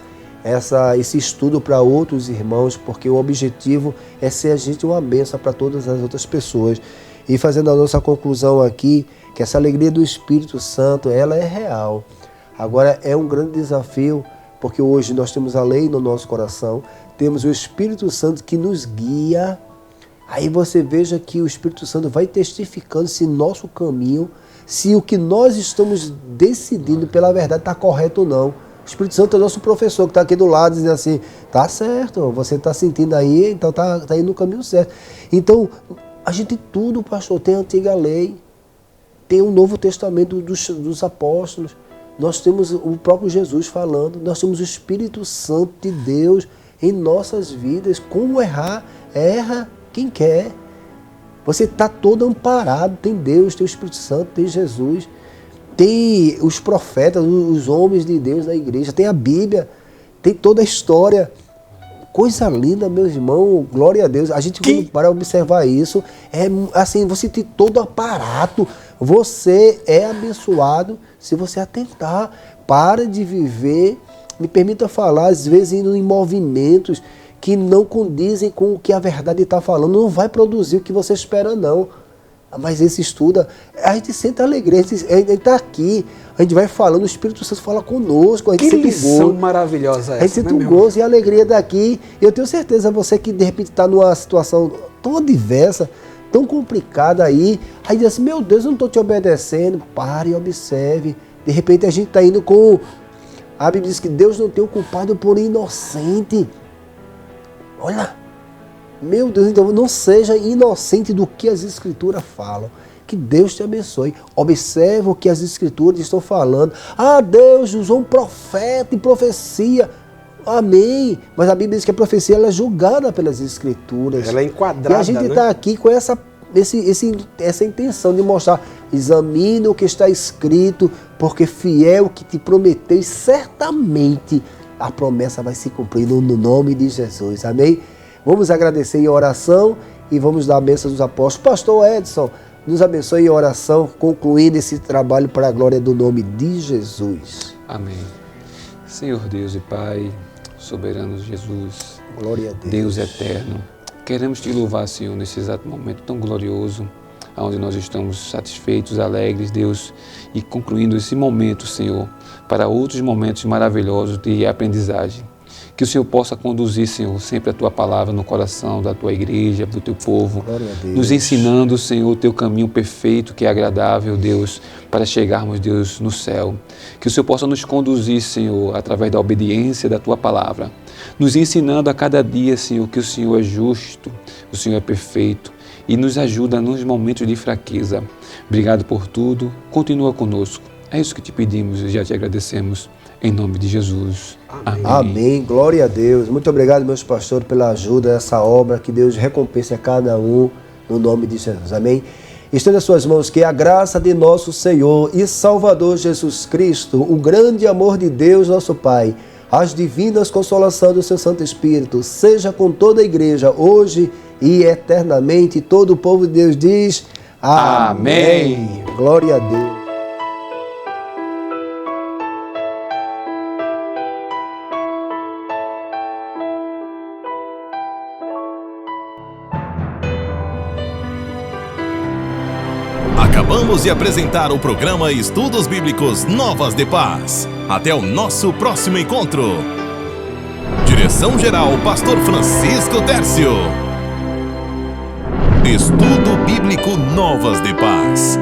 esse estudo para outros irmãos, porque o objetivo é ser a gente uma bênção para todas as outras pessoas. E fazendo a nossa conclusão aqui, que essa alegria do Espírito Santo, ela é real. Agora é um grande desafio, porque hoje nós temos a lei no nosso coração, temos o Espírito Santo que nos guia. Aí você veja que o Espírito Santo vai testificando se nosso caminho, se o que nós estamos decidindo pela verdade está correto ou não. O Espírito Santo é o nosso professor que está aqui do lado dizendo assim, tá certo, você está sentindo aí, então tá indo no caminho certo. Então, a gente tem tudo, pastor, tem a antiga lei, tem o Novo Testamento dos apóstolos, nós temos o próprio Jesus falando, nós temos o Espírito Santo de Deus em nossas vidas. Como errar? Erra quem quer. Você está todo amparado, tem Deus, tem o Espírito Santo, tem Jesus, tem os profetas, os homens de Deus da igreja, tem a Bíblia, tem toda a história. Coisa linda, meus irmãos, glória a Deus. A gente para observar isso, é assim, você tem todo o aparato, você é abençoado se você atentar. Para de viver, me permita falar, às vezes indo em movimentos que não condizem com o que a verdade está falando, não vai produzir o que você espera, não. Mas esse estuda, a gente sente alegria, a gente está aqui, a gente vai falando, o Espírito Santo fala conosco, a gente sente lição o gozo, maravilhosa essa, a gente sente o gozo e a alegria daqui. Eu tenho certeza, você que de repente está numa situação tão adversa, tão complicada aí diz assim, meu Deus, eu não estou te obedecendo. Pare e observe. De repente a gente está indo com... A Bíblia diz que Deus não tem o culpado por inocente. Olha, meu Deus, então não seja inocente do que as Escrituras falam. Que Deus te abençoe. Observe o que as Escrituras estão falando. Ah, Deus usou um profeta em profecia. Amém. Mas a Bíblia diz que a profecia ela é julgada pelas Escrituras. Ela é enquadrada, e a gente está aqui com essa intenção de mostrar, examine o que está escrito, porque fiel que te prometeu e certamente a promessa vai se cumprir no nome de Jesus. Amém? Vamos agradecer em oração e vamos dar a bênção dos apóstolos. Pastor Edson, nos abençoe em oração, concluindo esse trabalho para a glória do nome de Jesus. Amém. Senhor Deus e Pai, soberano Jesus, glória a Deus. Deus eterno, queremos te louvar, Senhor, nesse exato momento tão glorioso, onde nós estamos satisfeitos, alegres, Deus, e concluindo esse momento, Senhor, para outros momentos maravilhosos de aprendizagem. Que o Senhor possa conduzir, Senhor, sempre a Tua palavra no coração da Tua igreja, do Teu povo, nos ensinando, Senhor, o Teu caminho perfeito, que é agradável, Deus, para chegarmos, Deus, no céu. Que o Senhor possa nos conduzir, Senhor, através da obediência da Tua palavra, nos ensinando a cada dia, Senhor, que o Senhor é justo, o Senhor é perfeito e nos ajuda nos momentos de fraqueza. Obrigado por tudo, continua conosco. É isso que te pedimos e já te agradecemos. Em nome de Jesus. Amém. Amém. Glória a Deus. Muito obrigado, meus pastores, pela ajuda a essa obra. Que Deus recompense a cada um no nome de Jesus. Amém. Estenda as suas mãos, que a graça de nosso Senhor e Salvador Jesus Cristo, o grande amor de Deus, nosso Pai, as divinas consolações do seu Santo Espírito, seja com toda a igreja, hoje e eternamente. Todo o povo de Deus diz amém. Glória a Deus. Acabamos de apresentar o programa Estudos Bíblicos Novas de Paz. Até o nosso próximo encontro. Direção-geral, Pastor Francisco Tércio. Estudo Bíblico Novas de Paz.